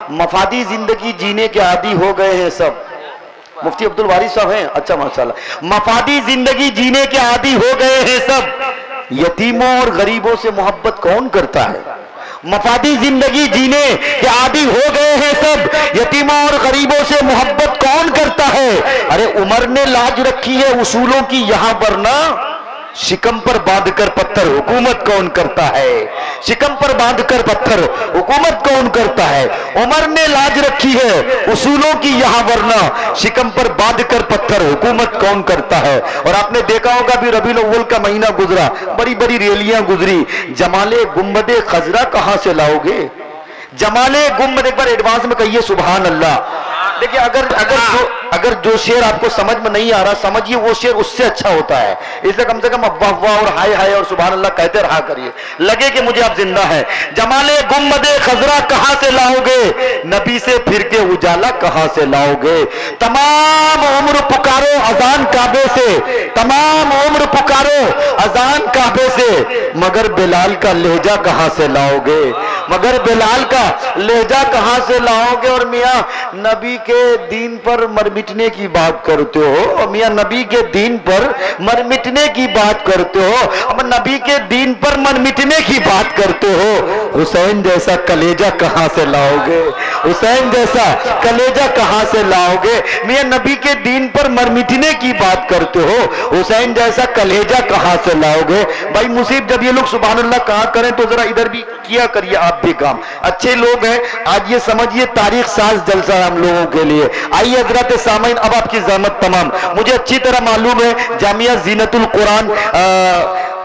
मफादी जिंदगी जीने के आदी हो गए हैं सब। मुफ्ती अब्दुल वारिस साहब हैं, अच्छा माशाल्लाह। मफादी जिंदगी जीने के आदी हो गए हैं सब, यतीमों और गरीबों से मोहब्बत कौन करता है। मफादी जिंदगी जीने के आदी हो गए हैं सब, यतीमों और गरीबों से मोहब्बत कौन करता है। अरे उमर ने लाज रखी है उसूलों की यहां पर ना, शिकम पर बांधकर पत्थर हुकूमत कौन करता है। शिकम पर बांधकर पत्थर हुकूमत कौन करता है। उमर ने लाज रखी है उसूलों की यहां वरना, शिकम पर बांधकर पत्थर हुकूमत कौन करता है। और आपने देखा होगा भी रबीउल अव्वल का महीना गुजरा, बड़ी बड़ी रैलियां गुजरी। जमाले गुम्बदे खजरा कहां से लाओगे। जमाले गुम्बद, एक बार एडवांस में कहिए सुभान अल्लाह। देखिए अगर जो शेर आपको समझ में नहीं आ रहा, समझिए वो शेर उससे अच्छा होता है। इसलिए कम से कम अब्बा अब्बा और हाय हाय और सुभान अल्लाह कहते रहा करिए, लगे कि मुझे आप जिंदा है। जमाले गुम्बदे खजरा कहां से लाओगे, नबी से फिर के उजाला कहां से लाओगे। तमाम उम्र पुकारो अजान काबे से, तमाम उम्र पुकारो अजान काबे से, मगर बिलाल का लहजा कहां से लाओगे। मगर बिलाल का लहजा कहां से लाओगे। और मियां नबी के दीन पर मर मिटने की बात करते हो, और मियां नबी के दीन पर मर मिटने की बात करते हो। अब नबी के दीन पर मर मिटने की बात करते हो, हुसैन जैसा कलेजा कहां से लाओगे। हुसैन जैसा कलेजा कहां से लाओगे। मियां नबी के दीन पर मर मिटने की बात करते हो, हुसैन जैसा कलेजा कहां से लाओगे। भाई मुसीब जब ये लोग सुभान अल्लाह कहा करें तो जरा इधर भी किया करिए आप भी काम। अच्छे लोग हैं, आज ये समझिए तारीख साज जलसा है हम लोगों के लिए। आइए हजरत सामाइन, अब आपकी ज़हमत तमाम। मुझे अच्छी तरह मालूम है जामिया जीनतुल कुरान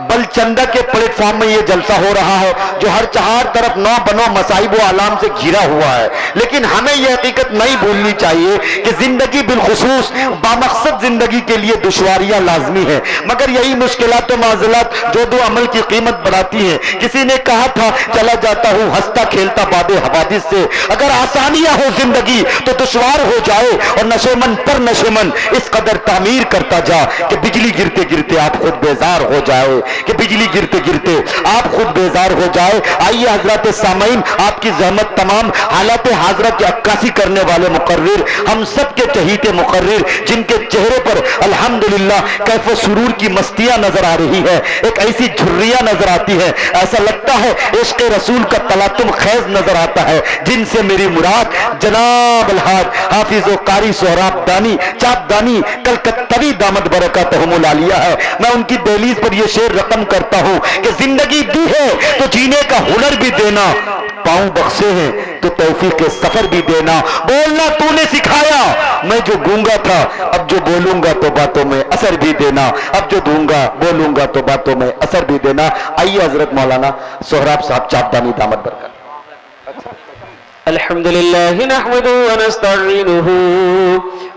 बलचंदा के प्लेटफॉर्म में ये जलसा हो रहा है, जो हर चार तरफ नौ बनो मसाइब व आलाम से घिरा हुआ है। लेकिन हमें यह हकीकत नहीं भूलनी चाहिए कि जिंदगी बिलखुसूस बामकसद जिंदगी के लिए दुश्वारियां लाजमी है, मगर यही मुश्किलात व माज़लात जो दो अमल की कीमत बढ़ाती हैं। किसी ने कहा था चला जाता हूं हंसता खेलता बादे हवादिस से, अगर आसानियां हो जिंदगी तो दुश्वार हो जाए, और नशेमन पर नशेमन इस कदर तामीर करता जा कि बिजली गिरते गिरते आप खुद बेजार हो जाए, कि बिजली गिरते गिरते आप खुद बेजार हो जाए। आइए हजरत सामाइन, आपकी ज़हमत तमाम। हालात हाजरा की अक्कासी करने वाले मुकर्रिर, हम सब के चहीते मुकर्रिर, जिनके चेहरे पर अल्हम्दुलिल्लाह कैफ सुरूर की मस्तियां नजर आ रही है, एक ऐसी झुर्रियां नजर आती है, ऐसा लगता है इश्क रसूल का तलातुम खैज नजर आता है, जिनसे मेरी मुराद जनाब अलहाज हाफिज व कारी सोहराब दानी चाप दानी कलकत्तवी दामद बरकतहुमुल आलिया है। मैं उनकी दहलीज पर यह शेर रकम करता हूं कि जिंदगी दी है तो जीने का हुनर भी देना, पांव बख्शे हैं तो तौफीक के सफर भी देना। बोलना तूने सिखाया, मैं जो गूंगा था अब जो बोलूंगा तो बातों में असर भी देना, अब जो दूंगा बोलूंगा तो बातों में असर भी देना। आइए हजरत मौलाना सोहराब साहब चापदानी दामद बरकत। अल्हम्दुलिल्लाह नहमदुहु व नस्तईनुहु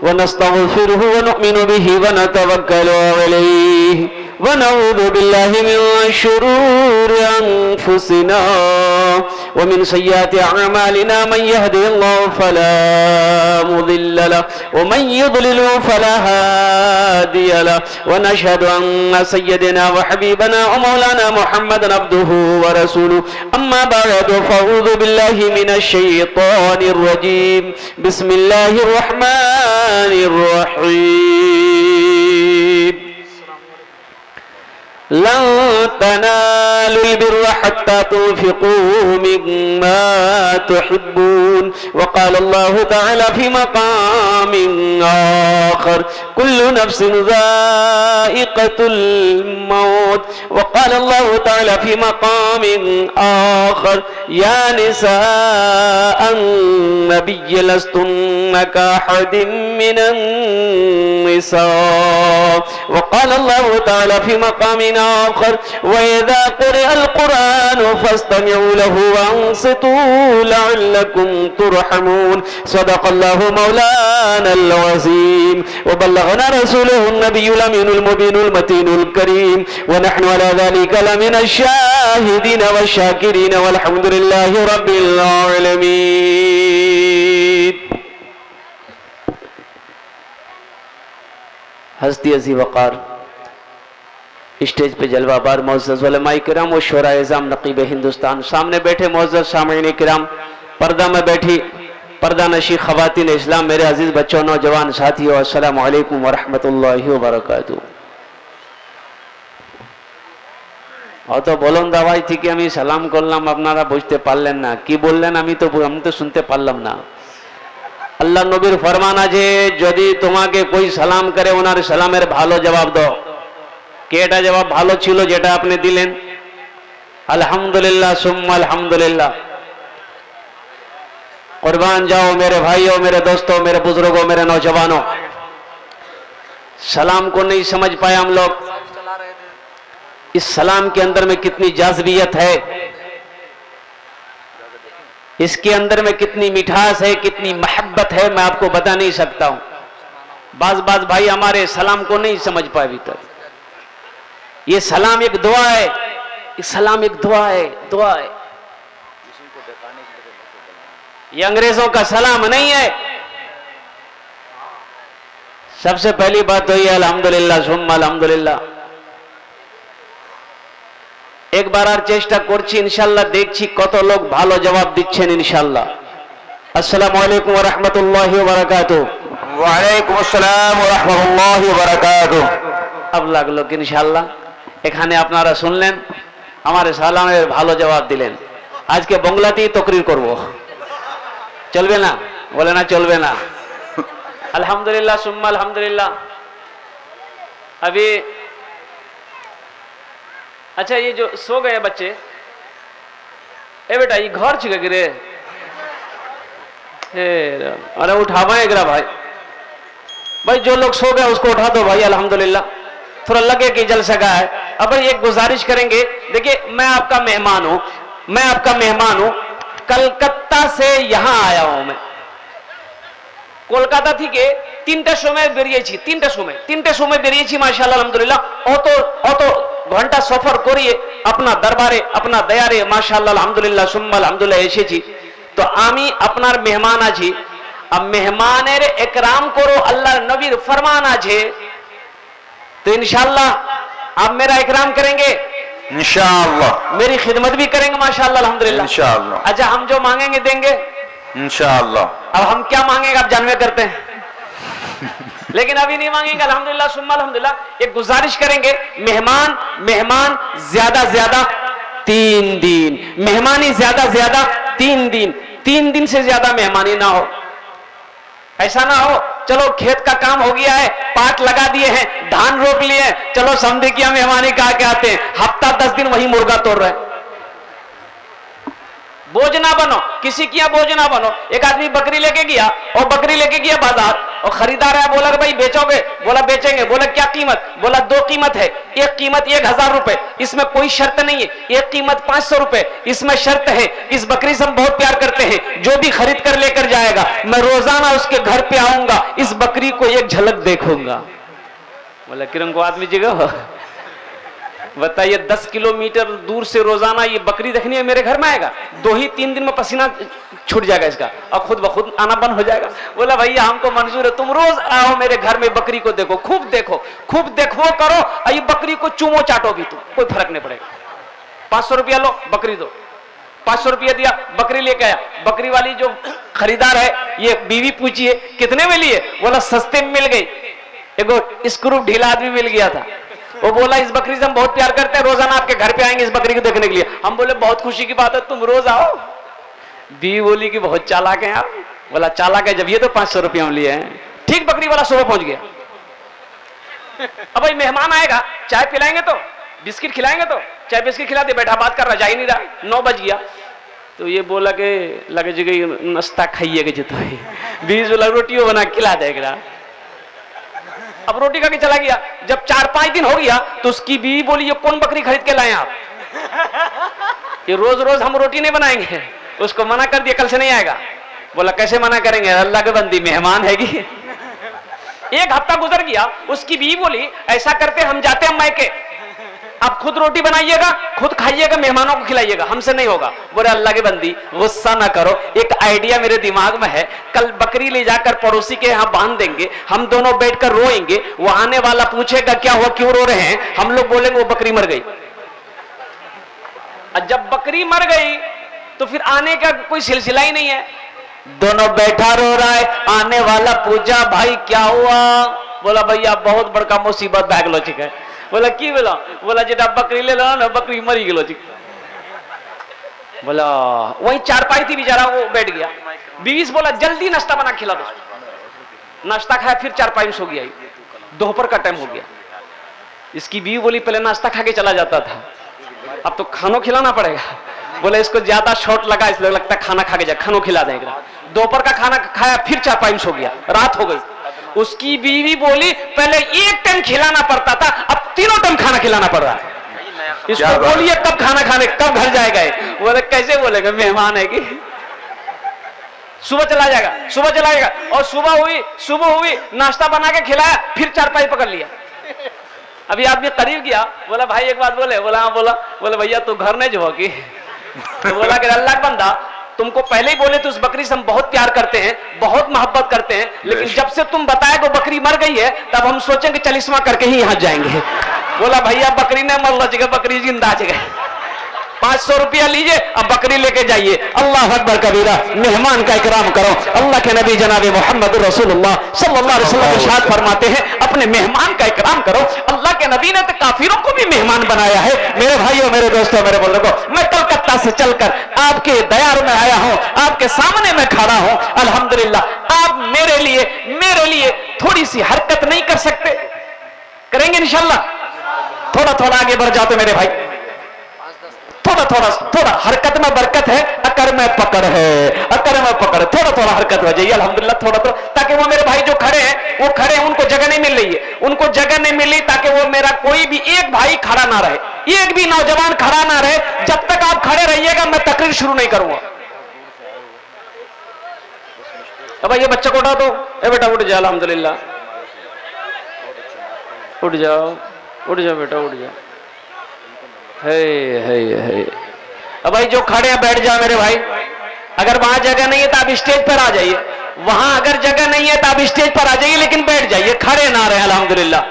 व नस्तगफिरुहु व नु'मिनु बिही व नतवक्कलु अलैहि व नऊज़ु बिल्लाहि मिन शुरूरि अनफुसिना व मिन सय्यिआति अअमालिना मन यहदिहिल्लाहु फला मुदिल्ल लहु व मन युद्लिलहु फला हादिय लहु व नशहदु अन्न सय्यदना व हबीबना व मौलाना मुहम्मदन अब्दुहु व रसूलुहु अम्मा बअदु फअऊज़ु बिल्लाहि मिनश शैतानिर रजीम बिस्मिल्लाहिर रहमानिर रहीम लन तनालुल बिर्रा हत्ता तुन्फिकू मिम्मा तुहिब्बून वक़ाल अल्लाहु तआला फी मक़ामिन आखर कुल्लु नफ्सिन ज़ाइक़तुल मौत वक़ाल अल्लाहु तआला फी मक़ामिन आखर या निसाअन नबिय्य लस्तुन्ना कअहदिम मिनन निसा वक़ाल अल्लाहु तआला फी मक़ामिन आखर वइज़ा क़ुरिअल क़ुरआन फ़स्तमिऊ लहु वअन्सितू लअल्लकुम तुरहमून सदक़ल्लाहु मौलानल अज़ीम व बल्लगना रसूलुहुन नबियुल अमीनुल मुबीनुल मतीनुल करीम व नहनु अला ज़ालिका लमिनश शाहिदीन वश-शाकिरीन वल्हम्दुलिल्लाहि रब्बिल आलमीन। हस्ती अज़ी वक़ार स्टेज पे जलवाबार मोअज़्ज़ज़ उलमाए किराम व शुराए इज़ाम नक़ीब हिंदुस्तान, सामने बैठे मोअज़्ज़ज़ सामईन किराम, पर्दा में बैठी पर्दानशी खवातीन इस्लाम, मेरे अजीज बच्चों, नौजवान साथियों, अस्सलामु अलैकुम व रहमतुल्लाहि व बरकातुहू। অত বলন দাওয়াই থেকে আমি সালাম করলাম, আপনারা বুঝতে পারলেন না কি বললেন, আমি তো শুনতে পারলাম না। আল্লাহ নবীর ফরমান আছে, যদি তোমাকে কোই সালাম করে ওনার সালামের ভালো জবাব দাও। কে এটা জবাব ভালো ছিল যেটা আপনি দিলেন? আলহামদুলিল্লাহ সুম্মা আলহামদুলিল্লাহ। कुर्बान जाओ मेरे भाइयों, मेरे दोस्तों, मेरे बुजुर्गों, मेरे नौजवानों, सलाम को नहीं समझ पाए हम लोग। इस सलाम के अंदर में कितनी जाज़बियत है, इसके अंदर में कितनी मिठास है, कितनी मोहब्बत है, मैं आपको बता नहीं सकता हूं। बाज भाई हमारे सलाम को नहीं समझ पाए अभी तक। ये सलाम एक दुआ है, सलाम एक दुआ है, दुआ है। ये अंग्रेजों का सलाम नहीं है। सबसे पहली बात तो ये अल्हम्दुलिल्लाह सुम्मा अल्हम्दुलिल्लाह। एक बार আর চেষ্টা করছি, ইনশাআল্লাহ দেখছি কত লোক ভালো জবাব দিচ্ছেন ইনশাআল্লাহ। আসসালামু আলাইকুম ওয়া রাহমাতুল্লাহি ওয়া বারাকাতুহু। ওয়া আলাইকুম আসসালাম ওয়া রাহমাতুল্লাহি ওয়া বারাকাতুহু। अब লাগলো কি ইনশাআল্লাহ। এখানে আপনারা শুনলেন, আমার সালামের ভালো জবাব দিলেন। আজকে বাংলাতেই তাকরীর করব, চলবে না? বলে না চলবে না। अल्हम्दुलिल्लाह सुम्मा अल्हम्दुलिल्लाह। अभी अच्छा, ये जो सो गए बच्चे, ए बेटा ये घर छिके गिरे, अरे उठावा गिरा भाई। भाई जो लोग सो गए उसको उठा दो भाई, अल्हम्दुलिल्लाह। थोड़ा लगे कि जल सका है। अब एक गुजारिश करेंगे, देखिए मैं आपका मेहमान हूं, मैं आपका मेहमान हूं। कलकत्ता से यहां आया हूं मैं। কলকাতা থেকে 3টার সময় বেরিয়েছি, 3টার সময় বেরিয়েছি মাশাআল্লাহ আলহামদুলিল্লাহ। অত ঘন্টা সফর করিয়ে আপনার দরবারে, আপনার দয়ারে মাশাআল্লাহ আলহামদুলিল্লাহ সুম্মা আলহামদুলিল্লাহ এসেছি। তো আমি আপনার মেহমান আছি। अब मेहमानेर इकराम करो, अल्लाह नबीर फरमान আছে। तो इंशाअल्लाह आप मेरा इकराम करेंगे, इंशाअल्लाह मेरी खिदमत भी करेंगे माशाअल्लाह अल्हम्दुलिल्लाह। इंशाअल्लाह। अच्छा, हम जो मांगेंगे देंगे इंशाअल्लाह। अब हम क्या मांगेंगे आप जानवे करते हैं, लेकिन अभी नहीं मांगेंगे अल्हम्दुलिल्लाह सुम्मा अल्हम्दुलिल्लाह। एक गुजारिश करेंगे, मेहमान ज्यादा 3 दिन, मेहमानी ज्यादा 3 दिन से ज्यादा मेहमानी ना हो। ऐसा ना हो चलो खेत का काम हो गया है, पाट लगा दिए हैं, धान रोप लिए हैं, चलो समझे किया मेहमानी कहा के आते हैं, हफ्ता 10 दिन वही मुर्गा तोड़ रहे हैं। बोझ ना बनो, किसी की यहाँ बोझ ना बनो। एक आदमी बकरी लेके गया, और बकरी लेके गया बाजार, और खरीदार है, बोला कि भाई बेचोगे? बोला बेचेंगे। बोला क्या कीमत? बोला 2 कीमत है। एक कीमत 1000 रुपए, इसमें कोई शर्त नहीं है। एक कीमत 500 रुपए, इसमें शर्त है, इस बकरी से हम बहुत प्यार करते हैं, जो भी खरीद कर लेकर जाएगा मैं रोजाना उसके घर पे आऊंगा, इस बकरी को एक झलक देखूंगा। बोला किरण को आदमी जगह बताइए, 10 किलोमीटर दूर से रोजाना ये बकरी देखनी है, मेरे घर में आएगा? 2-3 दिन में पसीना छूट जाएगा इसका, और खुद ब खुद आना बंद हो जाएगा। बोला भैया हमको मंजूर है, तुम रोज आओ मेरे घर में, बकरी को देखो, खूब देखो करो, और ये बकरी को चूमो चाटो भी, तुम कोई फर्क नहीं पड़ेगा। 500 रुपया लो, बकरी दो। 500 रुपया दिया, बकरी लेके आया। बकरी वाली जो खरीदार है, ये बीवी पूछिए कितने में लिए? बोला सस्ते में मिल गई। एगो स्क्रू ढीला आदमी मिल गया था। वो बोला इस बकरी से हम बहुत प्यार करते हैं, रोजाना आपके घर पे आएंगे इस बकरी को देखने के लिए। हम बोले बहुत खुशी की बात है, तुम रोज आओ। बीवी बोली कि बहुत चालाक है आप। बोला चालाक है जब ये तो 500 रुपये हम लिए हैं। ठीक बकरी वाला सुबह पहुंच गया। अब भाई मेहमान आएगा, चाय पिलाएंगे तो, बिस्किट खिलाएंगे तो, चाय बिस्किट खिला दे, बैठा बात कर रहा, जा ही नहीं रहा। 9 बज गया। तो ये बोला कि लगे जगह नाश्ता खाइएगा जितो, बीवी बोला रोटियों बना खिला देगा। अब रोटी खा के चला गया। जब 4-5 दिन हो गया तो उसकी बीवी बोली ये कौन बकरी खरीद के लाए आप? ये रोज रोज हम रोटी नहीं बनाएंगे। उसको मना कर दिया, कल से नहीं आएगा। बोला कैसे मना करेंगे, अल्लाह के बंदी मेहमान हैगी। 1 हफ्ता गुजर गया, उसकी बीवी बोली ऐसा करते हम जाते हैं मायके, आप खुद रोटी बनाइएगा, खुद खाइएगा, मेहमानों को खिलाइएगा, हमसे नहीं होगा। बोले अल्लाह के बंदी गुस्सा ना करो, एक आइडिया मेरे दिमाग में है, कल बकरी ले जाकर पड़ोसी के यहाँ बांध देंगे, हम दोनों बैठकर रोएंगे, वो आने वाला पूछेगा क्या हुआ, क्यों रो रहे हैं, हम लोग बोलेंगे वो बकरी मर गई। और जब बकरी मर गई तो फिर आने का कोई सिलसिला ही नहीं है। दोनों बैठा रो रहा है, आने वाला पूछा भाई क्या हुआ? बोला भैया बहुत बड़का मुसीबत भाग लो चिक है। बोला की बोला? बोला जेटा बकरी ले लो ना, बकरी मरी गेलो चिक। बोला वही चारपाई थी बेचारा, वो बैठ गया। बीवी से बोला जल्दी नाश्ता बना खिला दो। नाश्ता खाया, फिर चारपाई में सो गया। दोपहर का टाइम हो गया। इसकी बीवी बोली पहले नाश्ता खा के चला जाता था, अब तो खानो खिलाना पड़ेगा। बोले इसको ज्यादा शॉर्ट लगा, इसलिए लगता है खाना खा के जाए, खानो खिला देंगे। दोपहर का खाना खाया, फिर चारपाई में सो गया, रात हो गई। उसकी बीवी बोली पहले एक टाइम खिलाना पड़ता था, अब तीनों टाइम खाना खिलाना पड़ रहा है। इसको बोलिए कब खाना खाने, कब घर जाएगा? बोले कैसे बोलेगा, मेहमान है कि सुबह चला जाएगा, सुबह चला जाएगा। और सुबह हुई नाश्ता बना के खिलाया, फिर चारपाई पकड़ लिया। अभी आदमी करीब गया, बोला भाई एक बात बोले। बोला हाँ बोला। बोले भैया तू घर नहीं जो की? तो बोला कि अल्लाह का बंदा तुमको पहले ही बोले तो उस बकरी से हम बहुत प्यार करते हैं, बहुत मोहब्बत करते हैं, लेकिन जब से तुम बताए कि बकरी मर गई है, तब हम सोचेंगे चलिस्मा करके ही यहाँ जाएंगे। बोला भैया बकरी ने मर लो जगह, बकरी जिंदा जगह। 500 रुपया लीजिए, अब बकरी लेके जाइए। अल्लाह अकबर कबीरा। मेहमान का इकराम करो। अल्लाह के नबी जनाब मोहम्मद रसूलुल्लाह सल्लल्लाह अलैहि वसल्लम इरशाद फरमाते हैं अपने मेहमान का इकराम करो। अल्लाह के नबी ने तो काफिरों को भी मेहमान बनाया है। मेरे भाइयों, मेरे दोस्तों, मेरे बुजुर्गों, मैं कलकत्ता से चलकर आपके दयार में आया हूं, आपके सामने मैं खड़ा हूं। अल्हम्दुलिल्लाह आप मेरे लिए थोड़ी सी हरकत नहीं कर सकते? करेंगे इंशाल्लाह। थोड़ा थोड़ा आगे बढ़ जाते मेरे भाई, थोड़ा हरकत में बरकत है, अकर में पकड़ है, अकर में पकड़। थोड़ा हरकत हो जाइए अल्हम्दुलिल्लाह, थोड़ा, ताकि वो मेरे भाई जो खड़े हैं, उनको जगह नहीं मिल रही है, उनको जगह नहीं मिली, ताकि वो मेरा कोई भी एक भाई खड़ा ना रहे, एक भी नौजवान खड़ा ना रहे। जब तक आप खड़े रहिएगा मैं तकरीर शुरू नहीं करूंगा। अब ये बच्चे को उठा दो। ए बेटा उठ जा, अल्हम्दुलिल्लाह उठ जाओ बेटा, उठ जाओ। है अब भाई जो खड़े हैं बैठ जाओ मेरे भाई। अगर वहां जगह नहीं है तो आप स्टेज पर आ जाइए, वहां अगर जगह नहीं है तो आप स्टेज पर आ जाइए, लेकिन बैठ जाइए, खड़े ना रहे। अल्हम्दुलिल्लाह।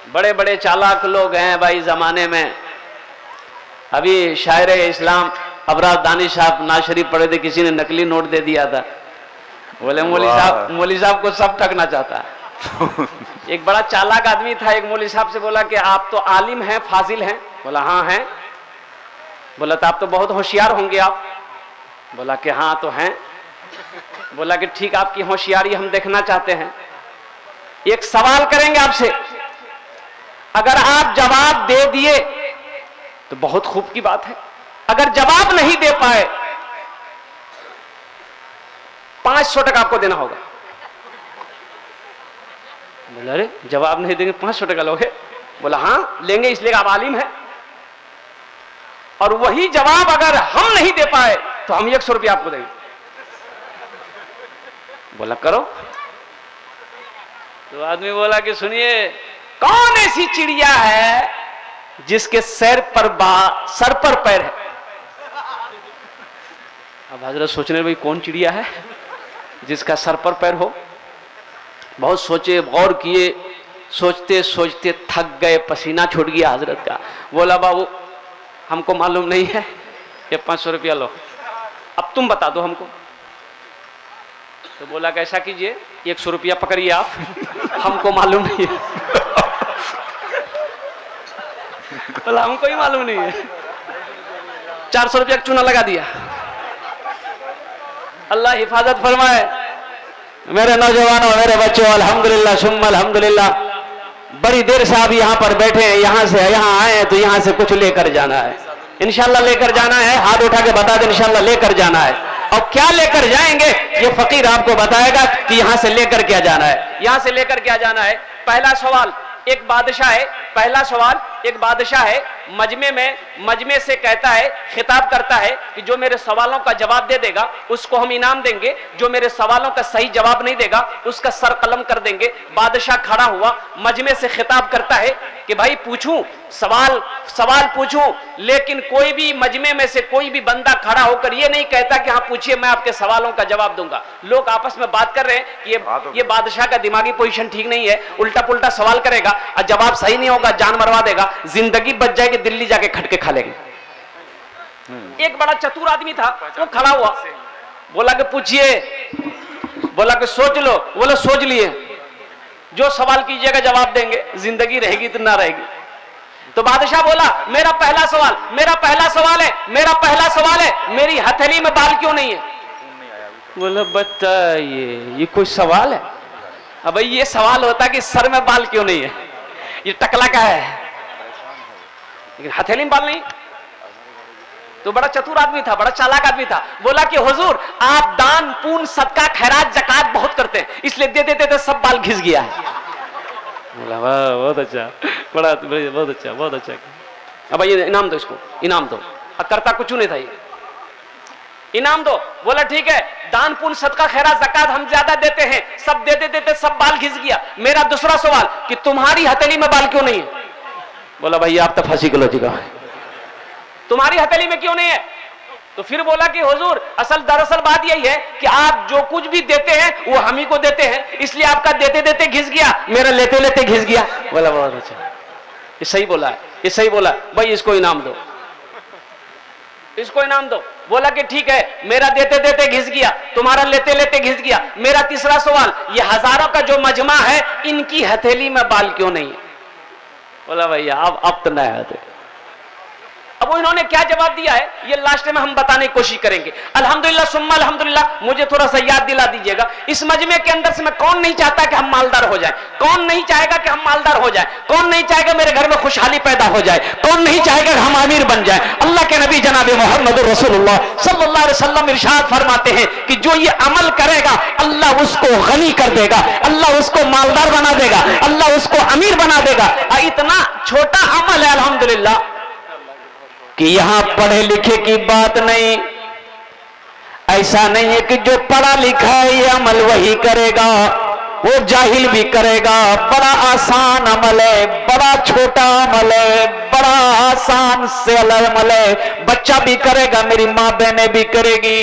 बड़े बड़े चालाक लोग हैं भाई जमाने में। अभी शायर इस्लाम अबरार दानिश साहब नाज शरीफ पढ़े थे, किसी ने नकली नोट दे दिया था। बोले मौली साहब को सब ठगना चाहता है। एक बड़ा चालाक आदमी था, एक मौली साहब से बोला कि आप तो आलिम हैं, फाजिल हैं? बोला हाँ हैं। बोला तो आप तो बहुत होशियार होंगे आप? बोला कि हाँ तो हैं। बोला कि ठीक, आपकी होशियारी हम देखना चाहते हैं। एक सवाल करेंगे आपसे, अगर आप जवाब दे दिए तो बहुत खूब की बात है, अगर जवाब नहीं दे पाए 500 टका आपको देना होगा। बोला अरे जवाब नहीं देंगे 500 टका लोगे? बोला हाँ लेंगे, इसलिए आप आलिम है। और वही जवाब अगर हम नहीं दे पाए तो हम 100 रुपया आपको देंगे। बोला करो। तो आदमी बोला कि सुनिए, कौन ऐसी चिड़िया है जिसके सर पर पैर है? अब हजरत सोच रहे भाई कौन चिड़िया है जिसका सर पर पैर हो? बहुत सोचे, गौर किए, सोचते सोचते थक गए, पसीना छूट गया हजरत का। बोला बाबू हमको मालूम नहीं है, ये 500 रुपया लो, अब तुम बता दो हमको। तो बोला कि ऐसा कीजिए 100 रुपया पकड़िए आप, हमको मालूम नहीं है। बोला हमको ही मालूम नहीं है। 400 रुपया चूना लगा दिया। अल्लाह हिफाजत फरमाए। मेरे नौजवानों, मेरे बच्चों, अल्हम्दुलिल्लाह सुम्मा अल्हम्दुलिल्लाह, बड़ी देर से आप यहाँ पर बैठे हैं, यहाँ से यहाँ आए तो यहाँ से कुछ लेकर जाना है, इंशाल्लाह लेकर जाना है। हाथ उठा के बता दें, इंशाल्लाह लेकर जाना है। और क्या लेकर जाएंगे ये फकीर आपको बताएगा कि यहाँ से लेकर क्या जाना है, यहाँ से लेकर क्या जाना है। पहला सवाल, एक बादशाह है, पहला सवाल एक बादशाह है, मजमे से कहता है, खिताब करता है कि जो मेरे सवालों का जवाब दे देगा उसको हम इनाम देंगे, जो मेरे सवालों का सही जवाब नहीं देगा उसका सर कलम कर देंगे। बादशाह खड़ा हुआ, मजमे से खिताब करता है कि भाई पूछूं, सवाल पूछूं, लेकिन कोई भी मजमे में से कोई भी बंदा खड़ा होकर ये नहीं कहता कि हाँ पूछिए, मैं आपके सवालों का जवाब दूंगा। लोग आपस में बात कर रहे हैं कि ये बादशाह का दिमागी पोजीशन ठीक नहीं है, उल्टा पुल्टा सवाल करेगा और जवाब सही नहीं होगा, जान मरवा देगा, जिंदगी बच जाएगी, दिल्ली जाके खटके खा लेंगे। एक बड़ा चतुर आदमी था, वो खड़ा हुआ, बोला कि पूछिए, बोला कि सोच लो, बोला सोच लिए, जो सवाल कीजिएगा जवाब देंगे, जिंदगी रहेगी तो ना रहेगी। तो बादशाह बोला मेरा पहला सवाल, मेरा पहला सवाल है, मेरा पहला सवाल है, मेरी हथेली में बाल क्यों नहीं है? बोला बताइए ये कोई सवाल है? अब भाई ये सवाल होता कि सर में बाल क्यों नहीं है, ये टकला का है, लेकिन हथेली में बाल नहीं। तो बड़ा चतुर आदमी था, बड़ा चालाक आदमी था, बोला कि हुजूर आप दान पुण्य सदका खैरात जकात बहुत करते हैं, इसलिए दे देते थे सब बाल घिस गया है। बोला वाह बहुत अच्छा, बड़ा बहुत अच्छा, बहुत अच्छा। अब ये इनाम दो, इसको इनाम दो, करता कुछ नहीं था ये, इनाम दो। बोला ठीक है, दान पुण्य सदका खैरात जकात हम ज्यादा देते हैं, सब दे देते थे सब बाल घिस गया। मेरा दूसरा सवाल कि तुम्हारी हथेली में बाल क्यों नहीं है? बोला भैया आप तो फंसी गलो जी का, तुम्हारी हथेली में क्यों नहीं है? तो फिर बोला कि हुजूर दरअसल बात यही है कि आप जो कुछ भी देते हैं वो हम ही को देते हैं, इसलिए आपका देते देते घिस गया, मेरा लेते लेते घिस गया। बोला बहुत अच्छा, ये सही बोला है, ये सही बोला, भाई इसको इनाम दो, इसको इनाम दो। बोला कि ठीक है, मेरा देते देते घिस गया, तुम्हारा लेते लेते घिस गया। मेरा तीसरा सवाल, ये हजारों का जो मजमा है इनकी हथेली में बाल क्यों नहीं है? बोला भैया अब तो नया है। अब इन्होंने क्या जवाब दिया है ये लास्ट में हम बताने की कोशिश करेंगे। अल्हम्दुलिल्लाह सुम्मा अल्हम्दुलिल्लाह, मुझे थोड़ा सा याद दिला दीजिएगा, इस मजमे के अंदर से मैं कौन नहीं चाहता कि हम मालदार हो जाए? कौन नहीं चाहेगा कि हम मालदार हो जाए? कौन नहीं चाहेगा मेरे घर में खुशहाली पैदा हो जाए? कौन नहीं चाहेगा कि हम अमीर बन जाए? अल्लाह के नबी जनाब मोहम्मद रसूलुल्लाह सल्लल्लाहु अलैहि वसल्लम इरशाद फरमाते हैं कि जो ये अमल करेगा अल्लाह उसको गनी कर देगा, अल्लाह उसको मालदार बना देगा, अल्लाह उसको अमीर बना देगा। इतना छोटा अमल है अल्हम्दुलिल्लाह कि यहां पढ़े लिखे की बात नहीं, ऐसा नहीं है कि जो पढ़ा लिखा है ये अमल वही करेगा, वो जाहिल भी करेगा। बड़ा आसान अमल है, बड़ा छोटा अमल है, बड़ा आसान से अमल है, बच्चा भी करेगा, मेरी माँ बहनें भी करेगी।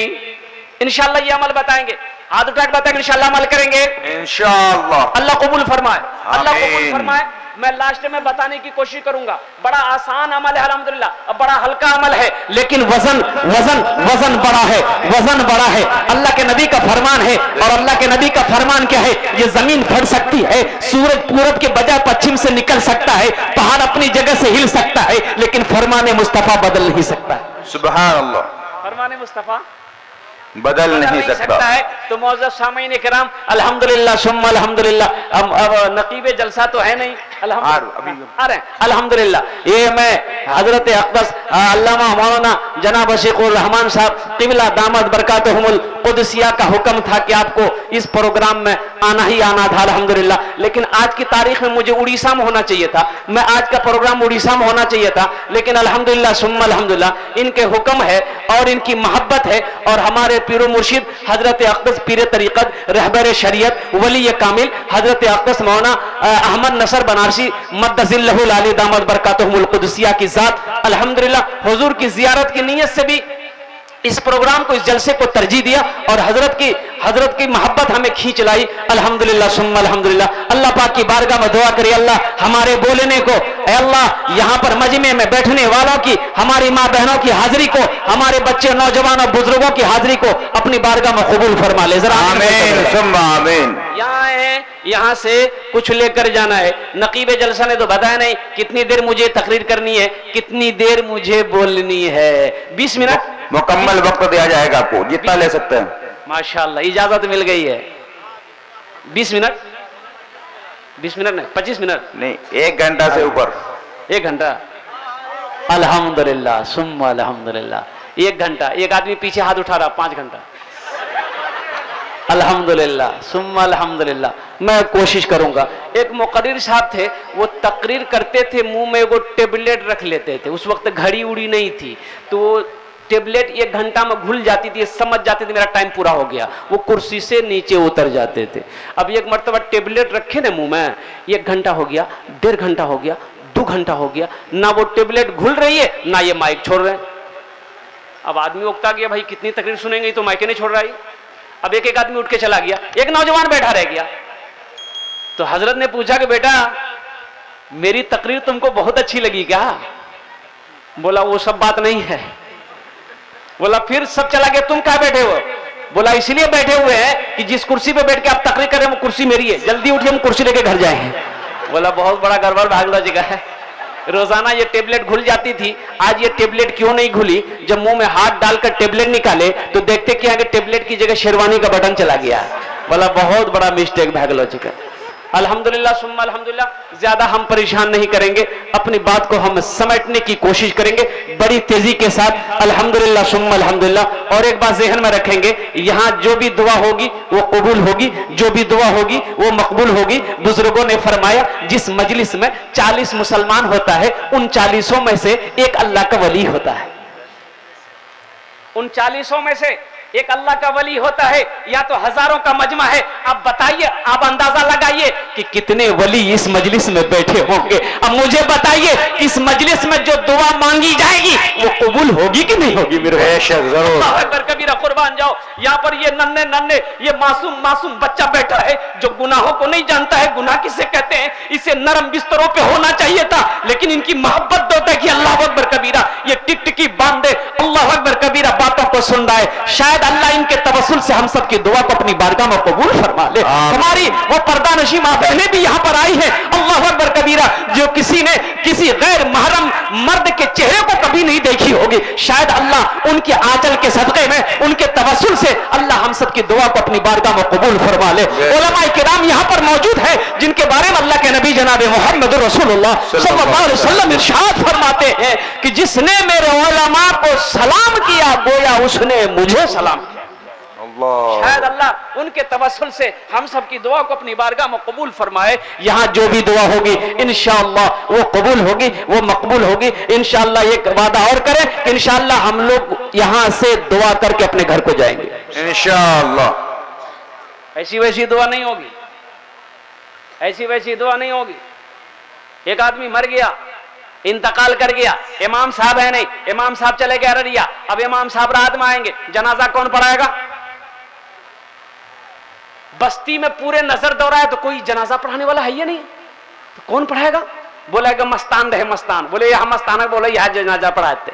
इंशाल्लाह ये अमल बताएंगे, हाथ उठा के बताएंगे, इंशाल्लाह अमल करेंगे इंशाल्लाह। अल्लाह कबूल फरमाए, अल्लाह कबूल फरमाए। मैं लास्ट में बताने की कोशिश करूंगा, बड़ा आसान अमल है अल्हम्दुलिल्लाह, अब बड़ा हल्का अमल है, लेकिन वजन वजन वजन बड़ा है, वजन बड़ा है। अल्लाह के नबी का फरमान है, और अल्लाह के नबी का फरमान क्या है? ये जमीन फट सकती है, सूरज पूरब के बजाय पश्चिम से निकल सकता है, पहाड़ अपनी जगह से हिल सकता है, लेकिन फरमान मुस्तफा बदल नहीं सकता है। सुभान अल्लाह, फरमान मुस्तफा बदल नहीं सकता है। तो मौजूद सामीन किराम अल्हम्दुलिल्लाह सुम्मा अल्हम्दुलिल्लाह, अब नकीबे जलसा तो है नहीं, अल्हम्दुलिल्लाह। ये मैं हजरत अक़दस अल्लामा मौलाना जनाब शेखुर रहमान साहब क़िबला दामद बरकातहुमुल क़ुदसिया का हुक्म था कि आपको इस प्रोग्राम में आना ही आना था अल्हम्दुलिल्लाह, लेकिन आज की तारीख में मुझे उड़ीसा में होना चाहिए था, मैं आज का प्रोग्राम उड़ीसा में होना चाहिए था, लेकिन अल्हम्दुलिल्लाह सुम्मा अल्हम्दुलिल्लाह इनके हुक्म है और इनकी मोहब्बत है, और हमारे पीरो मुर्शिद हजरत अक़दस पीर तरीक़त रहबर शरीयत वली कामिल हजरत अक़दस मौलाना अहमद नसर बनारसी मद्दज़िल्लहुल आली दामद बरकातहुमुल क़ुदसिया की ज़ात अल्हम्दुलिल्लाह हुजूर की ज़ियारत की नीयत से भी इस प्रोग्राम को, इस जलसे को तरजीह दिया, और हजरत की मोहब्बत हमें खींच लाई अल्हम्दुलिल्लाह सुम्मा अल्हम्दुलिल्लाह। अल्लाह पाक की बारगाह में दुआ करिए, अल्लाह हमारे बोलने को, अल्लाह यहाँ पर मजमे में बैठने वालों की, हमारी माँ बहनों की हाजिरी को, हमारे बच्चे नौजवानों बुजुर्गों की हाजिरी को अपनी बारगाह में कबूल फरमा ले। जरा आमीन सुम्मा आमीन। यहाँ है, यहाँ से कुछ लेकर जाना है। नकीबे जलसा ने तो बताया नहीं कितनी देर मुझे तकरीर करनी है, कितनी देर मुझे बोलनी है। 20 मिनट मुकम्मल वक्त दिया जाएगा आपको, जितना ले सकते हैं। माशाल्लाह इजाजत मिल गई है। 20 मिनट, 20 मिनट नहीं 25 मिनट नहीं, 1 घंटा से ऊपर। 1 घंटा अल्हम्दुलिल्लाह सुम्मा अल्हम्दुलिल्लाह। 1 घंटा, एक आदमी पीछे हाथ उठा रहा, 5 घंटा अल्हम्दुलिल्लाह सुम्मा अल्हम्दुलिल्लाह। मैं कोशिश करूंगा। एक मुक़र्रिर साहब थे, वो तकरीर करते थे, मुंह में वो टेबलेट रख लेते थे, उस वक्त घड़ी उड़ी नहीं थी, तो टेबलेट 1 घंटा में घुल जाती थी, समझ जाते थे मेरा टाइम पूरा हो गया, वो कुर्सी से नीचे उतर जाते थे। अब एक मरतबा टेबलेट रखे ना मुंह में, 1 घंटा हो गया, 1.5 घंटा हो गया, 2 घंटा हो गया, ना वो टेबलेट घुल रही है ना ये माइक छोड़ रहे हैं। अब आदमी उकता गया, भाई कितनी तकरीर सुनेंगे, तो माइक नहीं छोड़ रहा है। अब एक आदमी उठ के चला गया, एक नौजवान बैठा रह गया। तो हजरत ने पूछा कि बेटा मेरी तकरीर तुमको बहुत अच्छी लगी क्या? बोला वो सब बात नहीं है, बोला फिर सब चला गया, तुम कहाँ बैठे हो? बोला इसलिए बैठे हुए हैं कि जिस कुर्सी पे बैठ के आप तकरीर करें वो कुर्सी मेरी है, जल्दी उठिए हम कुर्सी लेके घर जाएंगे। बोला बहुत बड़ा गड़बड़ भागला जी का है। रोजाना ये टेबलेट घुल जाती थी, आज ये टेबलेट क्यों नहीं घुली? जब मुंह में हाथ डालकर टेबलेट निकाले तो देखते क्या कि टेबलेट की जगह शेरवानी का बटन चला गया। बोला बहुत बड़ा मिस्टेक भागला जी का। अल्हम्दुलिल्लाह सुम्मा अल्हम्दुलिल्लाह, ज्यादा हम परेशान नहीं करेंगे, अपनी बात को हम समेटने की कोशिश करेंगे बड़ी तेजी के साथ। अल्हम्दुलिल्लाह सुम्मा अल्हम्दुलिल्लाह। और एक बात ज़हन में रखेंगे, यहाँ जो भी दुआ होगी वो कबूल होगी, जो भी दुआ होगी वो मकबूल होगी। बुजुर्गों ने फरमाया जिस मजलिस में 40 मुसलमान होता है उन 40 में से एक अल्लाह का वली होता है। उन 40 में से एक अल्लाह का वली होता है, या तो हजारों का मजमा है। आप बताइए, आप अंदाजा लगाइए कि कितने वली इस मजलिस में बैठे होंगे। अब मुझे बताइए इस मजलिस में जो दुआ मांगी जाएगी वो कबूल होगी कि नहीं होगी? मेरे बेशक जरूर। अकबर कबीरा कुर्बान जाओ। यहाँ पर ये नन्हे नन्हे ये मासूम बच्चा बैठा है जो गुनाहों को नहीं जानता है। गुनाह किसे कहते हैं? इसे नरम बिस्तरों पे होना चाहिए था, लेकिन इनकी मोहब्बत होता है कि अल्लाह अकबर कबीरा, ये टिकटिकी बांधे अल्लाह अकबर कबीरा बातों को सुन रहा है। शायद अल्लाह इनके तवस्सुल से हम सब की दुआ को अपनी बारगाह में कबूल फरमा ले। हमारी वो पर्दा नशी माँ बहनें भी यहाँ पर आई है अल्लाह अकबर कबीरा, जो किसी ने किसी गैर महरम मर्द के चेहरे को कभी नहीं देखी होगी। शायद अल्लाह उनके आंचल के सदक़े में, उनके तवस्सुल से अल्लाह हम सब की दुआ को अपनी बारगाह में कबूल फरमा ले। उलमाए किराम यहाँ पर मौजूद है जिनके बारे में अल्लाह के नबी जनाब मोहम्मद रसूलुल्लाह सल्लल्लाहु अलैहि वसल्लम इरशाद फरमाते हैं कि जिसने मेरे उलमा को सलाम किया गोया उसने मुझे सलाम किया। शायद अल्लाह उनके तवस्सुल से हम सब की दुआ को अपनी बारगाह में कबूल फरमाए। यहाँ जो भी दुआ होगी इंशाअल्लाह वो कबूल होगी, वो मकबूल होगी इंशाअल्लाह। एक वादा और करें, इंशाअल्लाह हम लोग यहाँ से दुआ करके अपने घर को जाएंगे इंशाअल्लाह। ऐसी वैसी दुआ नहीं होगी, ऐसी वैसी दुआ नहीं होगी। एक आदमी मर गया, इंतकाल कर गया, इमाम साहब है नहीं, इमाम साहब चले गए अररिया। अब इमाम साहब रात में आएंगे, जनाजा कौन पढ़ाएगा? बस्ती में पूरे नजर दौड़ा है तो कोई जनाजा पढ़ाने वाला है या नहीं, तो कौन पढ़ाएगा? बोलेगा मस्तान रहे मस्तान। बोले यहाँ मस्तान है, बोले यहाँ जनाजा पढ़ाते।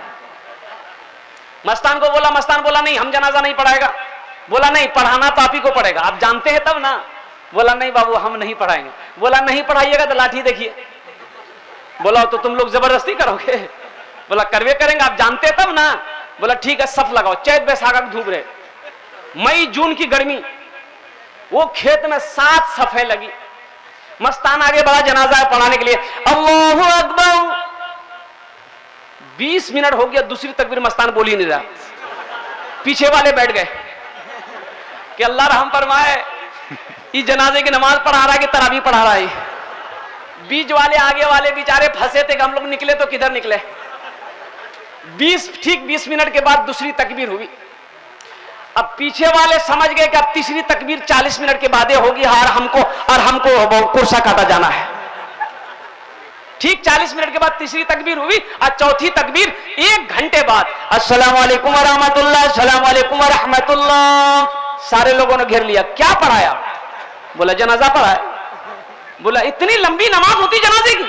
मस्तान को बोला, मस्तान बोला नहीं हम जनाजा नहीं पढ़ाएगा। बोला नहीं पढ़ाना तो आप ही को पड़ेगा, आप जानते हैं तब ना। बोला नहीं बाबू हम नहीं पढ़ाएंगे। बोला नहीं पढ़ाइएगा तो लाठी देखिए। बोला तो तुम लोग जबरदस्ती करोगे? बोला करवे करेंगे, आप जानते हैं तब ना। बोला ठीक है सफ लगाओ। चैत बैसाख धूप रहे, मई जून की गर्मी, वो खेत में 7 सफे लगी। मस्तान आगे बढ़ा जनाजा है पढ़ाने के लिए, अल्लाहु अकबर। 20 मिनट हो गया, दूसरी तकबीर मस्तान बोल ही नहीं रहा। पीछे वाले बैठ गए कि अल्लाह रहम फरमाए, इस जनाजे की नमाज पढ़ा रहा है कि तरावी पढ़ा रहा है। बीच वाले आगे वाले बेचारे फंसे थे कि हम लोग निकले तो किधर निकले। 20 मिनट के बाद दूसरी तकबीर हुई। अब पीछे वाले समझ गए कि अब तीसरी तकबीर 40 मिनट के बाद होगी और हमको कुर्सा काटा जाना है। ठीक 40 मिनट के बाद तीसरी तकबीर हुई और चौथी तकबीर 1 घंटे बाद। अस्सलाम वालेकुम व रहमतुल्लाह, अस्सलाम वालेकुम व रहमतुल्लाह। सारे लोगों ने घेर लिया, क्या पढ़ाया? बोला जनाजा पढ़ाया। बोला इतनी लंबी नमाज होती जनाजे की?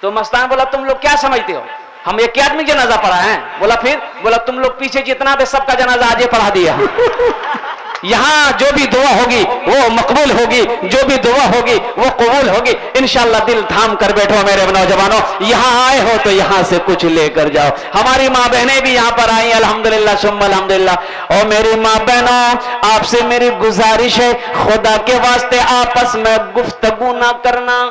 तो मस्तान बोला तुम लोग क्या समझते हो, हम एक आदमी जनाजा पढ़ा है? बोला फिर? बोला तुम लोग पीछे जितना थे सबका जनाजा आज पढ़ा दिया। यहाँ जो भी दुआ होगी वो मकबूल होगी, जो भी दुआ होगी वो कबूल होगी इंशाअल्लाह। दिल थाम कर बैठो मेरे नौजवानों, यहाँ आए हो तो यहाँ से कुछ लेकर जाओ। हमारी माँ बहनें भी यहाँ पर आई अल्हम्दुलिल्लाह सुम्मा अल्हम्दुलिल्लाह। और मेरी माँ बहनों आपसे मेरी गुजारिश है, खुदा के वास्ते आपस में गुफ्तगू ना करना,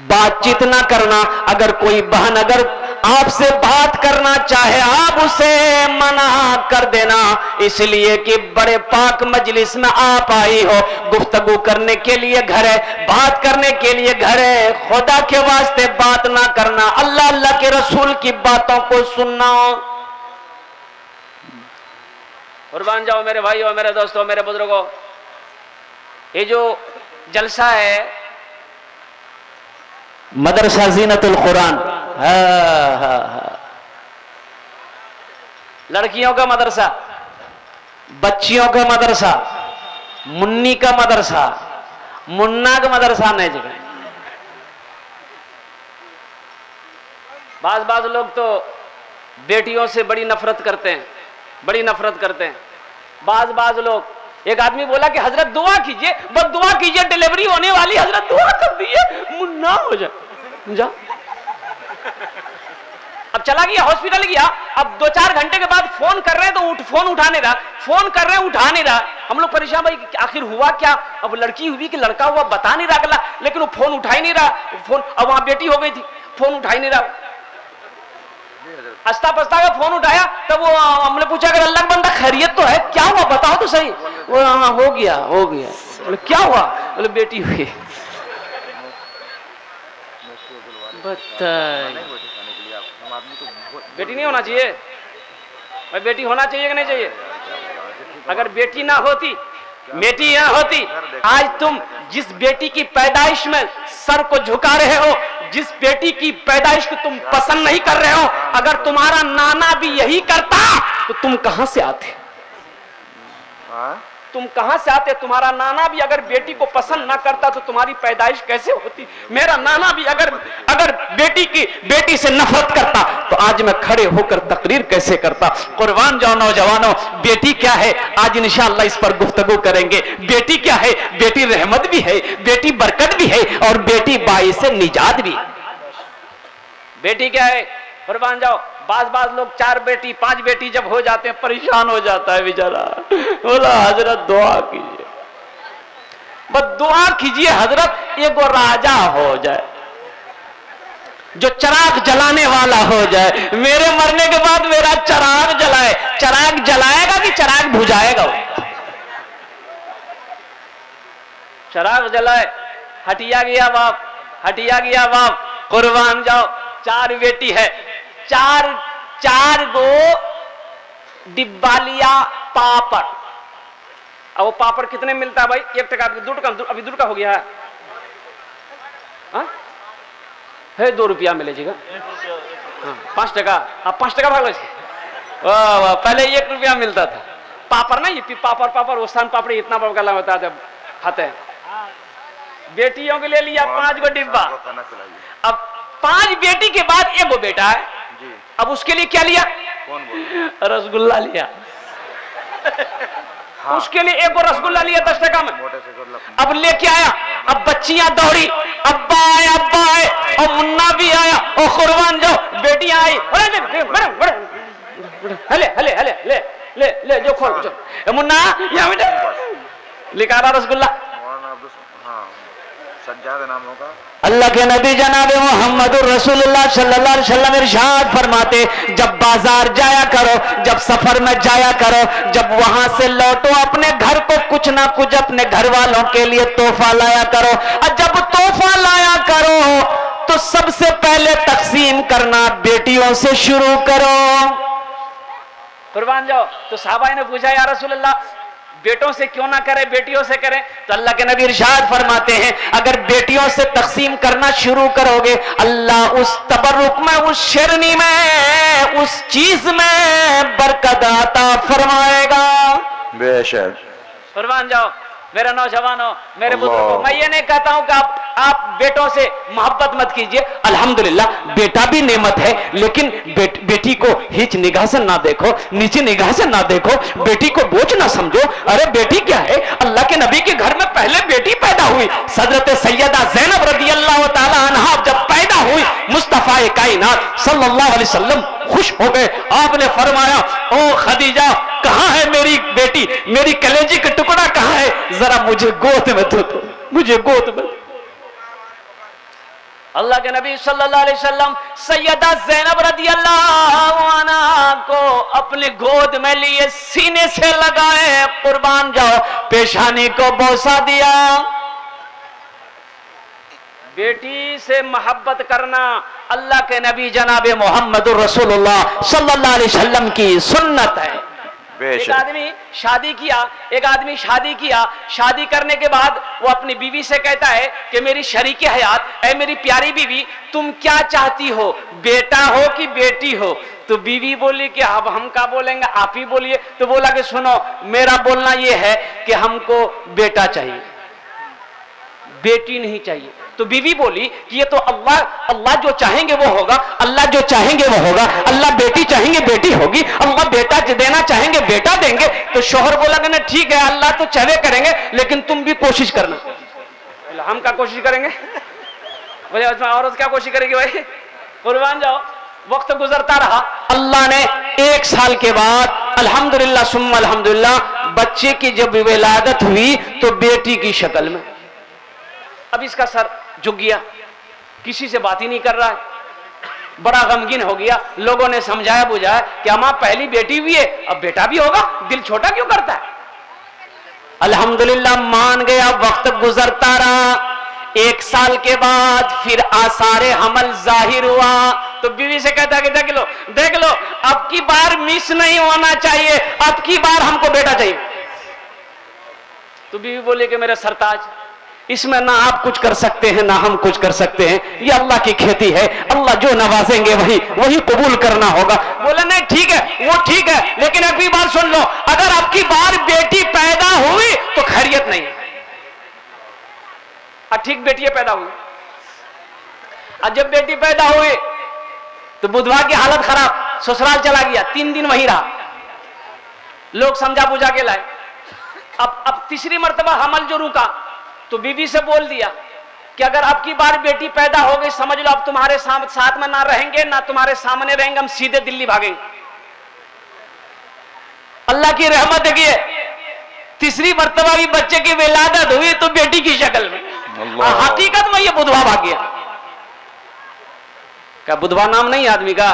बातचीत ना करना। अगर कोई बहन अगर आपसे बात करना चाहे आप उसे मना कर देना, इसलिए कि बड़े पाक मजलिस में आप आई हो, गुफ्तगू करने के लिए घर है, बात करने के लिए घर है। खुदा के वास्ते बात ना करना, अल्लाह अल्लाह के रसूल की बातों को सुनना। कुर्बान जाओ मेरे भाइयों, मेरे दोस्तों, मेरे बुजुर्गों, ये जो जलसा है मदरसा जीनतुल कुरान, लड़कियों का मदरसा, बच्चियों का मदरसा, मुन्नी का मदरसा, मुन्ना का मदरसा नहीं जगह। बाज लोग तो बेटियों से बड़ी नफरत करते हैं, बड़ी नफरत करते हैं। बाज लोग, एक आदमी बोला कि हजरत दुआ कीजिए, बस दुआ कीजिए, डिलीवरी होने वाली, हजरत दुआ कर दिए मुन्ना हो जाए। जा अब चला गया, हॉस्पिटल गया, अब 2-4 घंटे के बाद फोन कर रहे हैं तो फोन उठा नहीं रहा, फोन कर रहे हैं उठा नहीं रहा। हम लोग परेशान, भाई आखिर हुआ क्या, अब लड़की हुई कि लड़का हुआ बता नहीं रहा अगला, लेकिन वो फोन उठा ही नहीं रहा। फोन, अब वहां बेटी हो गई थी, फोन उठा ही नहीं रहा। हंसता पछता का फोन उठाया, तब वो हमने पूछा अगर अल्लाह का बंदा खैरियत तो है, क्या हुआ बताओ तो सही। वो हाँ हो गया। बोले क्या हुआ? बोले बेटी हुई। बेटी नहीं होना चाहिए भाई, बेटी होना चाहिए कि नहीं चाहिए? अगर बेटी ना होती, बेटी ना होती, आज तुम जिस बेटी की पैदाइश में सर को झुका रहे हो, जिस बेटी की पैदाइश को तुम पसंद नहीं कर रहे हो, अगर तुम्हारा नाना भी यही करता तो तुम कहां से आते? तुम कहां से आते? तुम्हारा नाना भी अगर बेटी को पसंद ना करता तो तुम्हारी पैदाइश कैसे होती? मेरा नाना भी अगर बेटी से नफरत करता तो आज मैं खड़े होकर तकरीर कैसे करता? कुर्बान जाओ नौजवानों, बेटी क्या है आज इंशाअल्लाह इस पर गुफ्तगू करेंगे। बेटी क्या है? बेटी रहमत भी है, बेटी बरकत भी है और बेटी बाइस निजात भी। बेटी क्या है? कुर्बान जाओ, बाज लोग 4 बेटी 5 बेटी जब हो जाते हैं परेशान हो जाता है बेचारा। बोला हजरत दुआ कीजिए, बस दुआ कीजिए हजरत एक वो राजा हो जाए जो चिराग जलाने वाला हो जाए, मेरे मरने के बाद मेरा चिराग जलाए। चिराग जलाएगा कि चिराग बुझाएगा? वो चिराग जलाए। हटिया गया बाप, हटिया गया बाप। कुर्बान जाओ, 4 बेटी है, चार गो डिब्बा लिया पापड़। अब वो पापड़ कितने मिलता है भाई? 1 टका, 2 टका, अभी 2 टका हो गया है 2 रुपया मिलेगा। 5 टका, अब 5 टका भाग। वाह, पहले 1 रुपया मिलता था पापड़ ना, ये पापड़ वो सन पापड़ी इतना बड़ा होता है खाते हैं। बेटियों के लिए लिया 5 गो डिब्बा। अब 5 बेटी के बाद 1 गो बेटा है, अब उसके लिए क्या लिया? रसगुल्ला लिया। हाँ। उसके लिए 1 गो रसगुल्ला लिया 10 टका में। अब लेके आया, अब बच्चियां दौड़ी, अब्बा आए और मुन्ना भी आया और कुर्बान जाओ बेटियां आई। ले जो खोल मुन्ना लिखा रहा रसगुल्ला। नाम होगा। अल्लाह के नबी जनाब मोहम्मद रसूलुल्लाह सल्लल्लाहु अलैहि वसल्लम इरशाद फरमाते, जब बाजार जाया करो, जब सफर में जाया करो, जब वहां से लौटो अपने घर को कुछ ना कुछ अपने घर वालों के लिए तोहफा लाया करो। और जब तोहफा लाया करो तो सबसे पहले तकसीम करना बेटियों से शुरू करो। कुर्बान जाओ। तो साहबा ने पूछा या रसूलल्लाह बेटों से क्यों ना करें, बेटियों से करें? तो अल्लाह के नबी इरशाद फरमाते हैं, अगर बेटियों से तकसीम करना शुरू करोगे, अल्लाह उस तबर्रुक में, उस शेरनी में, उस चीज में बरकत अता फरमाएगा। बेशक। कुर्बान जाओ मेरे नौजवानों, मेरे बुजुर्गों, मैं ये नहीं कहता हूं कि आप बेटों से मोहब्बत मत कीजिए। अल्हम्दुलिल्लाह बेटा भी नेमत है, लेकिन बेटी को हिच निगाह से ना देखो, नीचे निगाह से ना देखो, बेटी को बोझ ना समझो। अरे बेटी क्या है? अल्लाह के नबी के घर में पहले बेटी पैदा हुई, हजरत सैयदा ज़ैनब रज़ियल्लाहु ताला अन्हा जब पैदा हुई, मुस्तफा कायनात सल्लल्लाहु अलैहि वसल्लम खुश हो गए। आपने फरमाया, ओ खदीजा कहां है मेरी बेटी, मेरी कलेजी का टुकड़ा कहां है? जरा मुझे गोद में दो, मुझे गोद में। अल्लाह के नबी सल्लल्लाहु अलैहि वसल्लम सैयदा ज़ैनब रज़ियल्लाहु अन्हा को अपने गोद में लिए, सीने से लगाए, कुर्बान जाओ, पेशानी को बोसा दिया। बेटी से मोहब्बत करना अल्लाह के नबी जनाब मोहम्मद रसूलुल्लाह सल्लल्लाहु अलैहि वसल्लम की सुन्नत है। एक आदमी शादी किया, शादी करने के बाद वो अपनी बीवी से कहता है कि मेरी शरीके हयात, ऐ मेरी प्यारी बीवी, तुम क्या चाहती हो, बेटा हो कि बेटी हो? तो बीवी बोली कि अब हम क्या बोलेंगे, आप ही बोलिए। तो बोला कि सुनो, मेरा बोलना ये है कि हमको बेटा चाहिए, बेटी नहीं चाहिए। तो बीवी बोली कि ये तो अल्लाह जो चाहेंगे वो होगा, अल्लाह जो चाहेंगे वो होगा, अल्लाह बेटी चाहेंगे बेटी होगी, अल्लाह बेटा देना चाहेंगे बेटा देंगे। तो शोहर बोला कि ना ठीक है अल्लाह तो चाहे करेंगे लेकिन तुम भी कोशिश करना। बोला हम क्या कोशिश करेंगे? बोले औरत क्या कोशिश करेगी भाई? कुर्बान जाओ। वक्त गुजरता रहा, अल्लाह ने 1 साल के बाद अल्हम्दुलिल्लाह सुम्मा अल्हम्दुलिल्लाह बच्चे की जब विलादत हुई तो बेटी की शक्ल में। अब इसका सर झुक गया, किसी से बात ही नहीं कर रहा है, बड़ा गमगीन हो गया। लोगों ने समझाया बुझाया कि अम्मा पहली बेटी भी है अब बेटा भी होगा, दिल छोटा क्यों करता है? अल्हम्दुलिल्लाह मान गया। वक्त गुजरता रहा, 1 साल के बाद फिर आसारे हमल जाहिर हुआ तो बीवी से कहता कि देख लो अब की बार मिस नहीं होना चाहिए, अब की बार हमको बेटा चाहिए। तो बीवी बोली कि मेरे सरताज इसमें ना आप कुछ कर सकते हैं ना हम कुछ कर सकते हैं, ये अल्लाह की खेती है, अल्लाह जो नवाजेंगे वही कबूल करना होगा। बोले नहीं ठीक है वो ठीक है, लेकिन अभी बात सुन लो, अगर आपकी बार बेटी पैदा हुई तो खैरियत नहीं। ठीक बेटियां पैदा हुई, और जब बेटी पैदा हुई तो बुधवा की हालत खराब, ससुराल चला गया, 3 दिन वहीं रहा। लोग समझा बुझा के लाए। अब तीसरी मर्तबा हमल जो रुका तो बीवी से बोल दिया कि अगर आपकी बार बेटी पैदा हो गई समझ लो अब तुम्हारे साथ में ना रहेंगे ना तुम्हारे सामने रहेंगे, हम सीधे दिल्ली भागेंगे। अल्लाह की रहमत है, तीसरी मर्तबा भी बच्चे की विलादत हुई तो बेटी की शक्ल में। हकीकत में ये बुधवा भाग गया। क्या बुधवा नाम नहीं आदमी का?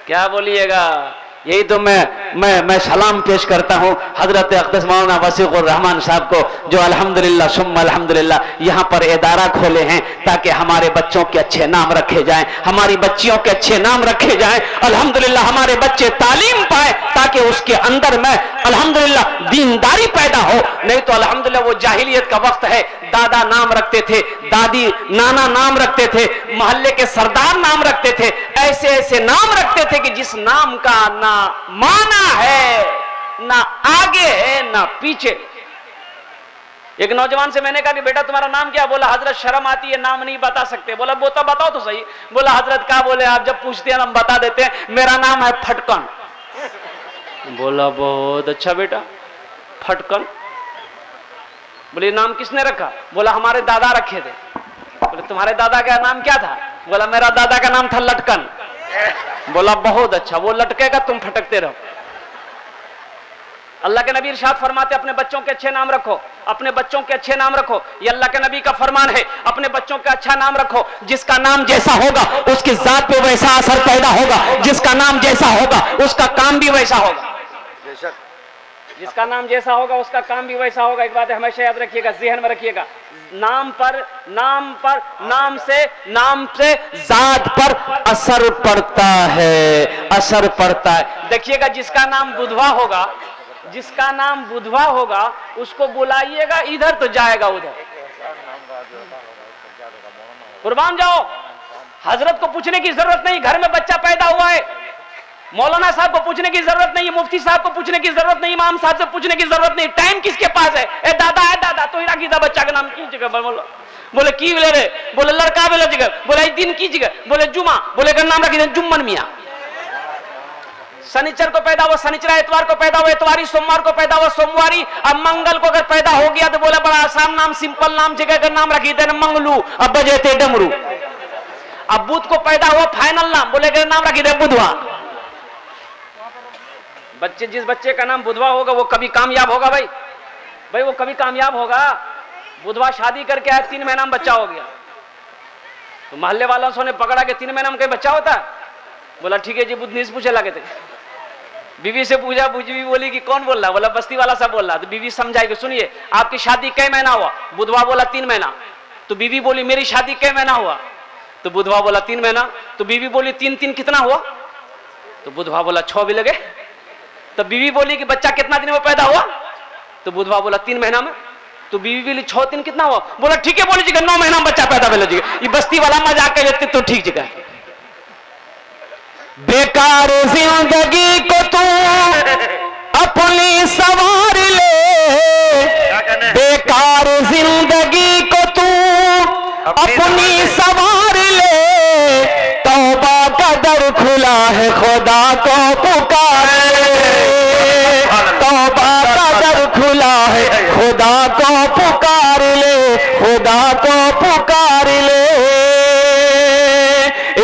क्या बोलिएगा? यही तो मैं सलाम पेश करता हूं हजरत अक़दस मौलाना वसीक़ुर रहमान साहब को, जो अल्हम्दुलिल्लाह सुम्मा अल्हम्दुलिल्लाह यहां पर इदारा खोले हैं ताकि हमारे बच्चों के अच्छे नाम रखे जाएं, हमारी बच्चियों के अच्छे नाम रखे जाएं। अल्हम्दुलिल्लाह हमारे बच्चे तालीम पाए ताकि उसके अंदर में अल्हम्दुलिल्लाह दीनदारी पैदा हो। नहीं तो अल्हम्दुलिल्लाह वो जाहिलियत का वक्त है, दादा नाम रखते थे, दादी नाना नाम रखते थे, मोहल्ले के सरदार नाम रखते थे, ऐसे ऐसे नाम रखते थे कि जिस नाम का ना माना है ना आगे है ना पीछे। एक नौजवान से मैंने कहा कि बेटा तुम्हारा नाम क्या? बोला हजरत शर्म आती है नाम नहीं बता सकते। बोला वो तो बताओ तो सही। बोला हजरत क्या? बोले आप जब पूछते हैं हम बता देते हैं, मेरा नाम है फटकन। बोला बहुत अच्छा बेटा फटकन। बोले नाम किसने रखा? बोला हमारे दादा रखे थे। बोले तुम्हारे दादा का नाम क्या था? बोला मेरा दादा का नाम था लटकन। बोला बहुत अच्छा, वो लटकेगा तुम फटकते रहो। अल्लाह के नबी इरशाद फरमाते अपने बच्चों के अच्छे नाम रखो, अपने बच्चों के अच्छे नाम रखो। ये अल्लाह के नबी का फरमान है, अपने बच्चों का अच्छा नाम रखो। जिसका नाम जैसा होगा उसकी जात पे वैसा असर पैदा होगा, जिसका नाम जैसा होगा उसका काम भी वैसा होगा। जिसका नाम जैसा होगा उसका काम भी वैसा होगा। एक बात हमेशा याद रखिएगा, ज़हन में रखिएगा, नाम से जात पर असर पड़ता है, असर पड़ता है। देखिएगा जिसका नाम बुधवा होगा, जिसका नाम बुधवा होगा उसको बुलाइएगा इधर तो जाएगा उधर। कुर्बान जाओ, हजरत को पूछने की जरूरत नहीं, घर में बच्चा पैदा हुआ है, मौलाना साहब को पूछने की जरूरत नहीं, मुफ्ती साहब को पूछने की जरूरत नहीं, इमाम साहब से पूछने की जरूरत नहीं। टाइम किसके पास है? ए दादा है दादा तो ही था बच्चा का नाम की जगह। बोले की बोले रे? बोले लड़का बोले जगह। बोले दिन की जगह। बोले जुमा। बोले का नाम रखी जुम्मन मियाँ। शनिचर को पैदा हुआ शनिचरा, इतवार को पैदा हुआ इतवारी, सोमवार को पैदा हुआ सोमवारी। अब मंगल को अगर पैदा हो गया तो बोले बड़ा आसान नाम, सिंपल नाम, जगह का नाम रखी थे मंगलू, अब बजे थे डमरू। अब बुध को पैदा हुआ फाइनल नाम, बोले का नाम रखी थे बुधवा। बच्चे जिस बच्चे का नाम बुधवा होगा वो कभी कामयाब होगा भाई वो कभी कामयाब होगा। बुधवा शादी करके आया, 3 महीना में बच्चा हो गया तो मोहल्ले वालों ने पकड़ा के 3 महीना में कहीं बच्चा होता है? बोला ठीक है जी। बुध नहीं पूछे लगे थे, बीवी से पूछा, बीवी बोली कि कौन बोल रहा? बोला बस्ती वाला सब बोल रहा। तो बीवी समझाएगी सुनिए आपकी शादी कई महीना हुआ? बुधवा बोला 3 महीना। तो बीवी बोली मेरी शादी कई महीना हुआ? तो बुधवा बोला 3 महीना। तो बीवी बोली 3 कितना हुआ? तो बुधवा बोला 6 भी लगे। तो बीवी बोली कि बच्चा कितना दिन में पैदा हुआ? तो बुधवा बोला 3 महीना में। तो बीवी बोली 6 दिन कितना हुआ? बोला ठीक है बोली जी 9 महीना में बच्चा पैदा बोले जी। ये बस्ती वाला मजाक कर लेते तो ठीक जगह। बेकार जिंदगी को तू अपनी सवार ले, बेकार जिंदगी को तू अपनी सवार ले, तौबा का दर खुला है खुदा को पुकारे, तौबा का दर खुला है खुदा को पुकार ले, खुदा को पुकार ले।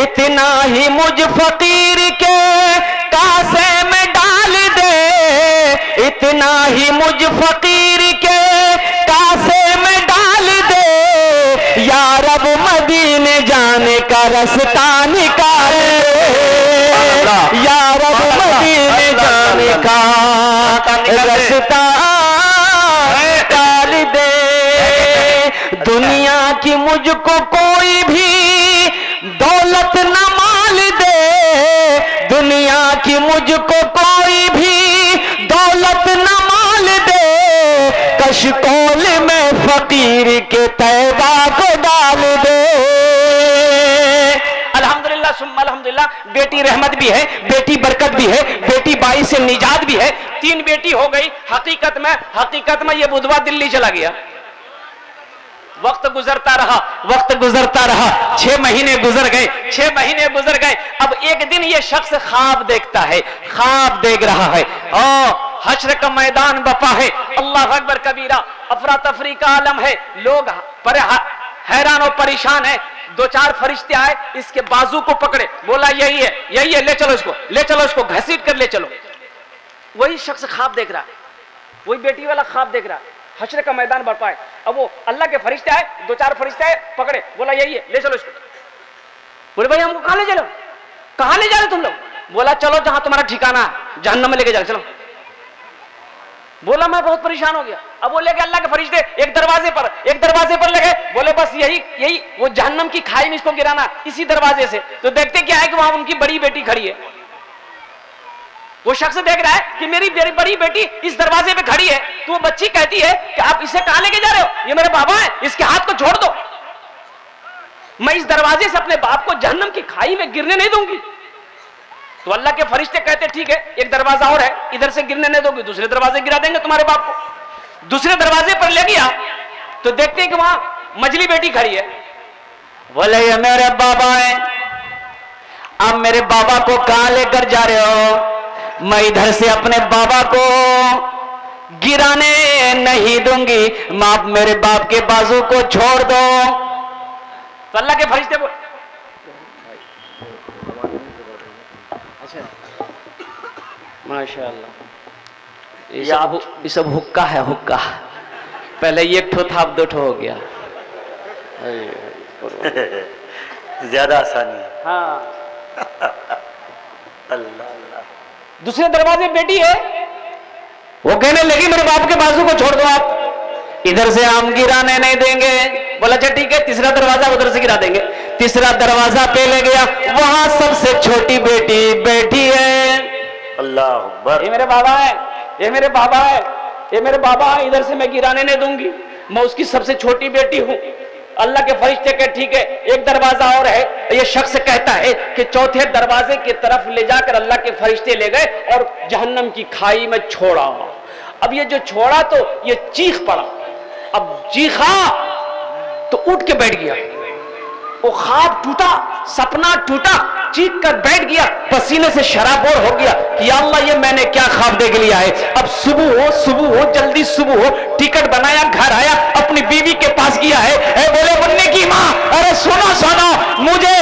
इतना ही मुझ फकीर के कासे में डाल दे, इतना ही मुझ फकीर के कासे में डाल दे, या रब मदीने जाने का रास्ता निकाल दे, या रब मदीने जाने का रास्ता निकाल दे। दुनिया की मुझको कोई भी दौलत न माल दे, दुनिया की मुझको कोई भी दौलत न माल दे, कशकोल में फकीर के तैबा को डाल दे। अल्हम्दुलिल्लाह सुम्मा अल्हम्दुलिल्लाह, बेटी रहमत भी है, बेटी बरकत भी है, बेटी बाई से निजात भी है। 3 बेटी हो गई। हकीकत में ये बुधवा दिल्ली चला गया। वक्त गुजरता रहा, 6 महीने गुजर गए, 6 महीने गुजर गए। अब एक दिन ये शख्स ख्वाब देखता है, ख्वाब देख रहा है, हश्र का मैदान बपा है, अल्लाह अकबर कबीरा, अफरा तफरी का आलम है, लोग हैरान और परेशान है। 2-4 फरिश्ते आए, इसके बाजू को पकड़े, बोला यही है, ले चलो इसको घसीट कर ले चलो। वही शख्स ख्वाब देख रहा है, वही बेटी वाला ख्वाब देख रहा है, हश्र का मैदान बरपा है। अब वो अल्लाह के फरिश्ते आए, 2-4 फरिश्ते आए, पकड़े, बोला यही है, ले चलो इसको। बोले भाई हमको कहां ले चलो, कहां ले जा रहे तुम लोग? बोला चलो जहां तुम्हारा ठिकाना है, जहन्नम में लेके जाओ, चलो। बोला मैं बहुत परेशान हो गया। अब वो लेके अल्लाह के फरिश्ते एक दरवाजे पर लगे, बोले बस यही वो जहन्नम की खाई में इसको गिराना, इसी दरवाजे से। तो देखते क्या है कि वहां उनकी बड़ी बेटी खड़ी है। वो शख्स देख रहा है कि मेरी बड़ी बेटी इस दरवाजे पे खड़ी है। तो वो बच्ची कहती है कि आप इसे कहां लेके जा रहे हो? ये मेरे बाबा है, इसके हाथ को छोड़ दो, मैं इस दरवाजे से अपने बाप को जहन्नम की खाई में गिरने नहीं दूंगी। तो अल्लाह के फरिश्ते कहते ठीक है, एक दरवाजा और है, इधर से गिरने नहीं दोगे, दूसरे दरवाजे गिरा देंगे तुम्हारे बाप को। दूसरे दरवाजे पर ले गया तो देखते हैं कि वहां मजली बेटी खड़ी है। बोले ये मेरे बाबा है, आप मेरे बाबा को कहां लेकर जा रहे हो? मैं इधर से अपने बाबा को गिराने नहीं दूंगी, आप मेरे बाप के बाजू को छोड़ दो। तो अल्लाह के फरिश्ते बोले माशाअल्लाह, ये सब हुक्का है, हुक्का। पहले एक ठो था, अब 2 ठो हो गया। ज्यादा आसानी है। हाँ अल्लाह। दूसरे दरवाजे बेटी है, वो कहने लगी मेरे बाप के बाजू को छोड़ दो, आप इधर से हम गिराने नहीं देंगे। बोला अच्छा ठीक है, तीसरा दरवाजा उधर से गिरा देंगे। तीसरा दरवाजा पे ले गया, वहां सबसे छोटी बेटी बैठी है। अल्लाह अकबर। ये मेरे बाबा है, ये मेरे बाबा है, ये मेरे बाबा है, इधर से मैं गिराने नहीं दूंगी, मैं उसकी सबसे छोटी बेटी हूं। अल्लाह के फरिश्ते कहे ठीक है, एक दरवाजा और है। ये शख्स कहता है कि चौथे दरवाजे की तरफ ले जाकर अल्लाह के फरिश्ते ले गए और जहन्नम की खाई में छोड़ा। अब ये जो छोड़ा तो ये चीख पड़ा, अब चीखा तो उठ के बैठ गया। वो ख्वाब टूटा, सपना टूटा, चीख कर बैठ गया, पसीने से शराबोर हो गया कि या अल्लाह ये मैंने क्या ख्वाब देख लिया है। अब सुबह हो जल्दी सुबह हो, टिकट बनाया, घर आया, अपनी बीवी के पास गया है। बोले बनने की माँ, अरे सुनो मुझे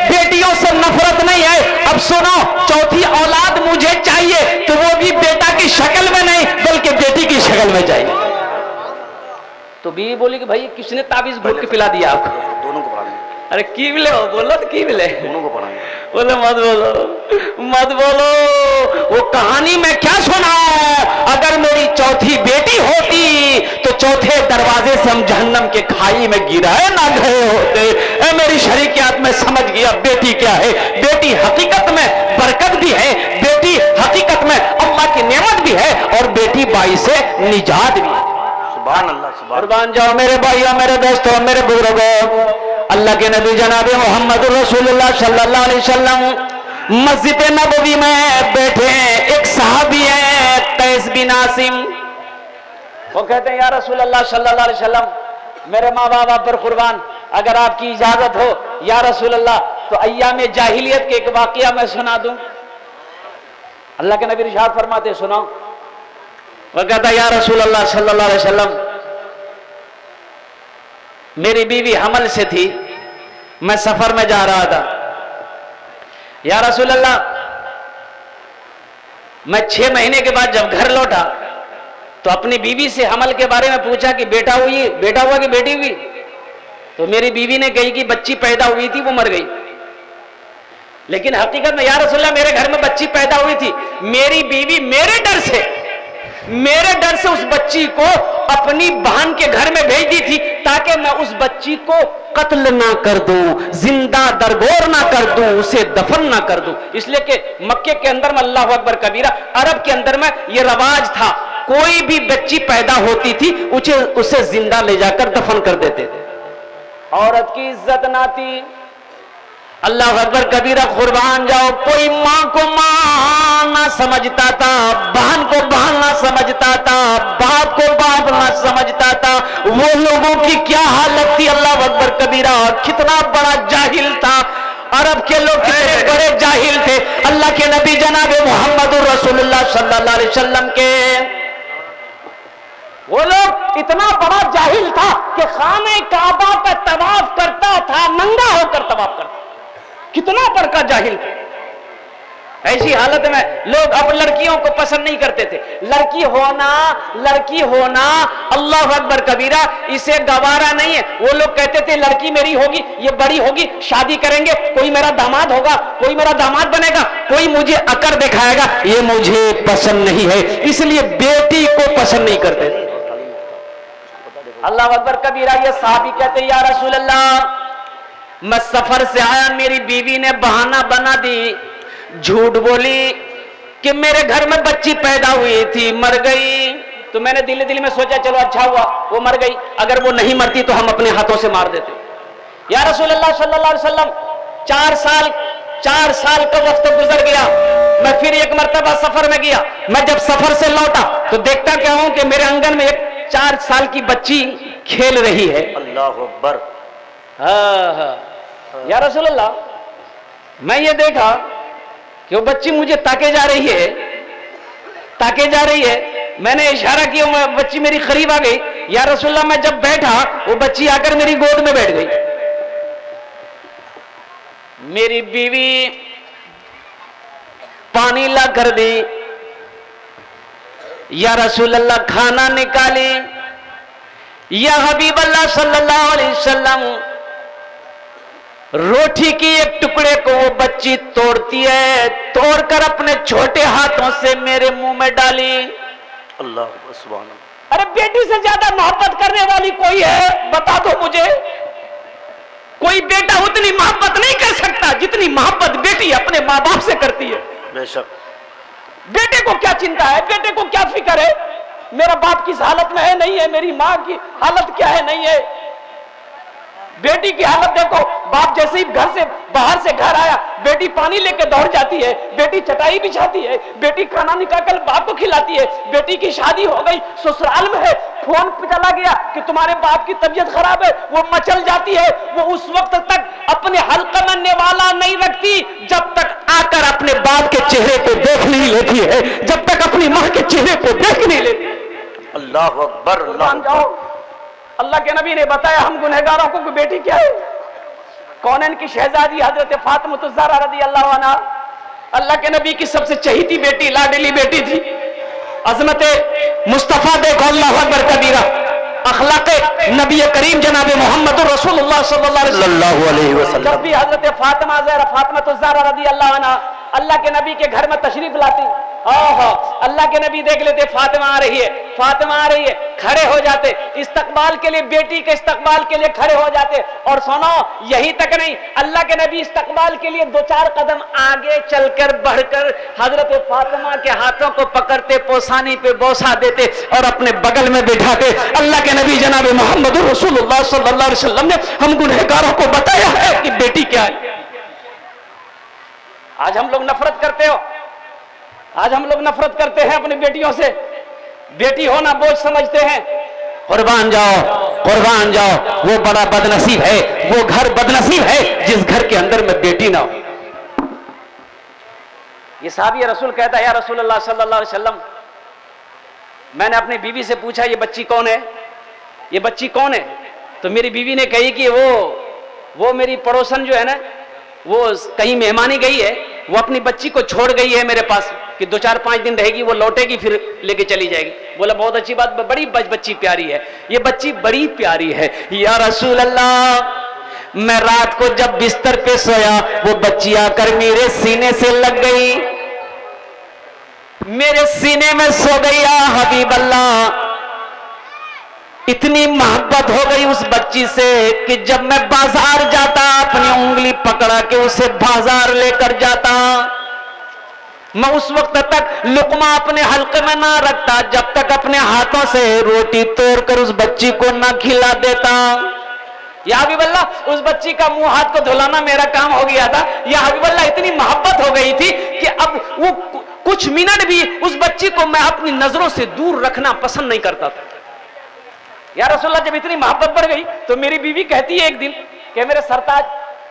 बेटियों से नफरत नहीं है, अब सुनो चौथी औलाद मुझे चाहिए, तो वो भी बेटा की शक्ल में नहीं बल्कि बेटी की शक्ल में चाहिए। तो बीवी बोली कि भाई किसने ताबीज घोल के पिला दिया आपको? दोनों को पढ़ाएंगे। अरे की मिले हो, बोलो तो की मिले? दोनों को पढ़ाएंगे। बोले मत बोलो, वो कहानी मैं क्या सुनाऊं? अगर मेरी चौथी बेटी होती तो चौथे दरवाजे से हम जहन्नम के खाई में गिराए ना गए होते। मेरी शरीकियात में समझ गया बेटी क्या है। बेटी हकीकत में बरकत भी है, बेटी हकीकत में अल्लाह की नेमत भी है, और बेटी बाई से निजात भी है। सुभान अल्लाह, सुभान। कुर्बान जाओ मेरे भाइयों, मेरे दोस्तों, मेरे बुजुर्गों। अल्लाह के नबी जनाब मोहम्मद रसूलुल्लाह सल्लल्लाहु अलैहि वसल्लम मस्जिद नबवी में बैठे, एक सहाबी है कैस बिन आसिम। वो कहते हैं या रसूलल्लाह सल्लल्लाहु अलैहि वसल्लम, मेरे माँ बाप पर कुर्बान, अगर आपकी इजाजत हो या रसूलल्लाह तो अय्याम जाहिलियत के एक वाकया मैं सुना दूं। अल्लाह के नबी इरशाद फरमाते, सुनाओ। वह कहता, या रसूल अल्लाह सल्लल्लाहु अलैहि वसल्लम, मेरी बीवी हमल से थी, मैं सफर में जा रहा था। या रसूल अल्लाह, मैं 6 महीने के बाद जब घर लौटा तो अपनी बीवी से हमल के बारे में पूछा कि बेटा हुआ कि बेटी हुई? तो मेरी बीवी ने कही कि बच्ची पैदा हुई थी, वो मर गई। लेकिन हकीकत में या रसूल अल्लाह, मेरे घर में बच्ची पैदा हुई थी। मेरी बीवी मेरे डर से उस बच्ची को अपनी बहन के घर में भेज दी थी, ताकि मैं उस बच्ची को कत्ल ना कर दूं, जिंदा दरगोर ना कर दूं, उसे दफन ना कर दूं। इसलिए कि मक्के के अंदर में, अल्लाह अकबर कबीरा, अरब के अंदर में यह रवाज था, कोई भी बच्ची पैदा होती थी उसे जिंदा ले जाकर दफन कर देते थे। औरत की इज्जत ना थी। अल्लाह अकबर कबीरा, कुर्बान जाओ। कोई माँ को माँ ना समझता था, बहन को बहन ना समझता था, बाप को बाप ना समझता था। वो लोगों की क्या हालत थी, अल्लाह अकबर कबीरा, कितना बड़ा जाहिल था। अरब के लोग कितने बड़े जाहिल थे। अल्लाह के नबी जनाब मोहम्मद रसूलुल्लाह सल्लल्लाहु अलैहि वसल्लम के वो लोग इतना बड़ा जाहिल था कि खाने काबा का तवाफ करता था, नंगा होकर तवाफ करता। कितना बड़का जाहिल था। ऐसी हालत में लोग अब लड़कियों को पसंद नहीं करते थे। लड़की होना अल्लाह अकबर कबीरा, इसे गवारा नहीं है। वो लोग कहते थे लड़की मेरी होगी, ये बड़ी होगी, शादी करेंगे, कोई मेरा दामाद होगा, कोई मेरा दामाद बनेगा, कोई मुझे अकर दिखाएगा, ये मुझे पसंद नहीं है, इसलिए बेटी को पसंद नहीं करते थे। अल्लाह अकबर कबीरा, ये साहबी कहते, या रसूल अल्लाह, मैं सफर से आया, मेरी बीवी ने बहाना बना दी, झूठ बोली कि मेरे घर में बच्ची पैदा हुई थी, मर गई। तो मैंने दिल में सोचा चलो अच्छा हुआ वो मर गई, अगर वो नहीं मरती तो हम अपने हाथों से मार देते। या रसूल अल्लाह सल्लल्लाहु अलैहि वसल्लम, 4 साल का वक्त गुजर गया। मैं फिर एक मर्तबा सफर में गया। मैं जब सफर से लौटा तो देखता क्या हूं कि मेरे आंगन में एक 4 साल की बच्ची खेल रही है। अल्लाह अकबर। या रसूल अल्लाह, मैं ये देखा कि वो बच्ची मुझे ताके जा रही है। मैंने इशारा किया, बच्ची मेरी करीब आ गई। या रसूल अल्लाह, मैं जब बैठा वो बच्ची आकर मेरी गोद में बैठ गई। मेरी बीवी पानी ला कर दी। या रसूल अल्लाह, खाना निकाली। या हबीब अल्लाह सल्लल्लाहु अलैहि वसल्लम, रोटी की एक टुकड़े को वो बच्ची तोड़ती है, तोड़कर अपने छोटे हाथों से मेरे मुंह में डाली। अल्लाह सुभान अल्लाह। अरे बेटी से ज्यादा मोहब्बत करने वाली कोई है? बता दो मुझे। कोई बेटा उतनी मोहब्बत नहीं कर सकता जितनी मोहब्बत बेटी अपने माँ बाप से करती है। बेशक। बेटे को क्या चिंता है, बेटे को क्या फिक्र है, मेरा बाप किस हालत में है, नहीं है, मेरी माँ की हालत क्या है, नहीं है। बेटी की हालत देखो, बाप जैसे ही घर से बाहर से घर आया, बेटी पानी लेकर दौड़ जाती है, बेटी चटाई बिछाती है, बेटी खाना निकालकर बाप को खिलाती है। बेटी की शादी हो गई, ससुराल में है, फोन पे चला गया कि तुम्हारे बाप की तबीयत खराब है, वो मचल जाती है। वो उस वक्त तक अपने हल्का में निवाला नहीं रखती जब तक आकर अपने बाप के चेहरे को देख नहीं लेती है, जब तक अपनी माँ के चेहरे को देख नहीं लेती। अल्लाह अकबर। अल्लाह के नबी ने बताया हम गुनहगारों को बेटी क्या है। कौनैन की शहजादी हजरत फातिमा ज़हरा रज़ी अल्लाह अन्हा, अल्लाह के नबी की सबसे चहीती बेटी, लाडली बेटी थी। अजमत मुस्तफा देखो, अल्लाह अकबर कबीरा, अखलाक नबी करीम जनाब मोहम्मद रसूलुल्लाह सल्लल्लाहु अलैहि वसल्लम जब भी हजरत फातिमा ज़हरा रज़ी अल्लाह अन्हा अल्लाह के नबी के घर में तशरीफ लाती, अल्लाह के नबी देख लेते फातिमा आ रही है, खड़े हो जाते, इस्तकबाल के लिए, बेटी के इस्तकबाल के लिए खड़े हो जाते। और सुनो, यही तक नहीं, अल्लाह के नबी इस्तकबाल के लिए 2-4 कदम आगे चलकर बढ़कर हजरत फातिमा के हाथों को पकड़ते, पोसानी पे बोसा देते और अपने बगल में बिठाते। अल्लाह के नबी जनाब मोहम्मद रसूलुल्लाह सल्लल्लाहु अलैहि वसल्लम ने हम गुनहगारों को बताया है कि बेटी क्या है। आज हम लोग नफरत करते हैं अपनी बेटियों से, बेटी होना बोझ समझते हैं। कुर्बान जाओ। कुर्बान जाओ, वो बड़ा बदनसीब है, वो घर बदनसीब है जिस घर के अंदर में बेटी ना हो। ये साहबी रसूल कहता है, या रसूल अल्लाह सल्लल्लाहु अलैहि वसल्लम, मैंने अपनी बीवी से पूछा ये बच्ची कौन है, ये बच्ची कौन है? तो मेरी बीवी ने कही कि वो मेरी पड़ोसन जो है ना, वो कहीं मेहमानी गई है, वो अपनी बच्ची को छोड़ गई है मेरे पास कि 2-4-5 दिन रहेगी, वो लौटेगी फिर लेके चली जाएगी। बोला बहुत अच्छी बात, बड़ी बच्ची प्यारी है, ये बच्ची बड़ी प्यारी है। या रसूल अल्लाह, मैं रात को जब बिस्तर पे सोया, वो बच्ची आकर मेरे सीने से लग गई, मेरे सीने में सो गई। या हबीब अल्लाह, इतनी मोहब्बत हो गई उस बच्ची से कि जब मैं बाजार जाता, अपनी उंगली पकड़ा के उसे बाजार लेकर जाता, मैं उस वक्त तक लुकमा अपने हल्के में ना रखता जब तक अपने हाथों से रोटी तोड़कर उस बच्ची को ना खिला देता। या हबीबल्लाह, उस बच्ची का मुंह हाथ को धुलाना मेरा काम हो गया था। या हबीबल्लाह, इतनी मोहब्बत हो गई थी कि अब वो कुछ मिनट भी उस बच्ची को मैं अपनी नजरों से दूर रखना पसंद नहीं करता था। या रसूलल्लाह, जब इतनी मोहब्बत बढ़ गई तो मेरी बीवी कहती है एक दिन कि मेरे सरताज,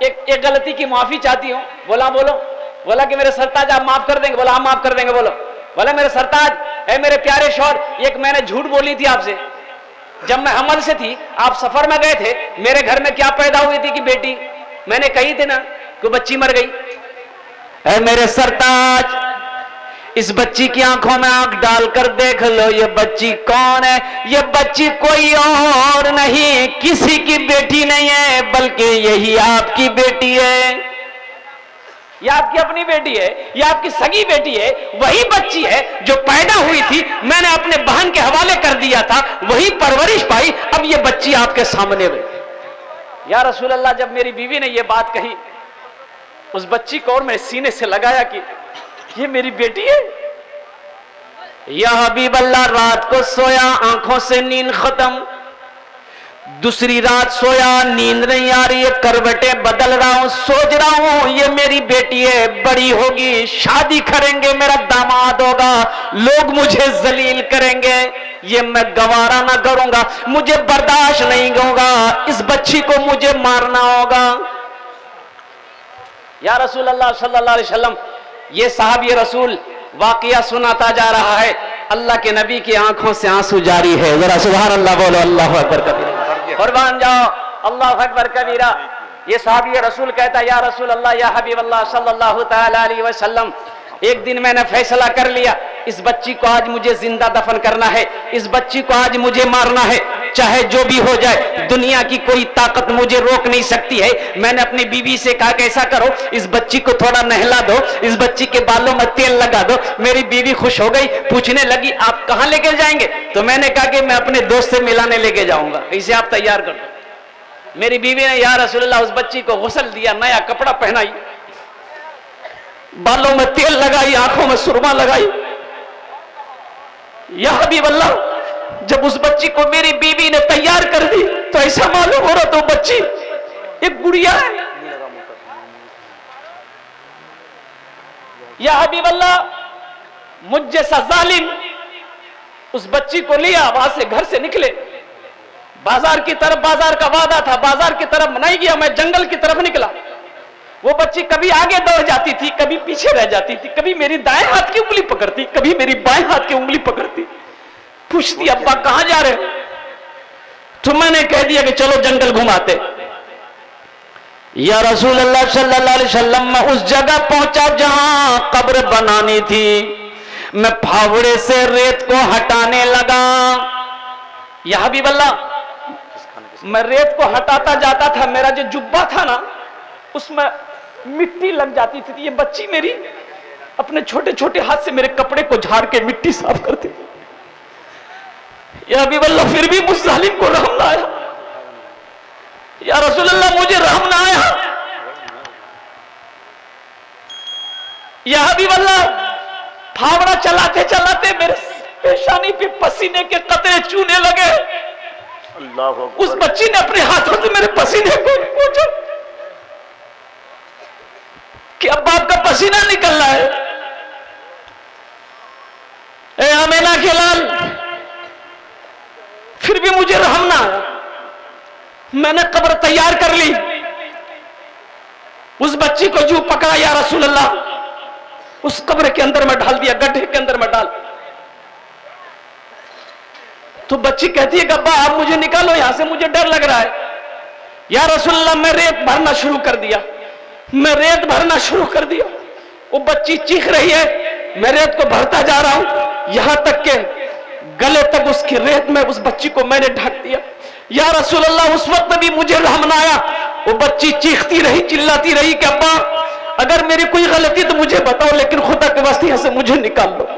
एक गलती की माफी चाहती हूं। बोला बोलो। बोला कि मेरे सरताज आप माफ कर देंगे? बोला हाँ माफ कर देंगे। बोलो। बोला मेरे सरताज, ए मेरे प्यारे शौहर, एक मैंने झूठ बोली थी आपसे। जब मैं अमल से थी, आप सफर में गए थे, मेरे घर में क्या पैदा हुई थी कि बेटी, मैंने कही थी ना कि बच्ची मर गई। ए मेरे सरताज, इस बच्ची की आंखों में आंख डालकर देख लो, ये बच्ची कौन है? ये बच्ची कोई और नहीं, किसी की बेटी नहीं है, बल्कि यही आपकी बेटी है। ये आपकी अपनी बेटी है, ये आपकी सगी बेटी है। वही बच्ची है जो पैदा हुई थी, मैंने अपने बहन के हवाले कर दिया था, वही परवरिश पाई, अब ये बच्ची आपके सामने गई। या रसूल अल्लाह, जब मेरी बीवी ने ये बात कही, उस बच्ची को और मैं सीने से लगाया कि ये मेरी बेटी है। या हबीब अल्लाह, रात को सोया, आंखों से नींद खत्म, दूसरी रात सोया, नींद नहीं आ रही है, करवटें बदल रहा हूं, सोच रहा हूं ये मेरी बेटी है, बड़ी होगी, शादी करेंगे, मेरा दामाद होगा, लोग मुझे जलील करेंगे, ये मैं गवारा ना करूंगा, मुझे बर्दाश्त नहीं होगा, इस बच्ची को मुझे मारना होगा। या रसूल अल्लाह सल्लल्लाहु अलैहि वसल्लम, ये साहब ये रसूल वाकया सुनाता जा रहा है, अल्लाह के नबी की आंखों से आंसू जारी है। जरा सुभान अल्लाह बोलो, अल्लाह अकबर कबीरा, कुर्बान जाओ, अल्लाह अकबर कबीरा। ये साहब ये रसूल कहता, या रसूल अल्लाह, या हबीब अल्लाह सल्लल्लाहु तआला अलैहि वसल्लम, एक दिन मैंने फैसला कर लिया, इस बच्ची को आज मुझे जिंदा दफन करना है, इस बच्ची को आज मुझे मारना है, चाहे जो भी हो जाए, दुनिया की कोई ताकत मुझे रोक नहीं सकती है। मैंने अपनी बीवी से कहा कि ऐसा करो, इस बच्ची को थोड़ा नहला दो, इस बच्ची के बालों में तेल लगा दो। मेरी बीवी खुश हो गई, पूछने लगी आप कहां लेके जाएंगे? तो मैंने कहा कि मैं अपने दोस्त से मिलाने लेके जाऊंगा, इसे आप तैयार कर दो। मेरी बीवी ने या रसूलल्लाह उस बच्ची को गुस्ल दिया, नया कपड़ा पहनाई, बालों में तेल लगाई, आंखों में सुरमा लगाई। या हबीब अल्लाह, जब उस बच्ची को मेरी बीवी ने तैयार कर दी तो ऐसा मालूम हो रहा तो बच्ची एक गुड़िया है। या हबीब अल्लाह, मुझ जैसा जालिम उस बच्ची को लिया, वहां से घर से निकले, बाजार की तरफ, बाजार का वादा था, बाजार की तरफ नहीं गया, मैं जंगल की तरफ निकला। वो बच्ची कभी आगे दौड़ जाती थी, कभी पीछे रह जाती थी, कभी मेरी दाएं हाथ की उंगली पकड़ती, कभी मेरी बाएं हाथ की उंगली पकड़ती, पूछती अब्बा कहां जा रहे? तो मैंने कह दिया कि चलो जंगल घुमाते। या रसूल अल्लाह सल्लल्लाहु अलैहि वसल्लम, मैं उस जगह पहुंचा जहां कब्र बनानी थी, मैं फावड़े से रेत को हटाने लगा। या हबीब अल्लाह, मैं रेत को हटाता जाता था, मेरा जो जुब्बा था ना उसमें मिट्टी लग जाती थी। ये बच्ची मेरी अपने छोटे छोटे हाथ से मेरे कपड़े को झाड़ के मिट्टी साफ करती थी। या हबीब अल्लाह, फिर भी मुझ जालिम को रहम ना आया। या रसूल अल्लाह, मुझे रहम ना आया। या हबीब अल्लाह, फावड़ा चलाते चलाते मेरे पेशानी पे पसीने के कतरे चूने लगे। उस बच्ची ने अपने हाथों से मेरे पसीने को पोंछा कि अब बाप का पसीना निकल रहा है। ए अमीना के लाल, फिर भी मुझे रहम ना आया। मैंने कब्र तैयार कर ली, उस बच्ची को जो पकड़ा, या रसूल अल्लाह, उस कब्र के अंदर में डाल दिया, गड्ढे के अंदर में डाल। तो बच्ची कहती है कि अब्बा आप मुझे निकालो यहां से, मुझे डर लग रहा है। या रसूल अल्लाह, मैं रेत भरना शुरू कर दिया, मैं रेत भरना शुरू कर दिया। वो बच्ची चीख रही है, मैं रेत को भरता जा रहा हूं, यहां तक के गले तक उसकी रेत में उस बच्ची को मैंने ढक दिया। या रसूल अल्लाह, उस वक्त भी मुझे रहम ना आया। वो बच्ची चीखती रही, चिल्लाती रही कि अब्बा अगर मेरी कोई गलती तो मुझे बताओ, लेकिन खुदा के वास्ते यहां से मुझे निकाल लो।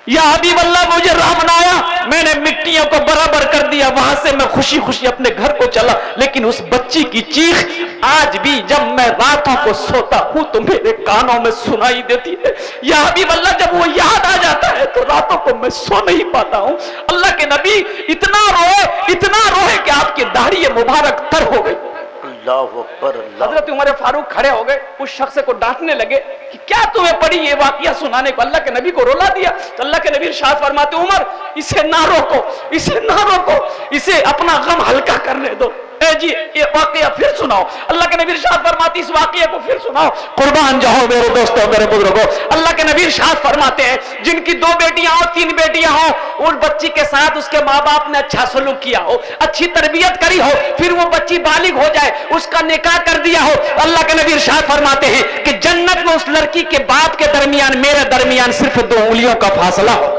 या हबीब अल्लाह, मुझे रहम ना आया, मैंने मिट्टियों को बराबर कर दिया, वहां से मैं खुशी खुशी अपने घर को चला। लेकिन उस बच्ची की चीख आज भी जब मैं रातों को सोता हूं तो मेरे कानों में सुनाई देती है। या हबीब अल्लाह, जब वो याद आ जाता है तो रातों को मैं सो नहीं पाता हूं। अल्लाह के नबी इतना रोए कि आपकी दाढ़ी मुबारक तर हो गई। अल्लाहु अकबर, अल्लाह। हजरत उमर फारूक खड़े हो गए, उस शख्स को डांटने लगे कि क्या तुम्हें पड़ी ये वाकया सुनाने को, अल्लाह के नबी को रुला दिया। तो अल्लाह के नबी इरशाद फरमाते, उमर इसे ना रोको, इसे ना रोको, इसे अपना गम हल्का करने दो। ए जी, ये वाकया फिर सुनाओ। अल्लाह के नबी इरशाद फरमाते, इस वाकये को फिर सुनाओ। कुर्बान जाओ मेरे दोस्तों, मेरे बुजुर्गों, अल्लाह के नबी इरशाद फरमाते हैं, जिनकी 2 बेटियां हो, 3 बेटियां हो, उस बच्ची के साथ उसके माँ बाप ने अच्छा सलूक किया हो, अच्छी तरबियत करी हो, फिर वो बच्ची बालिग हो जाए, उसका निकाह कर दिया हो, अल्लाह के नबी इरशाद फरमाते हैं कि जन्नत में उस लड़की के बाप के दरमियान, मेरे दरमियान सिर्फ 2 उंगलियों का फासला हो।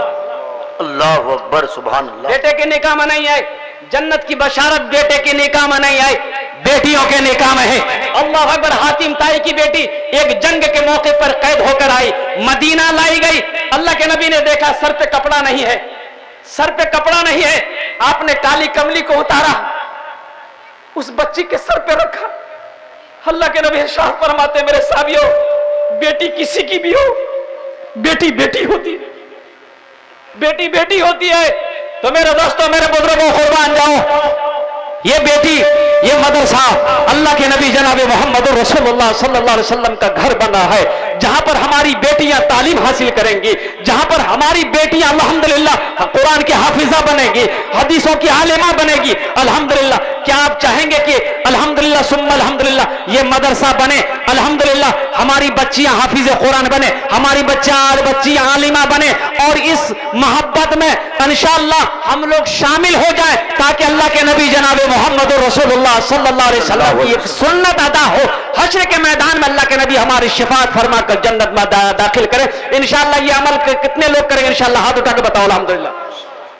अल्लाहु अकबर, सुभान अल्लाह। बेटे के निकाह में नहीं आए, जन्नत की बशारत बेटे के निकाह में नहीं आई, बेटियों के निकाह में है। अल्लाह अकबर। हातिम ताई की बेटी एक जंग के मौके पर कैद होकर आई, मदीना लाई गई। अल्लाह के नबी ने देखा सर पे कपड़ा नहीं है, सर पे कपड़ा नहीं है, आपने काली कमली को उतारा, उस बच्ची के सर पे रखा। अल्लाह के नबी इरशाद फरमाते, मेरे साथियों, बेटी किसी की भी हो, बेटी बेटी होती है, बेटी बेटी होती है। तो मेरे दोस्तों, मेरे बुजुर्गों, कुर्बान जाओ, ये बेटी, ये मदरसा अल्लाह के नबी जनाब मोहम्मद रसूलुल्लाह सल्लल्लाहु अलैहि वसल्लम का घर बना है, जहां पर हमारी बेटियां तालीम हासिल करेंगी, जहां पर हमारी बेटियां अल्हम्दुलिल्लाह कुरान की हाफिजा बनेगी, हदीसों की आलिमा बनेगी। अल्हम्दुलिल्लाह, क्या आप चाहेंगे कि अल्हम्दुलिल्लाह सुम्मा अल्हम्दुलिल्लाह ये मदरसा बने, अल्हम्दुलिल्लाह हमारी बच्चियां हाफिज कुरान बने, हमारी बच्चियां आलिमा बने, और इस मोहब्बत में इंशाअल्लाह हम लोग शामिल हो जाए, ताकि अल्लाह के नबी जनाब मोहम्मद रसूलुल्लाह सल्लल्लाहु अलैहि वसल्लम की एक सुन्नत अदा हो। हश्र के मैदान में अल्लाह के नबी हमारी शिफात फरमा कर जन्नत में दाखिल करें इंशाअल्लाह। ये अमल कितने लोग करेंगे इंशाअल्लाह? हाथ उठा के बताओ। अल्हम्दुलिल्लाह,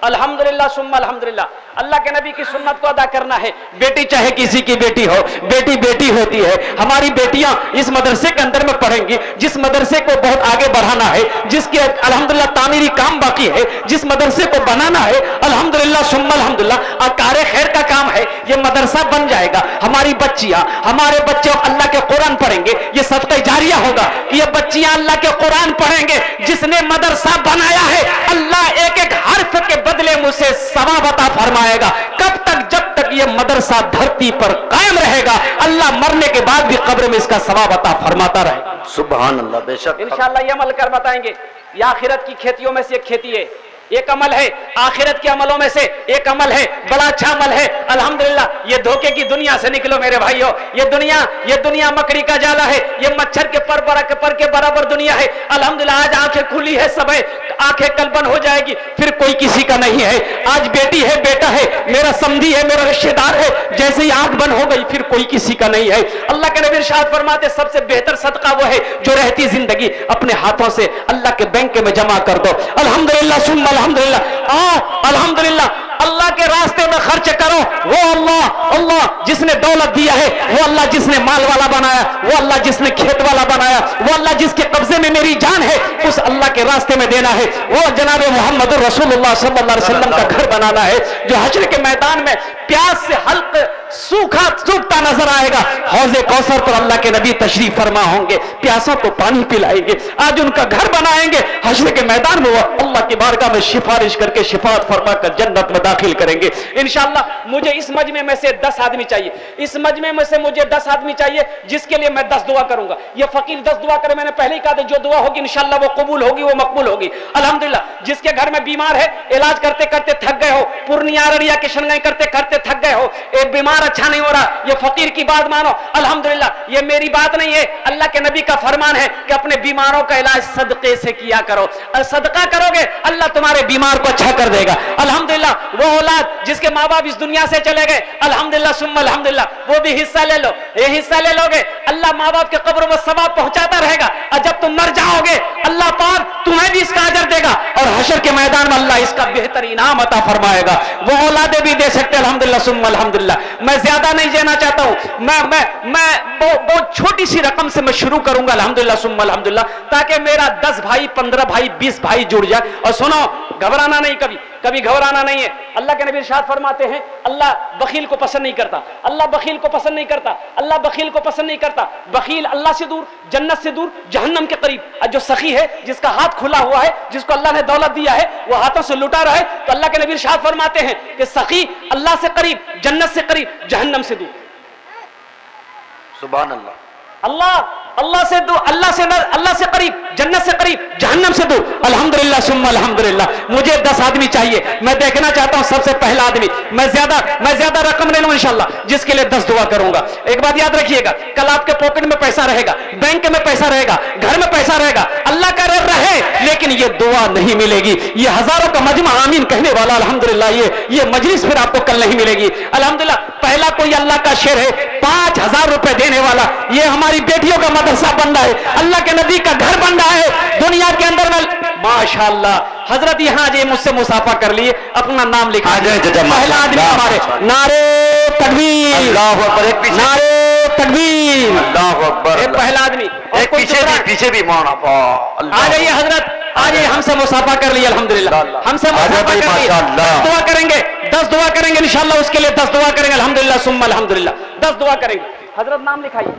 अल्हम्दुलिल्लाह सुम्मा अल्हम्दुलिल्लाह। अल्लाह के नबी की सुन्नत को अदा करना है। बेटी चाहे किसी की बेटी हो, बेटी बेटी होती है। हमारी बेटियां इस मदरसे के अंदर में पढ़ेंगी, जिस मदरसे को बहुत आगे बढ़ाना है, जिसके अल्हम्दुलिल्लाह तामीरी काम बाकी है, जिस मदरसे को बनाना है, अल्हम्दुलिल्लाह सुम्मा अल्हम्दुलिल्लाह आकारे खैर का काम है, ये मदरसा बन जाएगा। हमारी बच्चियां, हमारे बच्चे अल्लाह के कुरान पढ़ेंगे, ये सदका जारिया होगा कि ये बच्चियां अल्लाह के कुरान पढ़ेंगे। जिसने मदरसा बनाया है, अल्लाह एक एक हर्फ के बदले मुझसे सवाब अता फरमाएगा। कब तक? जब तक ये मदरसा धरती पर कायम रहेगा, अल्लाह मरने के बाद भी कब्र में इसका सवाब अता फरमाता रहेगा। सुभान अल्लाह। बेशक इंशाअल्लाह ये अमल कर बताएंगे। ये आखिरत की खेतियों में से एक खेती है, एक अमल है, आखिरत के अमलों में से एक अमल है, बड़ा अच्छा अमल है। अल्हम्दुलिल्लाह ये धोखे की दुनिया से निकलो मेरे भाइयों। ये दुनिया मकड़ी का जाला है, ये मच्छर के पर के बराबर दुनिया है। अल्हम्दुलिल्लाह आज आंखें खुली है, सब है, आंखें कल बंद हो जाएगी, फिर कोई किसी का नहीं है। आज बेटी है, बेटा है, मेरा समधी है, मेरा रिश्तेदार है, जैसे ही आंख बंद हो गई फिर कोई किसी का नहीं है। अल्लाह के नबी इरशाद फरमाते, सबसे बेहतर सदका वो है जो रहती जिंदगी अपने हाथों से अल्लाह के बैंक में जमा कर दो। अल्हम्दुलिल्लाह सुम्मा अल्हम्दुलिल्लाह। अल्हम्दुलिल्लाह अल्लाह के रास्ते में खर्च करो। वो अल्लाह जिसने दौलत दिया है, वो अल्लाह जिसने माल वाला बनाया, वो अल्लाह जिसने खेत वाला बनाया, वो अल्लाह जिसके कब्जे में मेरी जान है, उस अल्लाह के रास्ते में देना है। वो जनाब मोहम्मद रसूलुल्लाह सल्लल्लाहु अलैहि वसल्लम का घर बनाना है, जो हश्र के मैदान में प्यास से हल्क सूखता नजर आएगा। हौज़े कौसर पर अल्लाह के नबी तशरीफ फरमा होंगे, प्यासों को पानी पिलाएंगे। आज उनका घर बनाएंगे, हश्र के मैदान में वो अल्लाह की बारगाह में सिफारिश करके शिफात फरमा कर जन्नत में दाखिल करेंगे इंशाअल्लाह। इंशाअल्लाह मुझे इस मजमे में से 10 आदमी चाहिए, इस मजमे में से मुझे 10 आदमी चाहिए जिसके लिए मैं 10 दुआ करूंगा। ये फकीर 10 दुआ करे, मैंने पहले ही कहा था जो दुआ होगी इंशाअल्लाह वो कबूल होगी, वो मकबूल होगी अल्हम्दुलिल्लाह। जिसके घर में बीमार है, इलाज करते करते थक गए हो, पूर्णिया अररिया किशनगंज करते करते थक गए हो, एक बीमार अच्छा नहीं हो रहा, ये फकीर की बात मानो अल्हम्दुलिल्लाह। ये मेरी बात नहीं है, अल्लाह के नबी का फरमान है कि अपने बीमारों का इलाज सदके से किया करो, और सदका करोगे अल्लाह तुम्हारे बीमार को अच्छा कर देगा अल्हम्दुलिल्लाह। वो औलाद जिसके माँ बाप इस दुनिया से चले गए अल्हम्दुलिल्लाह सुम्मा अल्हम्दुलिल्लाह, वो भी हिस्सा ले लो, ये हिस्सा ले लोगे अल्लाह माँ बाप के कब्र में सवाब पहुंचाता रहेगा, और जब तुम मर जाओगे अल्लाह पाक तुम्हें भी इसका अजर देगा, और हशर के मैदान में अल्लाह इसका बेहतर इनाम अता फरमाएगा। वो औलादे भी दे सकते अल्हम्दुलिल्लाह सुम्मा अल्हम्दुलिल्लाह। मैं ज्यादा नहीं देना चाहता हूं, मैं बहुत छोटी सी रकम से मैं शुरू करूंगा अल्हम्दुलिल्लाह सुम्मा अल्हम्दुलिल्लाह, ताकि मेरा 10 भाई 15 भाई 20 भाई जुड़ जाए। और सुनो, घबराना नहीं, कभी घबराना नहीं है। अल्लाह के नबी इरशाद फरमाते हैं अल्लाह बखील को पसंद नहीं करता, अल्लाह बखील को पसंद नहीं करता, अल्लाह बखील को पसंद नहीं करता। बखील अल्लाह से दूर, जन्नत से दूर, जहन्नम के करीब। और जो सखी है, जिसका हाथ खुला हुआ है, जिसको अल्लाह ने दौलत दिया है, वो हाथों से लुटा रहा है, तो अल्लाह के नबी इरशाद फरमाते हैं कि सखी अल्लाह से करीब, जन्नत से करीब, जहन्नम से दूर। सुभान अल्लाह। अल्लाह से करीब, जन्नत से करीब, जहन्नम से दूर। अल्हम्दुलिल्लाह सुम्मा अल्हम्दुलिल्लाह। मुझे 10 आदमी चाहिए, मैं देखना चाहता हूं सबसे पहला आदमी। मैं ज्यादा रकम ले लूं इंशाअल्लाह, जिसके लिए 10 दुआ करूंगा। एक बात याद रखिएगा, कल आपके पॉकेट में पैसा रहेगा, बैंक में पैसा रहेगा, घर में पैसा रहेगा, अल्लाह का रहे, लेकिन ये दुआ नहीं मिलेगी। ये हजारों का मजमा आमीन कहने वाला अल्हम्दुलिल्लाह, ये मजलिस फिर आपको कल नहीं मिलेगी अल्हम्दुलिल्लाह। पहला कोई अल्लाह का शेर है 5000 रुपए देने वाला, ये हमारी बेटियों का मदरसा बन रहा है, अल्लाह के नबी का घर बन रहा है दुनिया के अंदर में माशाअल्लाह। हजरत यहाँ जे मुझसे मुसाफा कर लिए, अपना नाम लिखा। पहला आदमी हमारे, नारे तकबीर, अल्लाहु अकबर। एक पीछे, नारे तकबीर, अल्लाहु अकबर। एक पहला आदमी, एक पीछे भी मौना। आ जाइए हजरत, आ जाइए, हमसे मुसाफा कर लिए अल्हम्दुलिल्लाह, हमसे मुसाफा कर लिए। 10 दुआ करेंगे, 10 दुआ करेंगे इंशाअल्लाह, उसके लिए 10 दुआ करेंगे अल्हम्दुलिल्लाह सुम्मा अल्हम्दुलिल्लाह। 10 दुआ करेंगे। हजरत नाम लिखाइए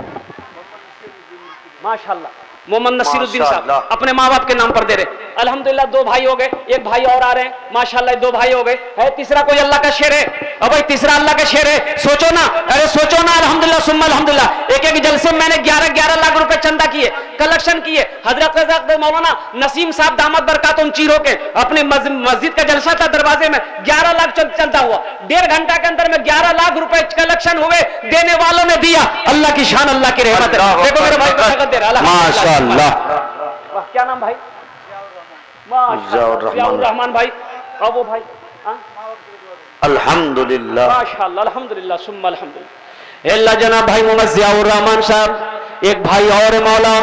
माशाअल्लाह, मोहम्मद नसीरुद्दीन साहब अपने माँ बाप के नाम पर दे रहे अल्हम्दुलिल्लाह। 2 भाई हो गए, एक भाई और आ रहे हैं माशाअल्लाह, 2 भाई हो गए। है तीसरा कोई अल्लाह का शेर है? अब भाई तीसरा अल्लाह का शेर है, सोचो ना, अरे सोचो ना अल्हम्दुलिल्लाह सुम्मा अल्हम्दुलिल्लाह। एक जलसे में मैंने 11 लाख रुपए चंदा किए, कलेक्शन किए। हजरत मौलाना नसीम साहब दामद बरकातुम चीरों के अपनी मस्जिद का जलसा था, दरवाजे में 11 लाख चलता हुआ, 1.5 घंटा के अंदर में 11 लाख रुपए कलेक्शन हुए, देने वालों ने दिया। अल्लाह की शान, अल्लाह की रहमत है। देखो मेरे भाई को दे रहा माशाअल्लाह। क्या नाम भाई? जियाउर रहमान भाई। और वो भाई अल्हम्दुलिल्लाह माशाअल्लाह अल्हम्दुलिल्लाह सुम्मा अल्हम्दुलिल्लाह। अल्लाह जनाब भाई मोहम्मद जियाउर रहमान साहब, एक भाई और है मौला,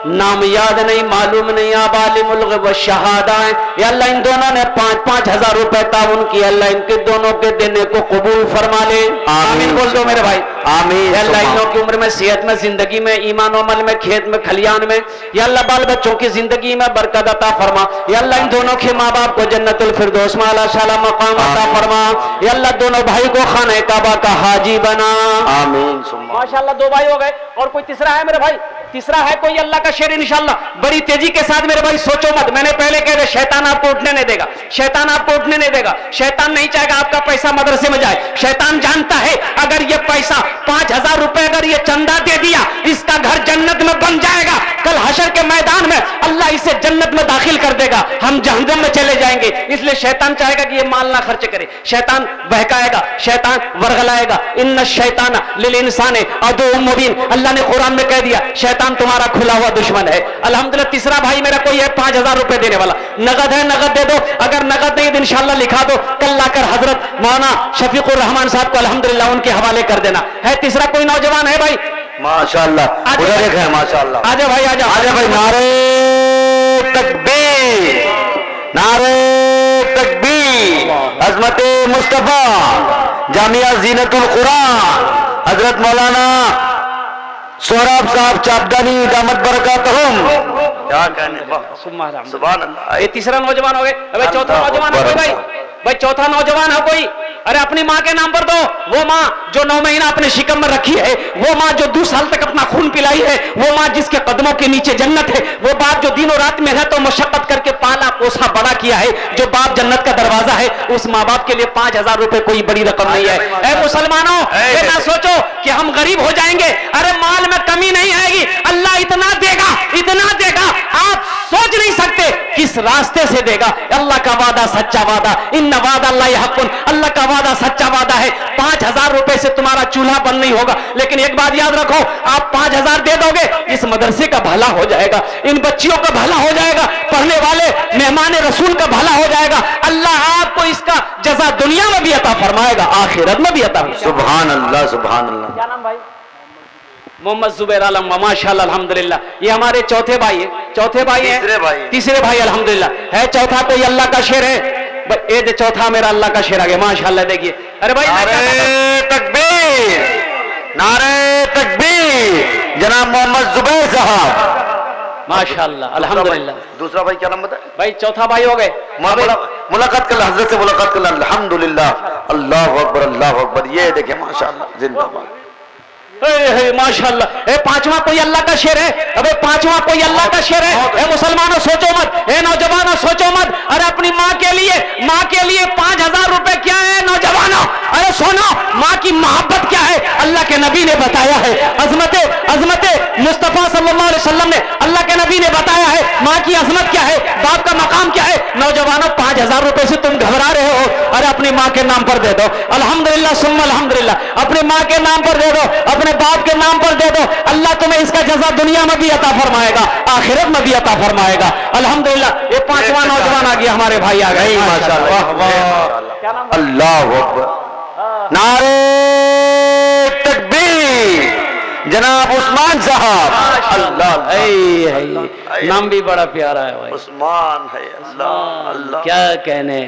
नाम याद नहीं, मालूम नहीं, आप आलिमुल ग़ैब व शहादा है। या अल्लाह इन दोनों ने 5-5 हजार रुपए ताउन किया, अल्लाह इनके दोनों के देने को कबूल फरमा ले, आमीन बोल दो मेरे भाई, आमीन। अल्लाह इन लोगों की उम्र में, सेहत में, जिंदगी में, ईमान अमल में, खेत में, खलियान में, या अल्लाह बाल बच्चों की जिंदगी में बरकत अता फरमा। या अल्लाह इन दोनों के माँ बाप को जन्नतुल फिरदौस में आला शाला मकाम अता फरमा। या अल्लाह दोनों भाई को खाने काबा का हाजी बना, आमीन। माशाअल्लाह 2 भाई हो गए, और कोई तीसरा है मेरे भाई? तीसरा है कोई अल्लाह का शेर इंशाअल्लाह, बड़ी तेजी के साथ मेरे भाई सोचो मत। मैंने पहले कह दिया, शैतान आपको उठने नहीं देगा, शैतान आपको उठने नहीं देगा। शैतान नहीं चाहेगा आपका पैसा मदरसे में जाए। शैतान जानता है अगर ये पैसा 5000 रुपए अगर ये चंदा दे दिया, इसका घर जन्नत में बन जाएगा। कल हशर के मैदान में अल्लाह इसे जन्नत में दाखिल कर देगा, हम जहन्नम में चले जाएंगे। इसलिए शैतान चाहेगा कि ये माल ना खर्च करे, शैतान बहकाएगा, शैतान वर्गलाएगा। इन्ना शैतान लिल इंसान अदुव्वुम मुबीन, अल्लाह ने कुरान में कह दिया शैतान तुम्हारा खुला हुआ दुश्मन है। अल्हम्दुलिल्लाह तीसरा भाई मेरा कोई है 5000 रुपए देने वाला, नगद है, नगद दे दो, अगर नगद नहीं तो इंशाअल्लाह लिखा दो, कल लाकर हजरत मौलाना शफीकुर रहमान साहब को अल्हम्दुलिल्लाह उनके हवाले कर देना है। तीसरा कोई नौजवान है भाई? माशाअल्लाह, उधर एक है माशाअल्लाह। आजा भाई, आजा भाई। नारे तकबीर, नारे तकबीर। अज़मते मुस्तफा जामिया ज़ीनतुल कुरान हजरत मौलाना सोहराब साहब चापदानी दामद बरकातहुम। क्या कहने, सुभान अल्लाह। ये तीसरा नौजवान हो गए। भाई चौथा नौजवान है कोई? भाई चौथा नौजवान है कोई? अरे अपनी माँ के नाम पर दो। वो माँ जो 9 महीना अपने शिकम में रखी है, वो माँ जो 2 साल तक अपना खून पिलाई है, वो माँ जिसके कदमों के नीचे जन्नत है, वो बाप जो दिनों रात मेहनत और मशक्कत करके पाला पोसा बड़ा किया है, जो बाप जन्नत का दरवाजा है, उस माँ बाप के लिए 5,000 रुपए कोई बड़ी रकम नहीं है। ऐ मुसलमानों, ये ना सोचो कि हम गरीब हो जाएंगे। अरे माल में कमी नहीं आएगी, अल्लाह इतना देगा, इतना देगा, आप सोच नहीं सकते किस रास्ते से देगा। अल्लाह का वादा सच्चा वादा, इन्ना वादा अल्लाह हक़्क़ुन, अल्लाह का वादा सच्चा वादा है। 5,000 रुपए से तुम्हारा चूल्हा बंद नहीं होगा, लेकिन एक बात याद रखो, आप 5,000 दे दोगे, इस मदरसे का भला हो जाएगा, इन बच्चियों का भला हो जाएगा, पढ़ने वाले मेहमान रसूल का भला हो जाएगा। अल्लाह आपको इसका जज़ा दुनिया में भी अता फरमाएगा, आखिरत में भी अता फरमाएगा। सुभान अल्लाह, सुभान अल्लाह। क्या नाम भाई? मोहम्मद जुबैर आलम, माशाअल्लाह अल्हम्दुलिल्लाह। ये हमारे चौथे भाई है, चौथे भाई है, तीसरे भाई अल्हम्दुलिल्लाह है। चौथा कोई अल्लाह का शेर है, ये जो चौथा मेरा अल्लाह का शेर आ गया, माशाअल्लाह। देखिए, अरे भाई नारे तकबीर, नारे तकबीर, जनाब मोहम्मद जुबैर साहब, माशाअल्लाह अल्हम्दुलिल्लाह। दूसरा भाई क्या नाम बताए? भाई चौथा भाई हो गए। मुलाकात कर, हजरत से मुलाकात कर, अल्हम्दुलिल्लाह, अल्लाह अकबर, अल्लाह अकबर। ये देखे माशाअल्लाह, जिंदाबाद, माशाअल्लाह। ए पांचवा कोई अल्लाह का शेर है, अबे पांचवा कोई अल्लाह का शेर है। ए मुसलमानों सोचो मत, ए नौजवानों सोचो मत। अरे अपनी माँ के लिए 5,000 रुपए क्या है नौजवानों? अरे सुनो, माँ की मोहब्बत क्या है, अल्लाह के नबी ने बताया है। अजमत मुस्तफा सल्लल्लाहु अलैहि वसल्लम ने, अल्लाह के नबी ने बताया है माँ की अजमत क्या है, बाप का मकाम क्या है। नौजवानों 5,000 रुपए से तुम घबरा रहे हो, अरे अपनी माँ के नाम पर दे दो, अल्हम्दुलिल्लाह सुम्मा अल्हम्दुलिल्लाह। अपनी माँ के नाम पर दे दो, अपने बाप के नाम पर दे दो, अल्लाह तुम्हें इसका जज़ा दुनिया में भी अता फरमाएगा, आखिरत में भी अता फरमाएगा, अल्हम्दुलिल्लाह। ये 5वां नौजवान आ गया, हमारे भाई आ गए, माशाअल्लाह, अल्लाह अकबर, नारे तकबीर, जनाब उस्मान साहब, अल्लाह, नाम भी बड़ा प्यारा है भाई, उस्मान है, अल्लाह अल्लाह। क्या कहने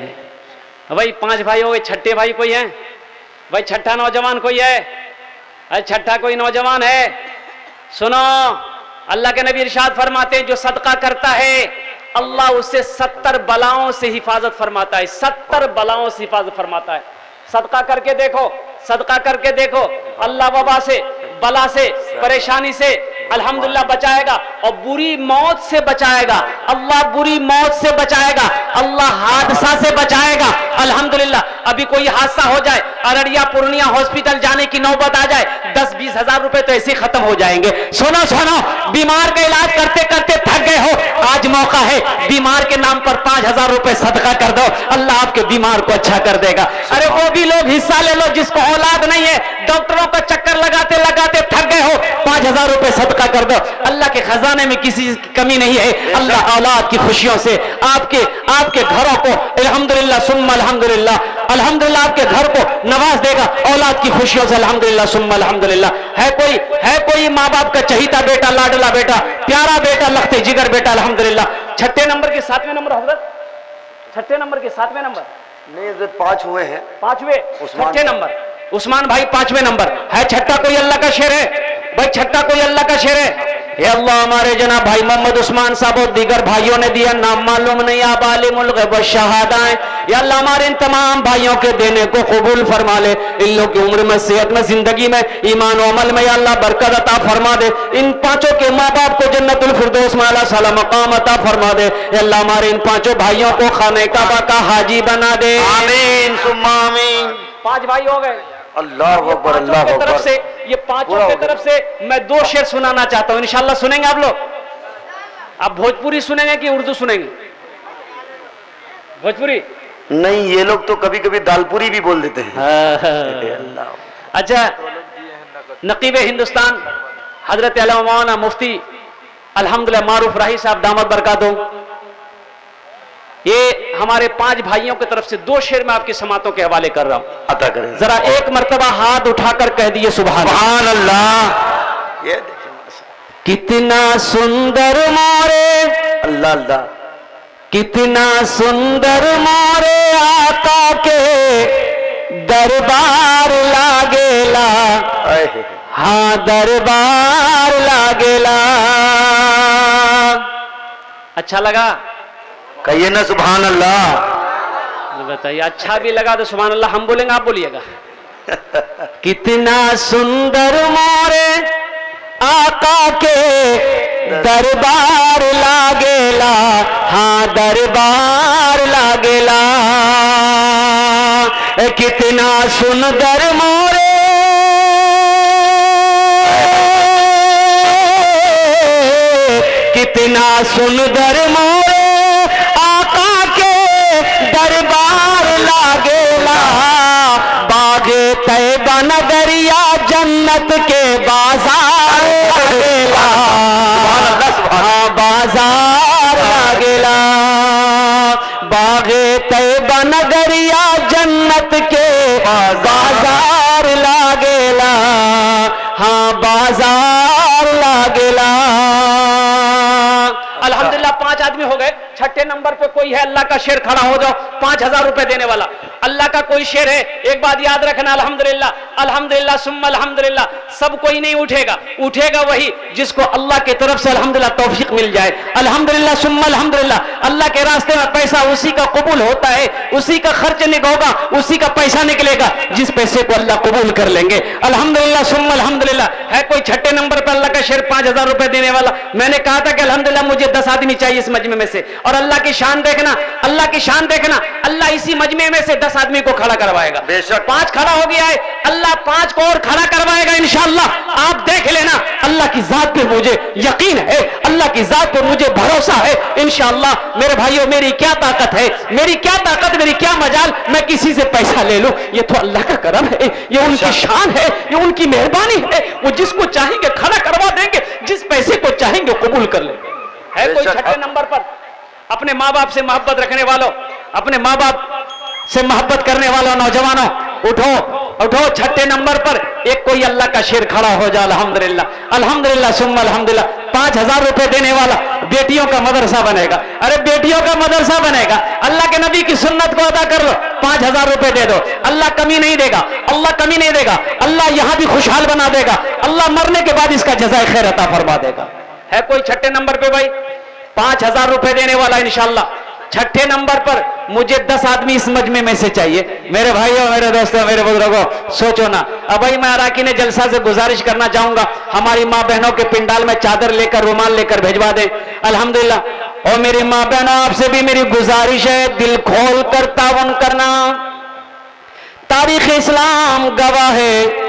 भाई। 5 भाई हो गए, छठे भाई कोई है भाई? छठा नौजवान कोई है? अरे छठा कोई नौजवान है? सुनो, अल्लाह के नबी इरशाद फरमाते हैं, जो सदका करता है अल्लाह उससे 70 बलाओं से हिफाजत फरमाता है, 70 बलाओं से हिफाजत फरमाता है। सदका करके देखो, सदका करके देखो, अल्लाह वबा से, बला से, परेशानी से अल्हम्दुलिल्लाह बचाएगा, और बुरी मौत से बचाएगा। अल्लाह बुरी मौत से बचाएगा, अल्लाह हादसा से बचाएगा, अल्हम्दुलिल्लाह। अभी कोई हादसा हो जाए, अररिया पूर्णिया हॉस्पिटल जाने की नौबत आ जाए, 10-20 हजार रुपए तो ऐसे खत्म हो जाएंगे। सुनो सुनो, बीमार का इलाज करते करते थक गए हो, आज मौका है, बीमार के नाम पर 5,000 रुपए सदका कर दो, अल्लाह आपके बीमार को अच्छा कर देगा। अरे वो भी लोग हिस्सा ले लो जिसको औलाद नहीं है, डॉक्टरों का चक्कर लगाते लगाते थक गए हो, 5,000 रुपए सदका कर दो, अल्लाह के खजाने में किसी की कमी नहीं है। अल्लाह औलाद की खुशियों से आपके घरों को अल्हम्दुलिल्लाह सुम्मा अल्हम्दुलिल्लाह, अल्हम्दुलिल्लाह आपके घर को नवाज देगा औलाद की खुशियों से, अल्हम्दुलिल्लाह सुम्मा अल्हम्दुलिल्लाह। है कोई माँ बाप का चहीता बेटा, लाडला बेटा, प्यारा बेटा, लखते जिगर बेटा, अल्हम्दुलिल्लाह। छठे नंबर के 7वें नंबर हजरत, छठे नंबर के 7वें नंबर नहीं, 5 हुए हैं, 5वें, छठे नंबर उस्मान भाई 5वें नंबर है। छठा कोई अल्लाह का शेर है भाई? छठा कोई अल्लाह का शेर है? ये अल्लाह हमारे जनाब भाई मोहम्मद उस्मान साहब और दीगर भाइयों ने दिया, नाम मालूम नहीं, आप आलिमुल गैब व शहादाएं। या अल्लाह हमारे इन तमाम भाइयों के देने को कबूल फरमा ले, इन लोग की उम्र में, सेहत में, जिंदगी में, ईमान और अमल में या अल्लाह बरकत अता फरमा दे। इन 5 के माँ बाप को जन्नतुल फिरदौस में अल्लाह साला मकाम अता फरमा दे। या अल्लाह हमारे इन 5 भाइयों को खाने काबा का हाजी बना दे, आमीन सुम्मा आमीन। 5 भाई हो गए, अल्लाह अकबर, अल्लाह तरफ अकबर। से, ये 5 की तरफ से मैं 2 शेर सुनाना चाहता हूं, इंशाल्लाह सुनेंगे आप लोग। आप भोजपुरी सुनेंगे कि उर्दू सुनेंगे? भोजपुरी नहीं, ये लोग तो कभी कभी दालपुरी भी बोल देते हैं। अच्छा, नकीब हिंदुस्तान हजरत अल्लामा मौलाना मुफ्ती अल्हम्दुलिल्लाह मारूफ राही साहब दामद बरकातहू, ये हमारे 5 भाइयों की तरफ से 2 शेर में आपकी समातों के हवाले कर रहा हूं, अता करें। जरा एक मर्तबा हाथ उठाकर कह दिए सुभान अल्लाह। ये देखिए, कितना सुंदर मोरे, अल्लाह अल्लाह, कितना सुंदर मोरे आका के दरबार लागेला, हाँ दरबार लागेला। अच्छा लगा? कहिए ना सुभान अल्लाह। बताइए, अच्छा भी लगा तो सुभान अल्लाह हम बोलेंगे, आप बोलिएगा। कितना सुंदर मोरे आका के दरबार लागेला, हाँ दरबार लागेला। कितना सुंदर मोरे कितना सुंदर मोरे आका के दरबार लागेला। बागे तैबा नगरिया जन्नत के बाजार लागेला, हाँ बाजार लागेला। बागे तैबा नगरिया जन्नत के बाजार लागेला, हाँ बाजार लागेला। अल्हम्दुलिल्लाह 5 आदमी हो गए। छठे नंबर पे कोई है, अल्लाह का शेर खड़ा हो जाओ, 5000 रुपए देने वाला। अल्लाह का कोई शेर है, एक बात याद रखना, अल्हम्दुलिल्लाह अल्हम्दुलिल्लाह सुम्मा अल्हम्दुलिल्लाह। सब कोई नहीं उठेगा, उठेगा वही जिसको अल्लाह की तरफ से अल्हम्दुलिल्लाह तौफीक मिल जाए। अल्हम्दुलिल्लाह सुम्मा अल्हम्दुलिल्लाह। अल्लाह के रास्ते में पैसा उसी का कबूल होता है, उसी का खर्च होगा, उसी का पैसा निकलेगा जिस पैसे को अल्लाह कबूल कर लेंगे। अल्हम्दुलिल्लाह सुम्मा अल्हम्दुलिल्लाह। है कोई छठे नंबर पर अल्लाह का शेर 5000 रुपए देने वाला? मैंने कहा था कि अल्हम्दुलिल्लाह मुझे 10 आदमी चाहिए इस मजमे में से। और अल्लाह की शान देखना, अल्लाह की शान देखना, अल्लाह इसी मजमे में से 10 आदमी को खड़ा करवाएगा। बेशक 5 खड़ा हो गया है, अल्लाह 5 को और खड़ा करवाएगा इंशाअल्लाह। आप देख लेना, अल्लाह की जात पे मुझे यकीन है, अल्लाह की जात पे मुझे भरोसा है इंशाअल्लाह। मेरे भाइयों, मेरी क्या ताकत है, मेरी क्या ताकत, मेरी क्या मजाल, मैं किसी से पैसा ले लूं? ये तो अल्लाह का करम है, ये उनकी शान है, ये उनकी मेहरबानी है। वो जिसको चाहेंगे खड़ा करवा देंगे, जिस पैसे को चाहेंगे कबूल कर लेंगे। है कोई छठे नंबर पर? अपने माँ बाप से मोहब्बत रखने वालों, अपने माँ बाप से मोहब्बत करने वालों नौजवानों, उठो उठो। छठे नंबर पर एक कोई अल्लाह का शेर खड़ा हो जाए। अल्हम्दुलिल्लाह अल्हम्दुलिल्लाह सुम्मा अल्हम्दुलिल्लाह। 5000 रुपए देने वाला बेटियों का मदरसा बनेगा। अरे बेटियों का मदरसा बनेगा, अल्लाह के नबी की सुन्नत को अदा कर लो, 5000 रुपए दे दो। अल्लाह कमी नहीं देगा, अल्लाह कमी नहीं देगा। अल्लाह यहां भी खुशहाल बना देगा, अल्लाह मरने के बाद इसका जज़ाए खैर अता फरमा देगा। है कोई छठे नंबर पे भाई? 5000 रुपए देने वाला इंशाअल्लाह। छठे नंबर पर मुझे 10 आदमी इस मजमे में से चाहिए। मेरे भाइयों, मेरे दोस्तों, मेरे बुजुर्गों, सोचो ना। अब भाई मैं अराकीन जलसा से गुजारिश करना चाहूंगा, हमारी माँ बहनों के पिंडाल में चादर लेकर, रुमाल लेकर भिजवा दें। अल्हम्दुलिल्लाह। और मेरी माँ बहनों, आपसे भी मेरी गुजारिश है, दिल खोल कर तावन करना। तारीख इस्लाम गवाह है,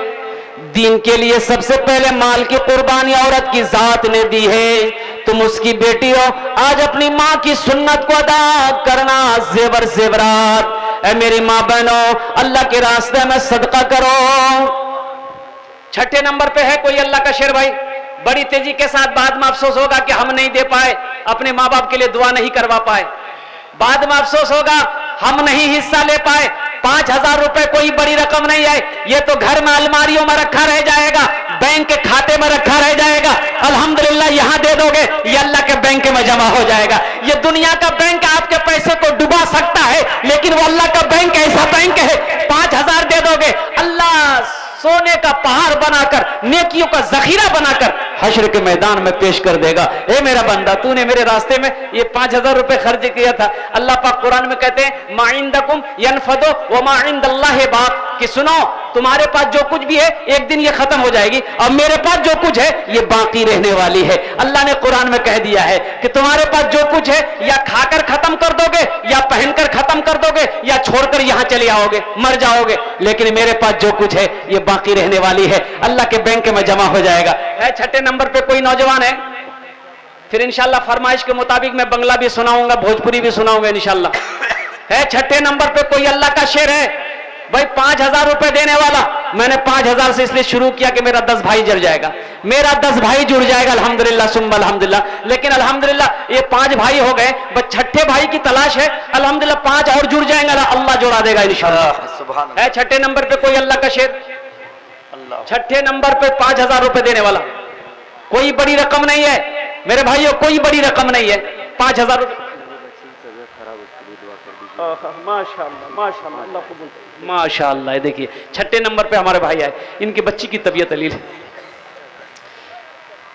दीन के लिए सबसे पहले माल की कुर्बानी औरत की जात ने दी है। तुम उसकी बेटी हो, आज अपनी माँ की सुन्नत को अदा करना, जेवर जेवरात। ऐ मेरी माँ बहनों, अल्लाह के रास्ते में सदका करो। छठे नंबर पे है कोई अल्लाह का शेर भाई? बड़ी तेजी के साथ बाद में अफसोस होगा कि हम नहीं दे पाए, अपने माँ बाप के लिए दुआ नहीं करवा पाए। बाद में अफसोस होगा हम नहीं हिस्सा ले पाए। 5000 रुपए कोई बड़ी रकम नहीं है, ये तो घर में अलमारियों में रखा रह जाएगा, बैंक के खाते में रखा रह जाएगा। अल्हम्दुलिल्लाह यहां दे दोगे, ये अल्लाह के बैंक में जमा हो जाएगा। ये दुनिया का बैंक आपके पैसे को डुबा सकता है, लेकिन वो अल्लाह का बैंक ऐसा बैंक है, 5000 दे दोगे, अल्लाह सोने का पहाड़ बनाकर, नेकियों का जखीरा बनाकर हश्र के मैदान में पेश कर देगा। ए मेरा बंदा, तूने मेरे रास्ते में ये 5000 रुपए खर्च किया था। अल्लाह पाक कुरान में कहते हैं, मा इंदकुम यनफदु व मा इंदल्लाहि बाक, कि सुनो, तुम्हारे पास जो कुछ भी है एक दिन ये खत्म हो जाएगी, और मेरे पास जो कुछ है ये बाकी रहने वाली है। अल्लाह ने कुरान में कह दिया है कि तुम्हारे पास जो कुछ है या खाकर खत्म कर दोगे, या पहनकर खत्म कर दोगे, या छोड़कर यहां चले आओगे, मर जाओगे, लेकिन मेरे पास जो कुछ है ये बाकी रहने वाली है, अल्लाह के बैंक में जमा हो जाएगा। है छठे नंबर पे कोई नौजवान है? फिर इंशाल्लाह फरमाइश के मुताबिक मैं बंगला भी सुनाऊंगा, भोजपुरी भी सुनाऊंगा इंशाल्लाह। है छठे नंबर पे कोई अल्लाह का शेर है भाई? 5000 रुपए देने वाला। मैंने 5000 से इसलिए शुरू किया कि मेरा 10 भाई जुड़ जाएगा, मेरा 10 भाई जुड़ जाएगा अल्हम्दुलिल्लाह सुम्मा अल्हम्दुलिल्लाह। लेकिन अल्हम्दुलिल्लाह ये 5 भाई हो गए, बस छठे भाई की तलाश है। अल्हम्दुलिल्लाह 5 और जुड़ जाएंगे, अल्लाह जोड़ा देगा इंशाअल्लाह। है छठे नंबर पे कोई अल्लाह का शेर? छठे नंबर पे 5000 रुपए देने वाला। कोई बड़ी रकम नहीं है मेरे भाइयों, कोई बड़ी रकम नहीं है। 5000 रुपए। माशाअल्लाह माशाअल्लाह, अल्लाह कबूल करे। माशाअल्लाह। देखिए छठे नंबर पे हमारे भाई आए, इनकी बच्ची की तबीयत अलील है,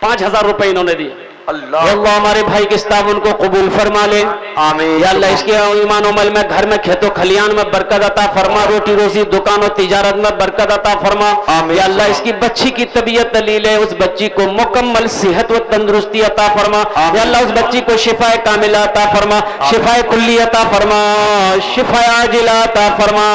5000 रुपए इन्होंने दिए। अल्लाह। या अल्लाह हमारे भाई के इस ताउन को कबूल फरमा ले। आमीन। या अल्लाह इसके ईमान अमल में, घर में, खेतों खलियान में बरकत अता फरमा, रोटी रोजी दुकान और तिजारत में बरकत अता फरमा। आमीन। या अल्लाह इसकी बच्ची की तबीयत दलील है, उस बच्ची को मुकम्मल सेहत व तंदुरुस्ती अता फरमा। या अल्लाह उस बच्ची को शिफाए कामिला अता फरमा, शिफाए कुल्ली अता फरमा, शिफाए आजिला अता फरमा।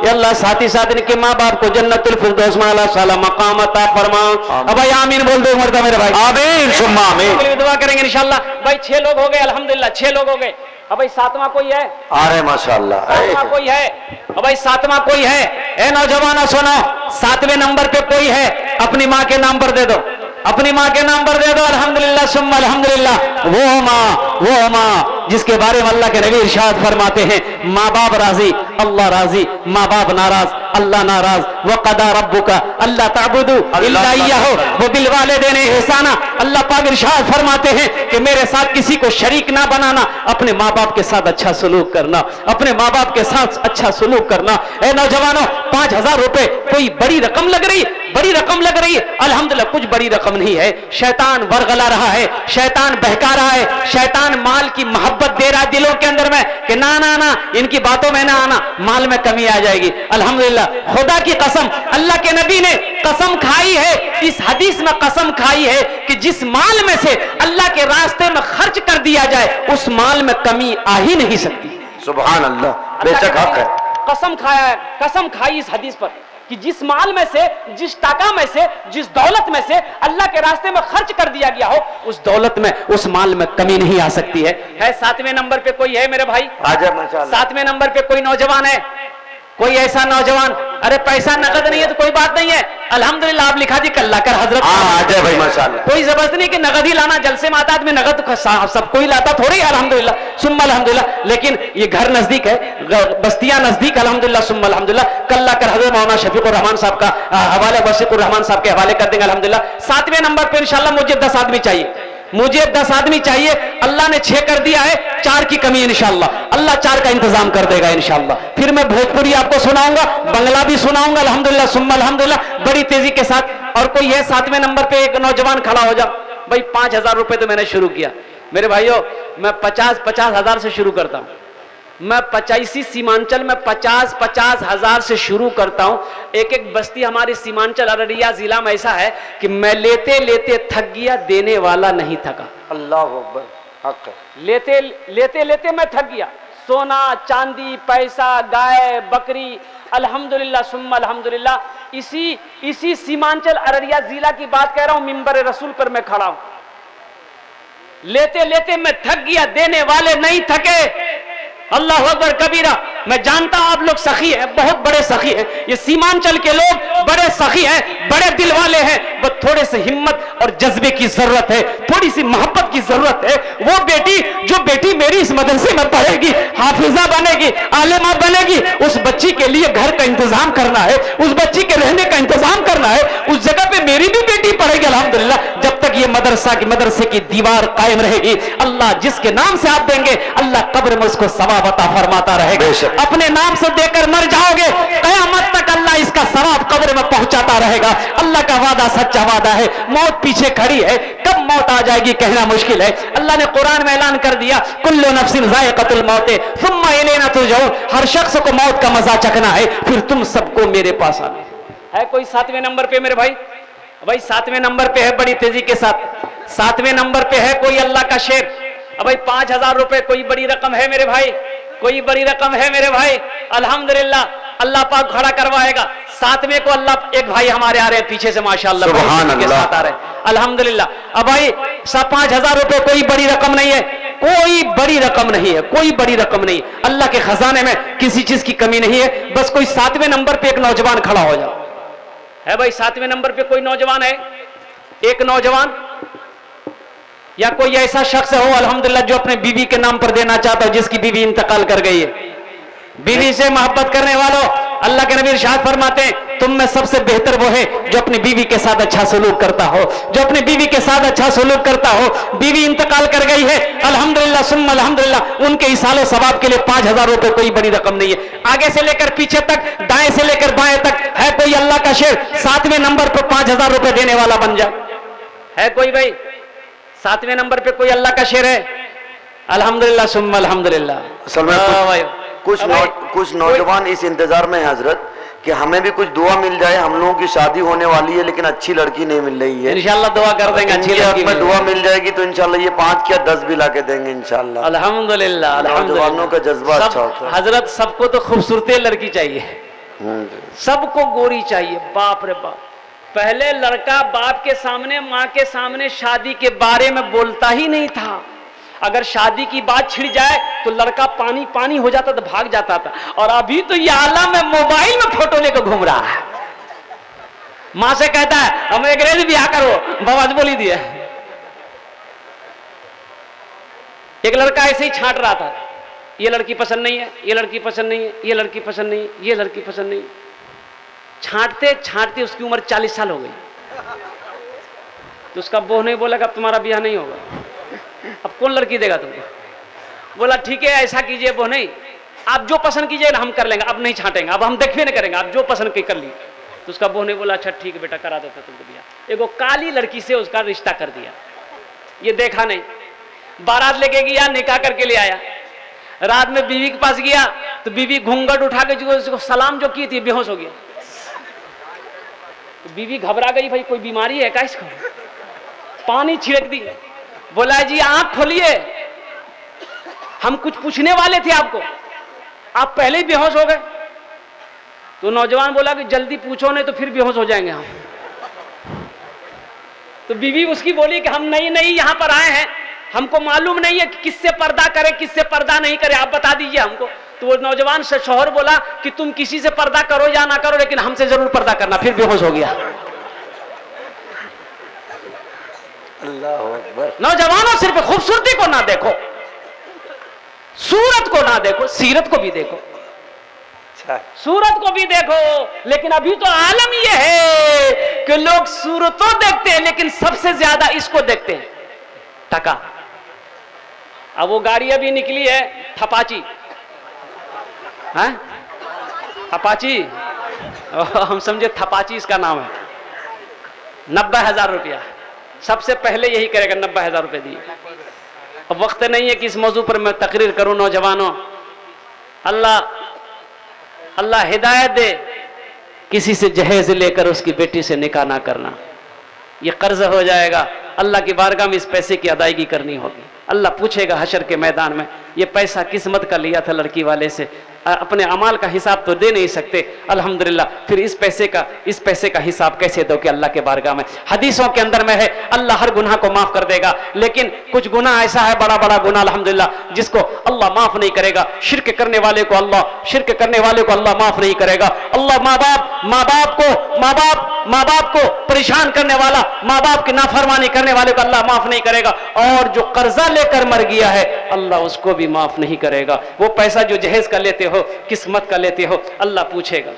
या अल्लाह साथ ही साथ इनके माँ बाप को जन्नतुल फिरदौस में आला साला मकाम अता फरमा। अब भाई आमीन बोल दो मर्दा मेरे भाई। आमीन सुम्मा आमीन। के लिए दुआ करेंगे इंशाल्लाह। भाई 6 लोग हो गए अल्हम्दुलिल्लाह, 6 लोग हो गए। अब भाई 7वां कोई है? आ रहे माशाल्लाह। 7वां कोई है? अब भाई 7वां कोई है? ए नौजवानों सुनो, 7वें नंबर पे कोई है? अपनी माँ के नाम पर दे दो, अपनी माँ के नाम पर दे दो। अल्हम्दुलिल्लाह सुम्मा अल्हम्दुलिल्लाह। वो माँ जिसके बारे में अल्लाह के नबी इरशाद फरमाते हैं, माँ बाप राजी अल्लाह राजी, माँ बाप नाराज अल्लाह नाराज। व क़दा रब्बुका अल्ला ताबुदू इल्ला इय्याहु व बिल वालिदैन इहसाना। अल्लाह पाक इरशाद फरमाते हैं कि मेरे साथ किसी को शरीक ना बनाना, अपने माँ बाप के साथ अच्छा सलूक करना, अपने माँ बाप के साथ अच्छा सलूक करना। ए नौजवानों, 5000 रुपए कोई बड़ी रकम लग रही, बड़ी रकम लग रही है? अल्हम्दुलिल्लाह कुछ बड़ी रकम नहीं है। शैतान वरगला रहा है, शैतान बहका रहा है, शैतान माल की मोहब्बत दे रहा है दिलों के अंदर में कि ना ना ना इनकी बातों में ना आना, माल में कमी आ जाएगी। अल्हम्दुलिल्लाह खुदा की कसम, अल्लाह के नबी ने कसम खाई है, इस हदीस में कसम खाई है कि जिस माल में से अल्लाह के रास्ते में खर्च कर दिया जाए उस माल में कमी आ ही नहीं सकती। सुभान अल्लाह, बेशक हक है। कसम खाया है, कसम खाई इस हदीस पर कि जिस माल में से, जिस टाका में से, जिस दौलत में से अल्लाह के रास्ते में खर्च कर दिया गया हो, उस दौलत में, उस माल में कमी नहीं आ सकती है। 7वें नंबर पे कोई है मेरे भाई? आजा माशाल्लाह। 7वें नंबर पे कोई नौजवान है? कोई ऐसा नौजवान? अरे पैसा नकद नहीं है तो कोई बात नहीं है, अल्हम्दुलिल्लाह आप लिखा दी कल्ला कर हजरत। आजा भाई माशाल्लाह। कोई जबरदस्ती नहीं कि नगद ही लाना, जलसे में आता आदमी नगद सबको ही लाता थोड़ी, अल्हम्दुलिल्लाह सुम्मा अल्हम्दुलिल्लाह। लेकिन ये घर नजदीक है, बस्तियां नजदीक, अल्हम्दुलिल्लाह सुम्मा अल्हम्दुलिल्लाह। कल्ला कर हजरत मौलाना शफीकुर रहमान साहब का हवाले वसीकुर रहमान साहब के हवाले कर देंगे अल्हम्दुलिल्लाह। 7वें नंबर पे इंशाल्लाह मुझे 10 आदमी चाहिए, मुझे 10 आदमी चाहिए। अल्लाह ने 6 कर दिया है, 4 की कमी इंशाल्लाह, अल्लाह 4 का इंतजाम कर देगा इंशाल्लाह। फिर मैं भोजपुरी आपको सुनाऊंगा, बंगला भी सुनाऊंगा अल्हम्दुलिल्लाह सुम्मा अल्हम्दुलिल्लाह बड़ी तेजी के साथ। और कोई है 7वें नंबर पे? एक नौजवान खड़ा हो जा भाई। 5000 रुपए तो मैंने शुरू किया मेरे भाइयों, मैं 50 हजार से शुरू करता हूं। मैं 85 सीमांचल में 50 हजार से शुरू करता हूं। एक एक बस्ती हमारी सीमांचल अररिया जिला में ऐसा है कि मैं लेते लेते थक गया, देने वाला नहीं थका। अल्लाह अकबर, हक है। लेते लेते लेते मैं थक गया। सोना चांदी पैसा गाय बकरी अल्हम्दुलिल्लाह सुम्मा अल्हम्दुलिल्लाह। इसी सीमांचल अररिया जिला की बात कह रहा हूं, मिंबर रसूल पर मैं खड़ा हूं। लेते लेते मैं थक गया, देने वाले नहीं थके। अल्लाह अकबर कबीरा। मैं जानता हूं आप लोग सखी हैं, बहुत बड़े सखी हैं, ये सीमांचल के लोग बड़े सखी हैं, बड़े दिल वाले हैं। बस थोड़े से हिम्मत और जज्बे की जरूरत है, थोड़ी सी मोहब्बत की जरूरत है। वो बेटी जो बेटी मेरी इस मदरसे में पढ़ेगी, हाफिजा बनेगी, आलिमा बनेगी, उस बच्ची के लिए घर का इंतजाम करना है, उस बच्ची के रहने का इंतजाम करना है। उस जगह पे मेरी भी बेटी पढ़ेगी अल्हम्दुलिल्लाह। जब तक ये मदरसे की दीवार कायम रहेगी, अल्लाह जिसके नाम से आप देंगे अल्लाह कब्र में उसको सवाब अता फरमाता रहेगा। अपने नाम से देकर मर जाओगे, कयामत तक अल्लाह इसका सवाब कब्र में पहुंचाता रहेगा। अल्लाह का वादा सच्चा वादा है। मौत पीछे खड़ी है, कब मौत आ जाएगी कहना मुश्किल है। अल्लाह ने कुरान में ऐलान कर दिया, कुल्लु नफ्सिन ज़ाइक़तुल मौत सुम्मा इलैना तुरजऊन। हर शख्स को मौत का मजा चखना है, फिर तुम सबको मेरे पास आना है। कोई 7वें नंबर पे मेरे भाई? भाई 7वें नंबर पे है, बड़ी तेजी के साथ 7वें नंबर पे है कोई अल्लाह का शेर। अब भाई 5000 रुपए कोई बड़ी रकम है मेरे भाई, कोई बड़ी रकम है मेरे भाई। अल्हम्दुलिल्लाह अल्लाह पाक खड़ा करवाएगा। 7वें को अल्लाह, एक भाई हमारे आ रहे हैं पीछे से माशाअल्लाह सुभान के अल्लाह साथ आ रहे हैं अल्हम्दुलिल्लाह। अब भाई 5000 रुपए कोई बड़ी रकम नहीं है, कोई बड़ी रकम नहीं है, कोई बड़ी रकम नहीं। अल्लाह के खजाने में किसी चीज की कमी नहीं है। बस कोई 7वें नंबर पे एक नौजवान खड़ा हो जाओ। है भाई 7वें नंबर पे कोई नौजवान है? एक नौजवान या कोई ऐसा शख्स हो अल्हम्दुलिल्लाह जो अपने बीवी के नाम पर देना चाहता हो, जिसकी बीवी इंतकाल कर गई है। बीवी से मोहब्बत करने वालों, अल्लाह के नबी इरशाद फरमाते हैं, तुम में सबसे बेहतर वो है जो अपनी बीवी के साथ अच्छा सलूक करता हो, जो अपनी बीवी के साथ अच्छा सलूक करता हो। बीवी इंतकाल कर गई है अल्हम्दुलिल्लाह सुम्मा अल्हम्दुलिल्लाह, उनके इसाले सवाब के लिए 5000 रुपए कोई बड़ी रकम नहीं है। आगे से लेकर पीछे तक, दाएं से लेकर बाएं तक है कोई अल्लाह का शेर 7वें नंबर पर 5000 रुपए देने वाला बन जाए? है कोई भाई? 7वें नंबर पे कोई अल्लाह का शेर है? अल्हम्दुलिल्लाह सुम्मा अल्हम्दुलिल्लाह। असल में कुछ नौजवान इस इंतजार में है हजरत कि हमें भी कुछ दुआ मिल जाए, हम लोगों की शादी होने वाली है लेकिन अच्छी लड़की नहीं मिल रही है। इंशाल्लाह दुआ कर देंगे, अच्छी लड़की में दुआ मिल जाएगी तो इंशाल्लाह ये 5 या 10 भी ला के देंगे इंशाल्लाह। अल्हम्दुलिल्लाह नौजवानों का जज्बा अच्छा होता है हजरत। सबको तो खूबसूरती लड़की चाहिए, सबको गोरी चाहिए। बाप रे बाप, पहले लड़का बाप के सामने माँ के सामने शादी के बारे में बोलता ही नहीं था। अगर शादी की बात छिड़ जाए तो लड़का पानी पानी हो जाता था, भाग जाता था। और अभी तो ये आलम में मोबाइल में फोटो लेकर घूम रहा है। माँ से कहता है हम अंग्रेज ब्याह करो, बवाज बोली दिया। एक लड़का ऐसे ही छांट रहा था, ये लड़की पसंद नहीं है, ये लड़की पसंद नहीं है, ये लड़की पसंद नहीं है, ये लड़की पसंद नहीं। छांटते छांटते उसकी उम्र 40 साल हो गई। तो उसका बहू ने बोला कि अब तुम्हारा ब्याह नहीं होगा, अब कौन लड़की देगा तुमको? बोला ठीक है ऐसा कीजिए बहू, नहीं आप जो पसंद कीजिए ना हम कर लेंगे, अब नहीं छांटेंगे, अब हम देखबे नहीं करेंगे, आप जो पसंद की कर ली। तो उसका बहू ने बोला अच्छा ठीक है बेटा करा देता तुमको ब्याह। एगो काली लड़की से उसका रिश्ता कर दिया। ये देखा नहीं, बारात लेके गया, निकाह करके ले आया। रात में बीवी के पास गया तो बीवी घूंघट उठा के उसको सलाम जो की थी बेहोश हो गया। तो बीवी घबरा गई, भाई कोई बीमारी है क्या इसको? पानी छिड़क दी, बोला जी आंख खोलिए, हम कुछ पूछने वाले थे आपको, आप पहले ही बेहोश हो गए। तो नौजवान बोला कि जल्दी पूछो नहीं तो फिर बेहोश हो जाएंगे हम। तो बीवी उसकी बोली कि हम नई नई यहां पर आए हैं, हमको मालूम नहीं है कि किससे पर्दा करे किससे पर्दा नहीं करे, आप बता दीजिए हमको। तो वो नौजवान से शौहर बोला कि तुम किसी से पर्दा करो या ना करो लेकिन हमसे जरूर पर्दा करना। फिर बेहोश हो गया। नौजवानों सिर्फ खूबसूरती को ना देखो, सूरत को ना देखो, सीरत को भी देखो। सूरत को भी देखो, लेकिन अभी तो आलम यह है कि लोग सूरतों देखते हैं लेकिन सबसे ज्यादा इसको देखते हैं, टका। अब वो गाड़ी अभी निकली है थपाची, है थपाची, हम समझे थपाची इसका नाम है। 90,000 रुपया सबसे पहले यही करेगा, 90,000 रुपए दिए। अब वक्त नहीं है कि इस मौजू पर मैं तकरीर करूं। नौजवानों, अल्लाह हिदायत दे, किसी से जहेज लेकर उसकी बेटी से निकाह ना करना, ये कर्ज हो जाएगा। अल्लाह की बारगाह में इस पैसे की अदायगी करनी होगी। अल्लाह पूछेगा हशर के मैदान में, ये पैसा किस्मत का लिया था लड़की वाले से, अपने अमाल का हिसाब तो दे नहीं सकते, अल्हम्दुलिल्लाह, फिर इस पैसे का हिसाब कैसे दोगे अल्लाह के बारगाह में? हदीसों के अंदर में है अल्लाह हर गुनाह को माफ कर देगा, लेकिन कुछ गुनाह ऐसा है बड़ा बड़ा गुनाह अल्हम्दुलिल्लाह जिसको अल्लाह माफ नहीं करेगा। शिर्क करने वाले को अल्लाह माफ नहीं करेगा। अल्लाह माँ बाप को परेशान करने वाला, माँ बाप की नाफरमानी करने वाले को अल्लाह माफ नहीं करेगा। और जो कर्जा लेकर मर गया है अल्लाह उसको भी माफ नहीं करेगा। वो पैसा जो जहेज का लेते हो, किस्मत का लेते हो, अल्लाह पूछेगा।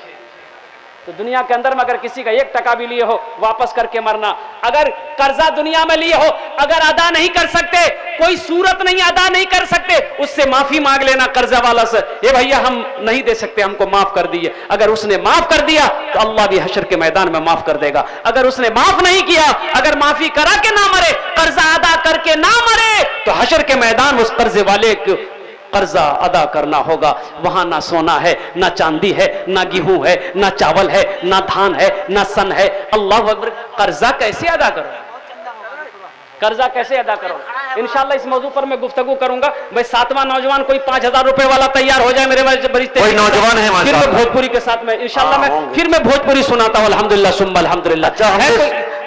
तो दुनिया के अंदर में अगर किसी का 1 टका भी लिए हो वापस करके मरना। अगर कर्जा दुनिया में लिए हो, अगर अदा नहीं कर सकते, कोई सूरत नहीं अदा नहीं कर सकते, उससे माफी मांग लेना कर्जा वाला से, ये भैया हम नहीं दे सकते, हमको माफ कर दिए। अगर उसने माफ कर दिया तो अल्लाह भी हशर के मैदान में माफ कर देगा। अगर उसने माफ नहीं किया, अगर माफी करा के ना मरे, कर्जा अदा करके ना मरे, तो हशर के मैदान उस कर्जे वाले को कर्जा अदा करना होगा। वहां ना सोना है, ना चांदी है, ना गेहूं है, ना चावल है, ना धान है, ना सन है। अल्लाह अकबर। कर्जा कैसे अदा करो? कर्जा कैसे अदा करो? इंशाल्लाह इस मौजू पर मैं गुफ्तगू करूंगा। भाई 7वां नौजवान कोई 5,000 रुपए वाला तैयार हो जाए मेरे कोई नौजवान है फिर मैं भोजपुरी के साथ में इंशाल्लाह मैं भोजपुरी सुनाता हूँ। अल्हम्दुलिल्लाह सुम्मा अल्हम्दुलिल्लाह। अच्छा,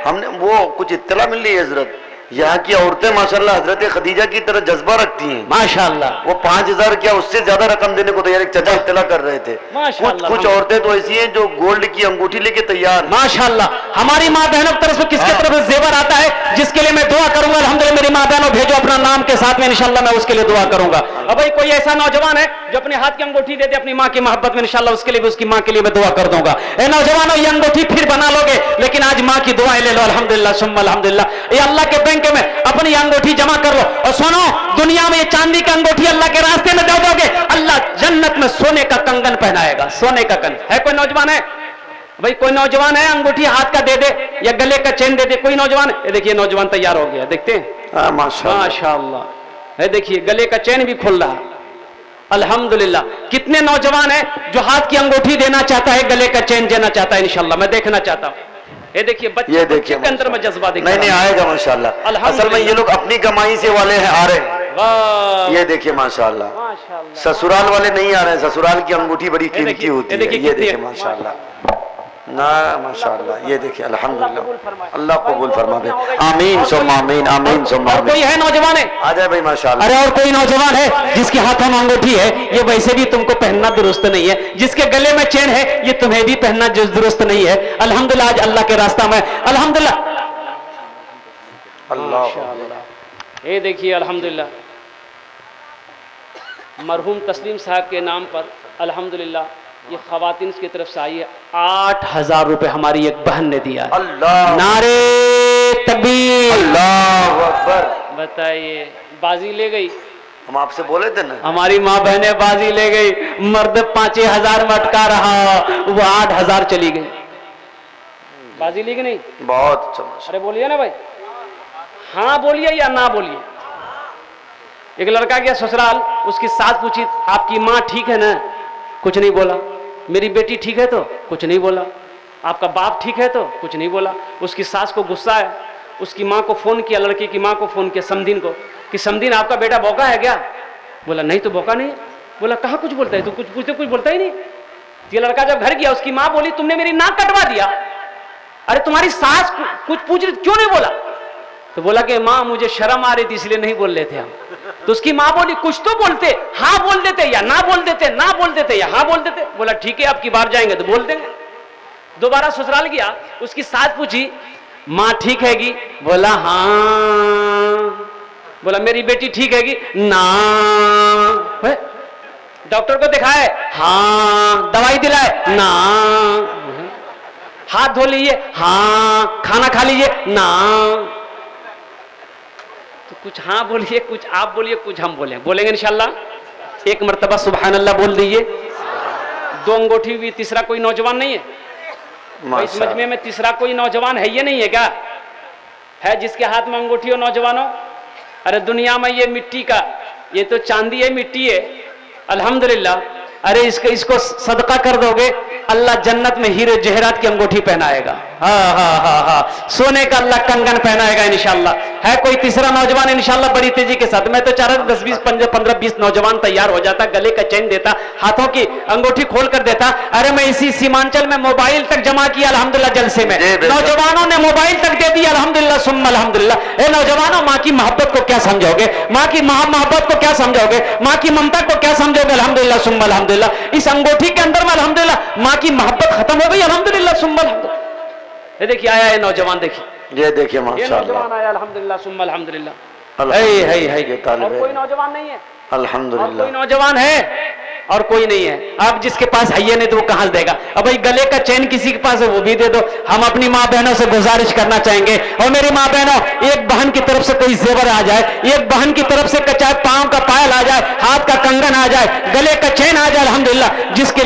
हमने वो कुछ इत्तला मिल रही है हजरत, यहाँ की औरतें माशाल्लाह हजरत खदीजा की तरह जज्बा रखती हैं माशाल्लाह। वो 5,000 क्या उससे ज्यादा रकम देने को तैयार, चचा इत्तला कर रहे थे। कुछ औरतें तो ऐसी हैं जो गोल्ड की अंगूठी लेके तैयार माशाल्लाह। हमारी माँ बहनों की तरफ से किसके तरफ से जेवर आता है जिसके लिए मैं दुआ करूंगा, अल्हम्दुलिल्लाह मेरी माँ बहनों भेजो अपना नाम के साथ में, इंशाल्लाह मैं उसके लिए दुआ करूंगा। अब भाई कोई ऐसा नौजवान है जो अपने हाथ की अंगूठी देते अपनी माँ की मोहब्बत में, इंशाल्लाह उसके लिए भी उसकी माँ के लिए मैं दुआ कर दूंगा। ए नौजवानों, ये अंगूठी फिर बना लोगे, लेकिन आज माँ की दुआएं ले लो। अल्हम्दुलिल्लाह सुम्मा अल्हम्दुलिल्लाह। ये अल्लाह के बैंक में अपनी अंगूठी जमा कर लो। और सुनो, दुनिया में ये चांदी की अंगूठी अल्लाह के रास्ते में दे दोगे, अल्लाह जन्नत में सोने का कंगन पहनाएगा, सोने का कंगन। है कोई नौजवान है? भाई कोई नौजवान है अंगूठी हाथ का दे दे या गले का चेन दे दे, कोई नौजवान है? ये देखिए नौजवान तैयार हो गया, देखते हैं माशाअल्लाह। ये देखिए गले का चेन भी खुल रहा, अल्हम्दुलिल्लाह। कितने नौजवान है जो हाथ की अंगूठी देना चाहता है, गले का चेन देना चाहता है? इंशाल्लाह मैं देखना चाहता हूँ। ये देखिए बच्चे के अंदर में जज्बा दिख रहा है। नहीं आएगा माशाल्लाह। असल में ये लोग अपनी कमाई से वाले हैं, आ रहे हैं। ये देखिए माशाल्लाह, ससुराल वाले नहीं आ रहे हैं। ससुराल की अंगूठी बड़ी कीमती होती है। ये देखिए माशाल्लाह ना, माशाल्लाह। ये देखिए अल्हम्दुलिल्लाह, अल्लाह कबूल फरमावे। आमीन सुम्मा आमीन, आमीन सुम्मा आमीन। कोई है नौजवान है? आ जाए भाई माशाल्लाह। अरे और कोई नौजवान है जिसके हाथों में अंगूठी है? ये वैसे भी तुमको पहनना दुरुस्त नहीं है। जिसके गले में चेन है ये तुम्हें भी पहनना जो दुरुस्त नहीं है। अल्हम्दुलिल्लाह आज अल्लाह के रास्ता में अल्हम्दुलिल्लाह, अल्लाह। ये देखिए अल्हम्दुलिल्लाह मरहूम तस्लीम साहब के नाम पर अल्हम्दुलिल्लाह ये खवातीन की तरफ से आई है। 8,000 रुपए हमारी एक बहन ने दिया है। अल्लाह, नारे तकबीर, अल्लाह अकबर। बताइए बाजी ले गई। हम आपसे बोले थे ना, हमारी माँ बहनें बाजी ले गई। मर्द 5,000 में अटका रहा, वो 8,000 चली गई। बाजी ली कि नहीं? बहुत अच्छा। अरे बोलिए ना भाई, हाँ बोलिए या ना बोलिए। एक लड़का गया ससुराल, उसकी सास पूछी आपकी माँ ठीक है ना? कुछ नहीं बोला। मेरी बेटी ठीक है तो कुछ नहीं बोला। आपका बाप ठीक है तो कुछ नहीं बोला। उसकी सास को गुस्सा है, उसकी माँ को फोन किया, लड़के की माँ को फोन किया समदीन को, कि समदीन आपका बेटा भौंका है क्या? बोला नहीं तो भौंका नहीं। बोला कहाँ कुछ बोलता है, तू कुछ पूछते कुछ बोलता ही नहीं। ये लड़का जब घर गया उसकी माँ बोली तुमने मेरी नाक कटवा दिया। अरे तुम्हारी सास कुछ पूछ रही क्यों नहीं बोला? तो बोला कि माँ मुझे शर्म आ रही थी इसलिए नहीं बोल रहे थे हम। तो उसकी माँ बोली कुछ तो बोलते, हाँ बोल देते या ना बोल देते, ना बोल देते या हाँ बोल देते। बोला ठीक है आपकी बार जाएंगे तो बोल देंगे। दोबारा ससुराल गया, उसकी सास पूछी माँ ठीक हैगी? बोला हाँ। बोला मेरी बेटी ठीक हैगी? ना। डॉक्टर को दिखाए? हाँ। दवाई दिलाए? ना। हाथ धो लीजिए? हाँ। खाना खा लीजिए? ना। तो कुछ हाँ बोलिए, कुछ आप बोलिए, कुछ हम बोलेंगे इंशाल्लाह। एक मर्तबा सुभान अल्लाह बोल दीजिए। 2 अंगूठी भी, तीसरा कोई नौजवान नहीं है इस मजमे में? तीसरा कोई नौजवान है ये नहीं है क्या? है जिसके हाथ में अंगूठी हो नौजवानों? अरे दुनिया में ये मिट्टी का, ये तो चांदी है, मिट्टी है अल्हम्दुलिल्लाह। अरे इसको सदका कर दोगे, अल्लाह जन्नत में हीरे जहरात की अंगूठी पहनाएगा। हाँ हाँ हाँ हाँ, सोने का अल्लाह कंगन पहनाएगा इंशाल्लाह। है कोई तीसरा नौजवान इंशाल्लाह बड़ी तेजी के साथ? मैं तो चाह रहा 10 20 15 20 नौजवान तैयार हो जाता, गले का चेन देता, हाथों की अंगूठी खोल कर देता। अरे मैं इसी सीमांचल में मोबाइल तक जमा किया अल्हम्दुलिल्लाह जलसे में, नौजवानों ने मोबाइल तक दे दिया अल्हम्दुलिल्लाह सुम्मा अल्हम्दुलिल्लाह। ए नौजवानों, माँ की मोहब्बत को क्या समझोगे? माँ की मोहब्बत को क्या समझोगे? माँ की ममता को क्या समझोगे? अल्हम्दुलिल्लाह सुम्मा अल्हम्दुलिल्लाह। इस अंगूठी के अंदर में अल्हम्दुलिल्लाह माँ की मोहब्बत खत्म हो गई अल्हम्दुलिल्लाह सुम्मा अल्हम्दुलिल्लाह। ये देखिए आया है नौजवान, देखिए ये देखिए ये माशाल्लाह, नौजवान आया अल्हम्दुलिल्लाह सुम्मा अल्हम्दुलिल्लाह। है और कोई नौजवान नहीं है? और अल्हम्दुलिल्लाह। कोई नौजवान है और कोई नहीं है? अब जिसके पास है ये नहीं तो वो कहां से देगा? अब भाई गले का चेन किसी के पास है वो भी दे दो। हम अपनी माँ बहनों से गुजारिश करना चाहेंगे, और मेरी माँ बहनों, एक बहन की तरफ से कोई जेवर आ जाए, एक बहन की तरफ से कच्चा पांव का पायल आ जाए, हाथ का कंगन आ जाए, गले का चेन आ जाए अल्हम्दुलिल्लाह। जिसके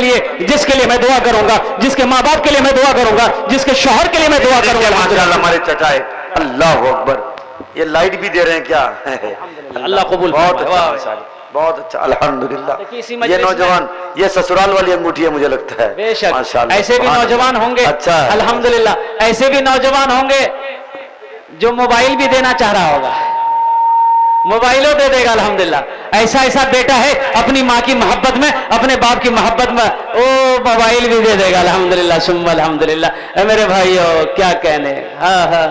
लिए मैं दुआ करूंगा, जिसके माँ बाप के लिए मैं दुआ करूंगा, जिसके शौहर के लिए मैं दुआ करूंगा अल्हम्दुलिल्लाह। हमारे चचा है, अल्लाह अकबर। ये लाइट भी दे रहे हैं क्या? अल्लाह कबूल। बहुत अच्छा अल्हम्दुलिल्लाह। देखिए इसी ये मजलिस नौजवान, ये ससुराल वाली अंगूठी है मुझे लगता है। बेशक माशाल्लाह, ऐसे भी नौजवान होंगे। अच्छा अल्हम्दुलिल्लाह ऐसे भी नौजवान होंगे जो मोबाइल भी देना चाह रहा होगा, मोबाइलों दे देगा अल्हम्दुलिल्लाह। ऐसा बेटा है अपनी माँ की मोहब्बत में, अपने बाप की मोहब्बत में, ओ मोबाइल भी दे देगा अल्हम्दुलिल्लाह सुम्मा अल्हम्दुलिल्लाह। मेरे भाइयों क्या कहने, हाँ हाँ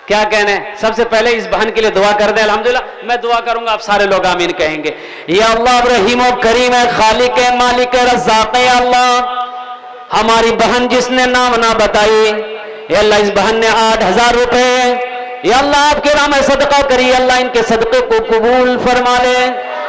क्या कहने। सबसे पहले इस बहन के लिए दुआ कर दे अल्हम्दुलिल्लाह। मैं दुआ करूंगा, आप सारे लोग आमीन कहेंगे। या अल्लाह रहीम और करीम है, खालिक है, मालिक है, रज़्ज़ाक़ है। अल्लाह हमारी बहन जिसने नाम ना बताई, या अल्लाह इस बहन ने 8,000 रुपए या अल्लाह आपके नाम में सदका करी, अल्लाह इनके सदके को कबूल फरमा ले।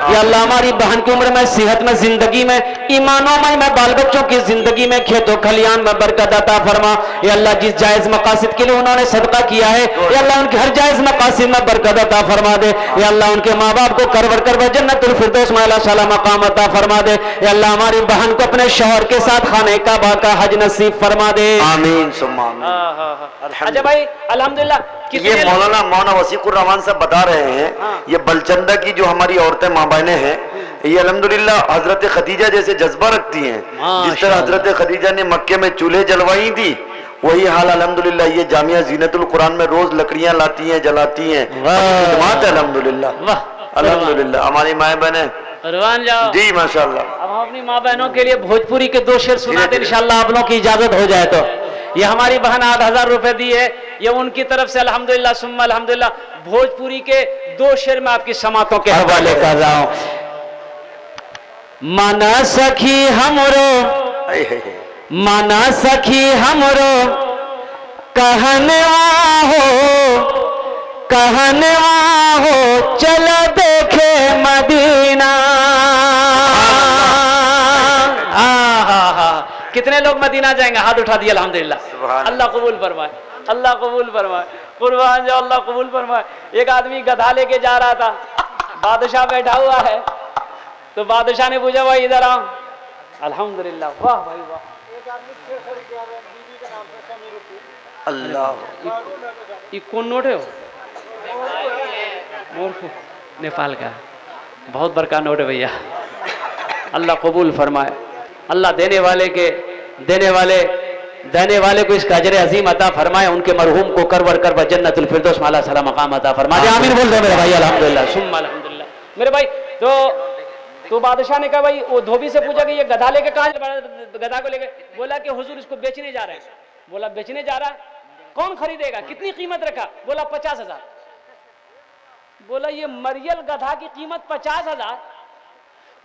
या अल्लाह हमारी बहन की उम्र में, सेहत में, जिंदगी में, ईमानों में, बाल बच्चों की जिंदगी में, खेतों खलियान में बरकत अता फरमा। या अल्लाह जिस जायज मकासद के लिए उन्होंने सदका किया है, या अल्लाह उनके हर जायज मकासद में बरकत अता फरमा दे। या अल्लाह उनके माँ बाप को करवर करवर जन्नतुल फिरदौस में अला मकाम अता फरमा दे। या अल्लाह हमारी बहन को अपने शौहर के साथ खाने काबा का हज नसीब फरमा दे। आमीन सुम्मा आमीन। अच्छा भाई अल्हम्दुलिल्लाह। ये मौलाना वसीकुर रहमान साहब बता रहे हैं, ये बलचंदा की जो हमारी औरतें माँ बहनें हैं, ये अल्हम्दुलिल्लाह हजरत खदीजा जैसे जज्बा रखती हैं। जिस तरह हजरत खदीजा ने मक्के में चूल्हे जलवाई थी, वही हाल अल्हम्दुलिल्लाह ये जामिया जीनतुल कुरान में रोज लकड़ियां लाती हैं, जलाती हैं। अल्हम्दुलिल्लाह अल्हम्दुलिल्लाह हमारी माए बहने जाओ जी माशाल्लाह। अब हम अपनी माँ बहनों के लिए भोजपुरी के 2 शेर सुना दे इंशाल्लाह, आप लोगों की इजाजत हो जाए तो। ये हमारी बहन 8,000 रुपए दी है, ये उनकी तरफ से अल्हम्दुलिल्लाह सुम्मा अल्हम्दुलिल्लाह। भोजपुरी के 2 शेर में आपकी समातों के हवाले कर रहा हूं। माना सखी हमरो, माना सखी हमरो, कहने हो, कहने हो, चलो देखे मदीना। कितने लोग मदीना जाएंगे? हाथ उठा दिया अल्हम्दुलिल्लाह। अल्लाह कबूल फरमाए, अल्लाह कबूल फरमाए, कुर्बान जो अल्लाह कबूल फरमाए। एक आदमी गधा लेके जा रहा था, बादशाह बैठा हुआ है, तो बादशाह ने पूछा भाई इधर आओ। अल्हम्दुलिल्लाह, वाह भाई वाह। अल्लाह, ये कौन नोट है? नेपाल का बहुत बड़का नोट है भैया। अल्लाह कबूल फरमाए, अल्लाह देने वाले को इसका अजर अजीम अता फरमाए, उनके मरहूम को करवर करवर जन्नतुल फिरदौस में आला सलाम मकाम अता फरमाए। आमीन बोल दो मेरे भाई। अल्हम्दुलिल्लाह सुम्मा अल्हम्दुलिल्लाह। मेरे भाई तो बादशाह ने कहा भाई, वो धोबी से पूछा कि ये गधा लेके कहाँ, गधा को लेके, बोला कि हुजूर इसको बेचने जा रहे हैं। बोला बेचने जा रहा है, कौन खरीदेगा, कितनी कीमत रखा? बोला 50,000। बोला ये मरियल गधा की कीमत 50,000?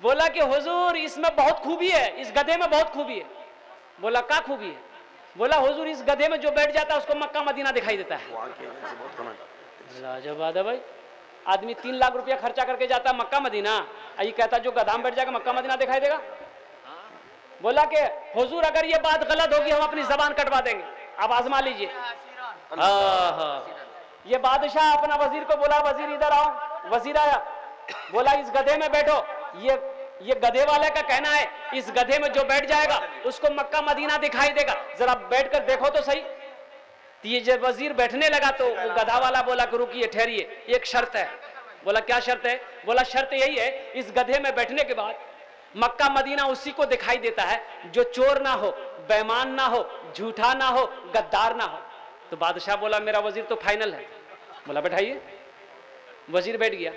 बोला कि हुजूर इसमें बहुत खूबी है, इस गधे में बहुत खूबी है। बोला क्या खूबी है? बोला हुजूर इस गधे में जो बैठ जाता है उसको मक्का मदीना दिखाई देता है। लाजवाब है भाई, आदमी 3 लाख रुपया खर्चा करके जाता है मक्का मदीना, ये कहता जो गधा में बैठ जाएगा मक्का मदीना दिखाई देगा। बोला कि हुजूर अगर ये बात गलत होगी हम अपनी जबान कटवा देंगे, आप आजमा लीजिए। ये बादशाह अपना वजीर को बोला, वजीर इधर आओ। वजीर आया, बोला इस गधे में बैठो। ये गधे वाले का कहना है इस गधे में जो बैठ जाएगा उसको मक्का मदीना दिखाई देगा, जरा बैठकर देखो तो सही। ये जब वजीर बैठने लगा तो वो गधा वाला बोला कि रुकिए ठहरिए, एक शर्त है। बोला क्या शर्त है? बोला शर्त यही है इस गधे में बैठने के बाद मक्का मदीना उसी को दिखाई देता है जो चोर ना हो, बेईमान ना हो, झूठा ना हो, गद्दार ना हो। तो बादशाह बोला मेरा वजीर तो फाइनल है। बोला बैठाइए। वजीर बैठ गया,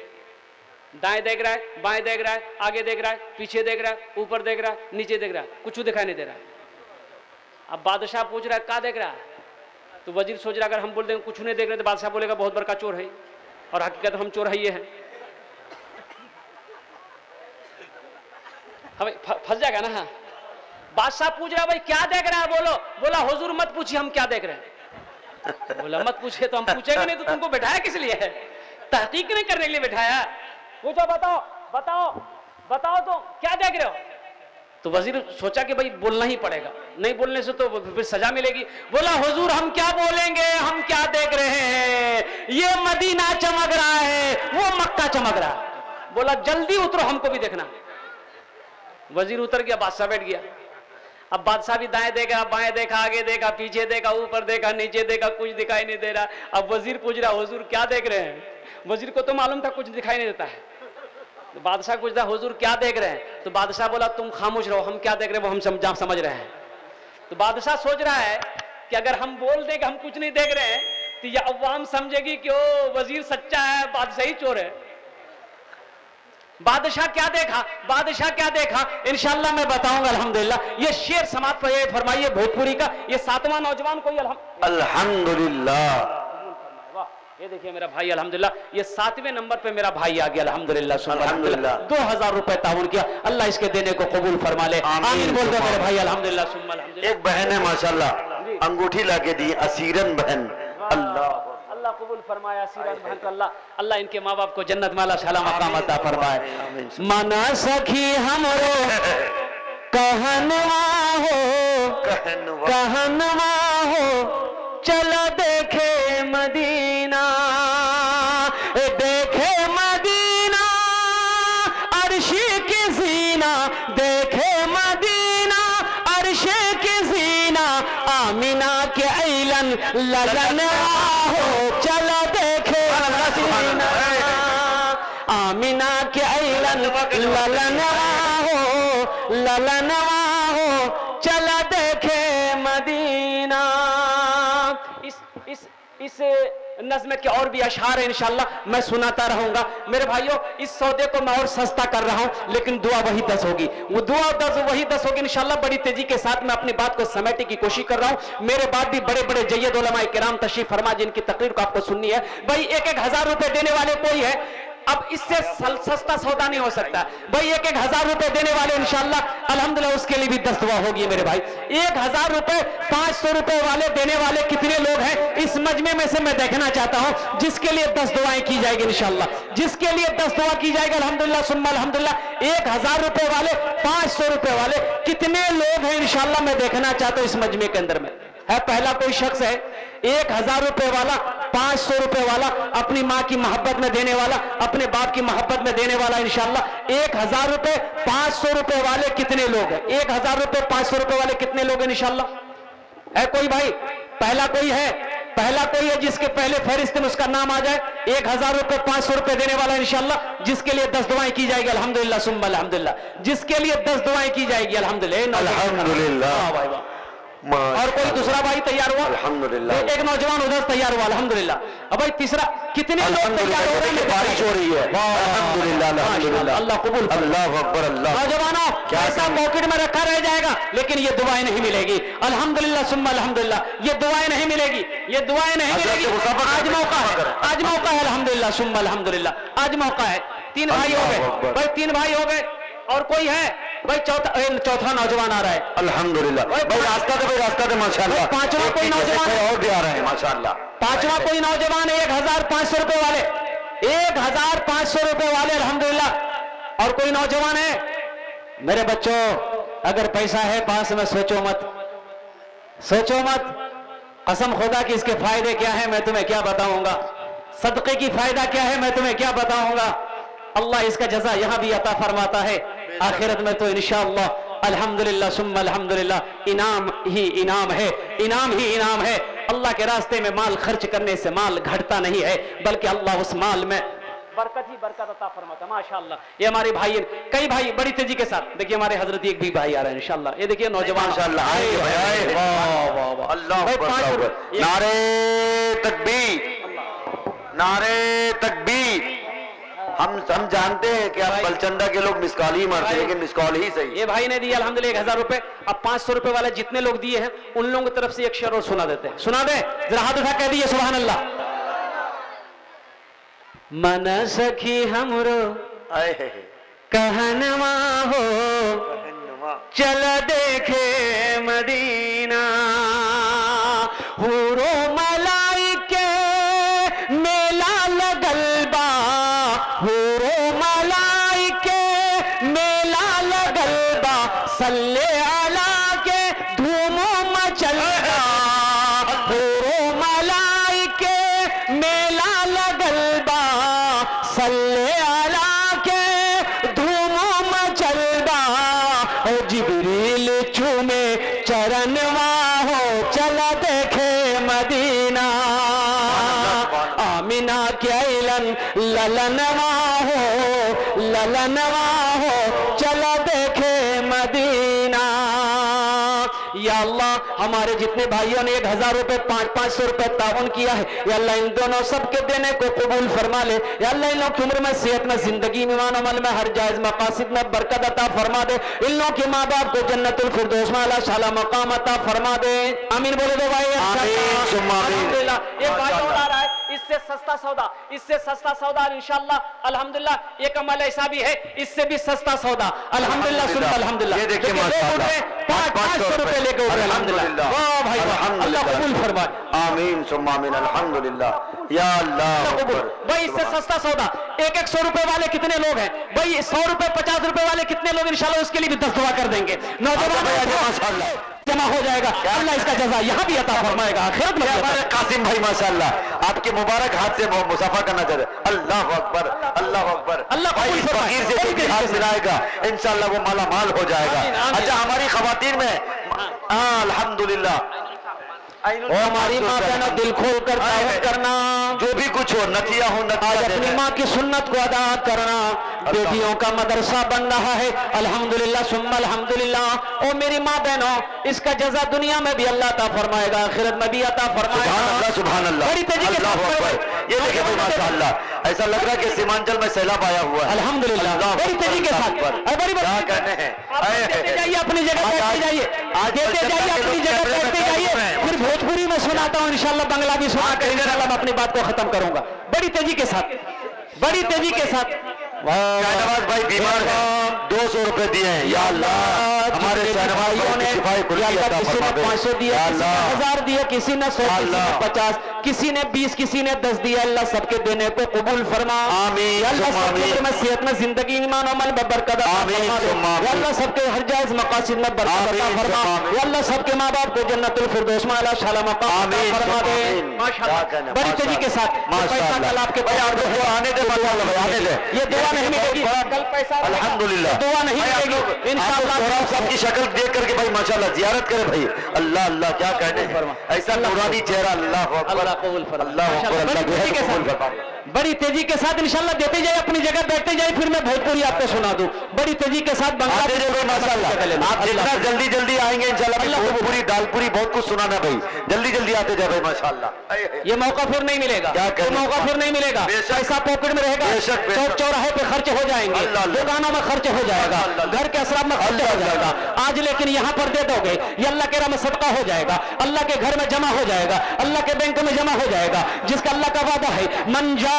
दाएं देख रहा है, बाएं देख रहा है, आगे देख रहा है, पीछे देख रहा है, ऊपर देख रहा है, नीचे देख रहा है, कुछ दिखाई नहीं दे रहा है। अब बादशाह पूछ रहा है क्या देख रहा है? तो वजीर सोच रहा अगर हम बोल देंगे कुछ नहीं देख रहे तो बादशाह बोलेगा बहुत बड़का चोर है, और हकीकत हम चोर है ये हैं। हमें फंस जाएगा ना। हाँ, बादशाह पूछ रहा भाई क्या देख रहा है? बोलो। बोला हुजूर मत पूछिए हम क्या देख रहे हैं। बोला मत पूछिए तो हम पूछेंगे नहीं, तो तुमको बैठाया किस लिए है? तहकीक नहीं करने के लिए बैठाया। पूछो बताओ बताओ बताओ तो क्या देख रहे हो? तो वजीर सोचा कि भाई बोलना ही पड़ेगा, नहीं बोलने से तो फिर सजा मिलेगी। बोला हुजूर हम क्या बोलेंगे, हम क्या देख रहे हैं? ये मदीना चमक रहा है, वो मक्का चमक रहा है। बोला जल्दी उतरो हमको भी देखना। वजीर उतर गया, बादशाह बैठ गया। अब बादशाह भी दाएं देखा, बाएं देखा, आगे देखा, पीछे देखा, ऊपर देखा, नीचे देखा, कुछ दिखाई नहीं दे रहा। अब वजीर पूछ रहा हुजूर क्या देख रहे हैं? वजीर को तो मालूम था कुछ दिखाई नहीं देता है। तो बादशाह पूछता हुजूर क्या देख रहे हैं? तो बादशाह बोला तुम खामोश रहो, हम क्या देख रहे हैं वो हम समझ रहे हैं। तो बादशाह सोच रहा है कि अगर हम बोल दें कि हम कुछ नहीं देख रहे हैं तो ये अवाम समझेगी कि ओ वजीर सच्चा है, बादशाह ही चोर है। बादशाह क्या देखा, बादशाह क्या देखा इंशाअल्लाह मैं बताऊंगा। अल्हम्दुलिल्लाह ये शेर समाप्त फरमाइए भोजपुरी का। ये 7वां नौजवान कोई अल्हम्दुलिल्लाह। ये देखिए मेरा भाई अल्हम्दुलिल्लाह, ये 7वें नंबर पे मेरा भाई आ गया अल्हम्दुलिल्लाह। अल्हम्दुलिल्लाह 2000 रुपए ताउन किया, अल्लाह इसके देने को कबूल फरमा ले। आमीन बोल दो मेरे भाई अल्हम्दुलिल्लाह सुम्मा अल्हम्दुलिल्लाह। एक बहन है माशाल्लाह अंगूठी लाके दी, असीरन बहन। अल्लाह अल्लाह कबूल फरमाया सीरन भर अल्लाह अल्लाह इनके माँ बाप को जन्नत माला शाला मकाम अता फरमाए। मना सखी हमरो कहनवा हो चलो देखे मदीना, देखे मदीना अर्शी की सीना, देखे मदीना अर्शी की सीना, आमिना के ऐलन ललन हो चलो देखे मदीना, आमिना के ऐलन ललन हो चला देखे मदीना। इस नज़्म के और भी अशआर है इंशाअल्लाह मैं सुनाता रहूंगा। मेरे भाइयों इस सौदे को मैं और सस्ता कर रहा हूं लेकिन दुआ वही 10 होगी, वो दुआ 10 वही 10 होगी इंशाअल्लाह। बड़ी तेजी के साथ मैं अपनी बात को समेटने की कोशिश कर रहा हूं। मेरे बाद भी बड़े बड़े जय्यद उलमा किराम तशरीफ फरमा जिनकी तकरीर को आपको सुननी है। भाई 1-1 हज़ार रुपए देने वाले कोई है? अब इससे सस्ता सौदा नहीं हो सकता भाई। 1-1 हज़ार रुपए देने वाले इंशाअल्लाह अल्हम्दुलिल्लाह उसके लिए भी 10 दुआ होगी मेरे भाई। 1 हज़ार रुपए 500 रुपए वाले देने वाले कितने लोग हैं इस मजमे में से मैं देखना चाहता हूं जिसके लिए 10 दुआएं की जाएगी इंशाअल्लाह, जिसके लिए 10 दुआ की जाएगी अल्हम्दुलिल्लाह सुम्मा अल्हम्दुलिल्लाह। 1 हज़ार रुपए वाले 500 रुपए वाले कितने लोग हैं इंशाअल्लाह मैं देखना चाहता हूं इस मजमे के अंदर में है। पहला कोई शख्स है 1 हज़ार रुपए वाला, 500 रुपए वाला, अपनी माँ की मोहब्बत में देने वाला, अपने बाप की मोहब्बत में देने वाला इंशाअल्लाह। 1 हज़ार रुपए 500 रुपए वाले कितने लोग हैं? 1 हज़ार रुपए 500 रुपए वाले कितने लोग हैं इंशाअल्लाह? है कोई भाई? पहला कोई है? पहला कोई है जिसके पहले फहरिस्त में उसका नाम आ जाए? 1 हज़ार रुपए 500 रुपए देने वाला इंशाअल्लाह जिसके लिए 10 दुआएं की जाएगी अल्हम्दुलिल्लाह सुम्मा अल्हम्दुलिल्लाह, जिसके लिए 10 दुआएं की जाएगी अल्हम्दुलिल्लाह अल्हम्दुलिल्लाह। और कोई दूसरा भाई तैयार हुआ अल्हम्दुलिल्लाह, एक नौजवान उधर तैयार हुआ अल्हम्दुलिल्लाह। अब भाई तीसरा कितने लोग तैयार हो रहे हैं? बारिश हो रही है अल्हम्दुलिल्लाह अल्हम्दुलिल्लाह, अल्लाह कबूल, अल्लाह अकबर अल्लाह। नौजवानों पैसा पॉकेट में रखा रह जाएगा लेकिन ये दुआएं नहीं मिलेगी अल्हम्दुलिल्लाह सुम्मा अल्हम्दुलिल्लाह, ये दुआएं नहीं मिलेगी, ये दुआएं नहीं मिलेगी। आज मौका है, आज मौका है अल्हम्दुलिल्लाह सुम्मा अल्हम्दुलिल्लाह, आज मौका है। 3 भाई हो गए भाई, 3 भाई हो गए और कोई है भाई? चौथा नौजवान आ रहा है अल्हम्दुलिल्लाह भाई। रास्ता दे माशाअल्लाह। 5वां कोई नौजवान और भी आ रहे हैं माशाअल्लाह। 5वां कोई नौजवान 1,500 रुपए वाले, 1,500 रुपए वाले अल्हम्दुलिल्लाह। और कोई नौजवान है? मेरे बच्चों अगर पैसा है पास में सोचो मत, सोचो मत। कसम खुदा की इसके फायदे क्या है मैं तुम्हें क्या बताऊंगा, सदके की फायदा क्या है मैं तुम्हें क्या बताऊंगा। अल्लाह इसका जज़ा यहां भी अता फरमाता है, आखिरत में तो इंशाअल्लाह अल्हम्दुलिल्लाह सुम्मा अल्हम्दुलिल्लाह इनाम ही इनाम है, इनाम ही इनाम है। अल्लाह के रास्ते में माल खर्च करने से माल घटता नहीं है बल्कि अल्लाह उस माल में बरकत ही बरकत अता फरमाता है माशाअल्लाह। ये हमारे भाई, कई भाई बड़ी तेजी के साथ देखिए हमारे हजरत एक भी भाई आ रहे हैं इंशाअल्लाह। ये देखिए नौजवान माशाअल्लाह, अल्लाह अकबर, नारे तकबीर, नारे तकबीर। हम जानते हैं कि आप बलचंदा के लोग मिसकॉल ही मारते हैं लेकिन मिसकॉल ही सही। ये भाई ने दिया अल्हम्दुलिल्लाह 1,000 रुपए। अब 500 रुपए वाले जितने लोग दिए हैं उन लोगों की तरफ से एक शेर और सुना देते हैं, सुना दे जरा, हाथ उठा कह दिए सुभान अल्लाह। मन सखी हमरो कहनवा हो चल देखे मदीना, हुरो मलाइके मेला लगल बा, हुरो मलाइके मेला लगल बा, सल्ले अला के धूम मचल बा, हुरो मलाइके मेला लगल बा, सल्ले अला के धूम मचल बा, जिब्रील चूमे चरणवा हो चला देखे मदीना, आमिना के ऐलन ललनवा हो चला देखे मदीना। या अल्लाह हमारे जितने भाइयों ने 1,000 रुपए 500 रुपए ताउन किया है या अल्लाह इन दोनों सबके देने को कबूल फरमा ले। या अल्लाह इन लोगों की उम्र में, सेहत में, जिंदगी में, ईमान अमल में, हर जायज मकासिद में बरकत अता फरमा दे। इन लोगों के माँ बाप को जन्नतुल फिरदौस में आला शाला मकाम अता फरमा दे। आमीन बोले दो भाई। अल्हम्दुलिल्लाह एक भाई और आ रहा है, इससे सस्ता सौदा, इससे सस्ता सौदा इंशाअल्लाह अल्हम्दुलिल्लाह। एक अमल ऐसा भी है इससे भी सस्ता सौदा अल्हम्दुलिल्लाह सुन अल्हम्दुलिल्लाह। ये देखिए माशाअल्लाह 500 रुपए लेके उठे। अल्हम्दुलिल्लाह, वाह भाई वाह, अल्लाह कबूल फरमाए। आमीन सुम्मा आमीन, अल्हम्दुलिल्लाह या अल्लाह अकबर। भाई इससे सस्ता सौदा 100 रुपए वाले कितने लोग हैं भाई? 100 रुपए 50 रुपए वाले कितने लोग? इंशाल्लाह उसके लिए भी 10 दुआ कर देंगे। नौजवान माशाअल्लाह जमा हो जाएगा, अल्लाह इसका जजा यहाँ भी अता फरमाएगा, आखिरत में भी अता। हमारे कासिम भाई माशाअल्लाह आपके मुबारक हाथ से मुसाफा करना चाह रहे। अल्लाह अकबर, अल्लाह अकबर। अल्लाह भाई कबूल इस फरमाए। फकीर से जो भी हाथ मिलाएगा इंशाअल्लाह वो माला माल हो जाएगा। आमीन, आमीन। अच्छा हमारी खवातीन में अल्हम्दुलिल्लाह और हमारी माँ बहनों दिल खोल कर दावत करना, जो भी कुछ हो नतिया हो आज नतिया अपनी देना। माँ की सुन्नत को अदा करना। बेटियों का मदरसा बन रहा है, अल्हम्दुलिल्लाह सुम्मा अल्हम्दुलिल्लाह। और मेरी माँ बहनों, इसका जजा दुनिया में भी अल्लाह अता फरमाएगा, आखिरत में भी अता सुभान अल्लाह फरमाएगा। सुभान अल्लाह, बड़ी तेजी के अल्लाह साथ अकबर। ये देखिए भाई माशाअल्लाह ऐसा लग रहा है कि सीमांचल में सैलाब आया हुआ है। अल्हम्दुलिल्लाह, अल्लाह बड़ी तेजी के अल्लाह साथ। अकबर। अरे बड़ी क्या कहने हैं, देते जाइए अपनी जगह, आज- बैठते जाइए, आज देते बच्चे जाइए के अपनी लोग जगह, कैमरे में बैठते खड़े जाइए। हुए हैं। फिर भोजपुरी में सुनाता हूँ, इंशाल्लाह बंगला भी सुना कर इंशाल्लाह मैं अपनी बात को खत्म करूंगा। बड़ी तेजी के साथ, बड़ी तेजी के साथ। शाहनवाज भाई बीमार है, 200 रुपए दिए हैं। या अल्लाह हमारे शाहनवाज भाई ने शिफाए कुल्ली अता किसी ने फरमा दे। 500 दिया, या किसी ने अल्लाह 1000 दिया, किसी ने 100, किसी ने अल्लाह। 50, किसी ने 20, किसी ने 10 दिया। अल्लाह सबके देने को कबूल फरमा। आमीन, या अल्लाह सुम्मा सबके आमीन। दिल में सेहत में जिंदगी ईमान अमल में बरकत अता आमीन, फरमा दे। सुम्मा आमीन। या अल्लाह सबके हर जायज मकासद में बरकत अता आमीन, फरमा। सुम्मा आमीन। या अल्लाह सबके माँ बाप को जन्नतुल फिरदौस में आला शाला मकाम अता आमीन, फरमा दे। सुम्मा आमीन। माशाअल्लाह, क्या कहना, बड़ी तेजी के साथ। ये पैसा माशाअल्लाह। कल आपके भाई, पास आप लोग आने दे, माशाअल्लाह भाई, आने दे। ये दुआ नहीं मिलेगी, कल पैसा अल्हम्दुलिल्लाह, दुआ नहीं भाई, आप मिलेगी लोग- इंशाअल्लाह। आप लोग सबकी शक्ल देख करके भाई माशाअल्लाह जियारत करे भाई। अल्लाह अल्लाह क्या कहने हैं, ऐसा नूरानी चेहरा। अल्लाह अकबर, अल्लाह कबूल फरमा। अल्लाह अकबर, माशाअल्लाह, अल्लाह बड़ी तेजी के कबूल साथ, फरमा। बड़ी तेजी के साथ इंशाल्लाह देते जाए, अपनी जगह बैठते जाए, फिर मैं भोजपुरी आपको सुना दूं। बड़ी तेजी के साथ बंगला आते जाओ भाई माशाअल्लाह, आप जितना जल्दी जल्दी आएंगे इंशाअल्लाह अल्लाह कबूल। पूरी दालपुरी बहुत कुछ सुनाना भाई। जल्दी जल्दी आते जाए भाई माशाअल्लाह। ये मौका फिर नहीं मिलेगा, क्या ये कहने? मौका फिर नहीं मिलेगा। बेशक। पैसा पॉकेट में रहेगा, बेशक, बेशक। चौक चौराहे पे खर्च हो जाएंगे, अल्लाह, अल्लाह। दुकानों में खर्च हो जाएगा, अल्लाह, घर के असराब में खर्च अल्लाह, हो जाएगा। आज लेकिन यहाँ पर दे दोगे, ये अल्लाह के राह में सदका हो जाएगा, अल्लाह के घर में जमा हो जाएगा, अल्लाह के बैंक में जमा हो जाएगा, जिसका अल्लाह का वादा है मन जा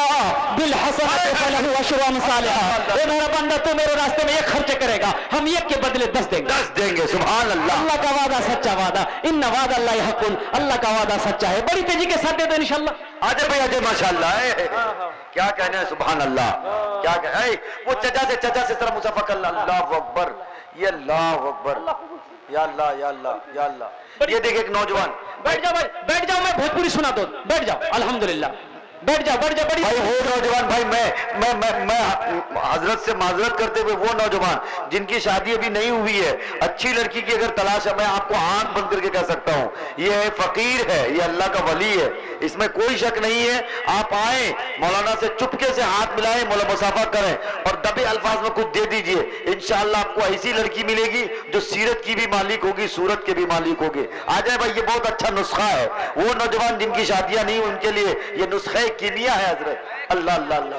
बिल हसनत फलहु अशरु अमसालिहा। ए मेरा बंदा, तू मेरे रास्ते में ये खर्च करेगा, हम एक के बदले 10 देंगे। 10 देंगे। सुभान अल्लाह, अल्लाह का वादा सच्चा वादा, इन्न वादा अल्लाह हकुन, अल्लाह का वादा सच्चा है। बड़ी तेजी के साथ दे दो इंशाल्लाह। आजे भाई आजे माशाअल्लाह। क्या कहने हैं, सुभान अल्लाह। क्या कहे वो चचा से जरा मुसाफा कर। अल्लाह अकबर, ये अल्लाह अकबर, या अल्लाह या अल्लाह या अल्लाह। ये देखिए एक नौजवान, बैठ जाओ भाई, बैठ जाओ, मैं भोजपुरी सुना दो, बैठ जाओ। अल्हम्दुलिल्लाह, बैठ जाओ, बैठ जाओ। बड़ी भाई वो नौजवान भाई मैं हजरत से माजरत करते हुए वो नौजवान जिनकी शादी अभी नहीं हुई है, अच्छी लड़की की अगर तलाश है, मैं आपको आंख बंद करके कह सकता हूँ ये है फकीर है, ये अल्लाह का वली है, इसमें कोई शक नहीं है। आप आए मौलाना से चुपके से हाथ मिलाएं, मौला मुसाफा करें और दबे अल्फाज में कुछ दे दीजिए। इंशाअल्लाह आपको ऐसी लड़की मिलेगी जो सीरत की भी मालिक होगी, सूरत के भी मालिक होगी। आ जाए भाई, ये बहुत अच्छा नुस्खा है। वो नौजवान जिनकी शादियां नहीं, उनके लिए ये नुस्खा किनिया है हजरत। अल्लाह अल्लाह अल्लाह।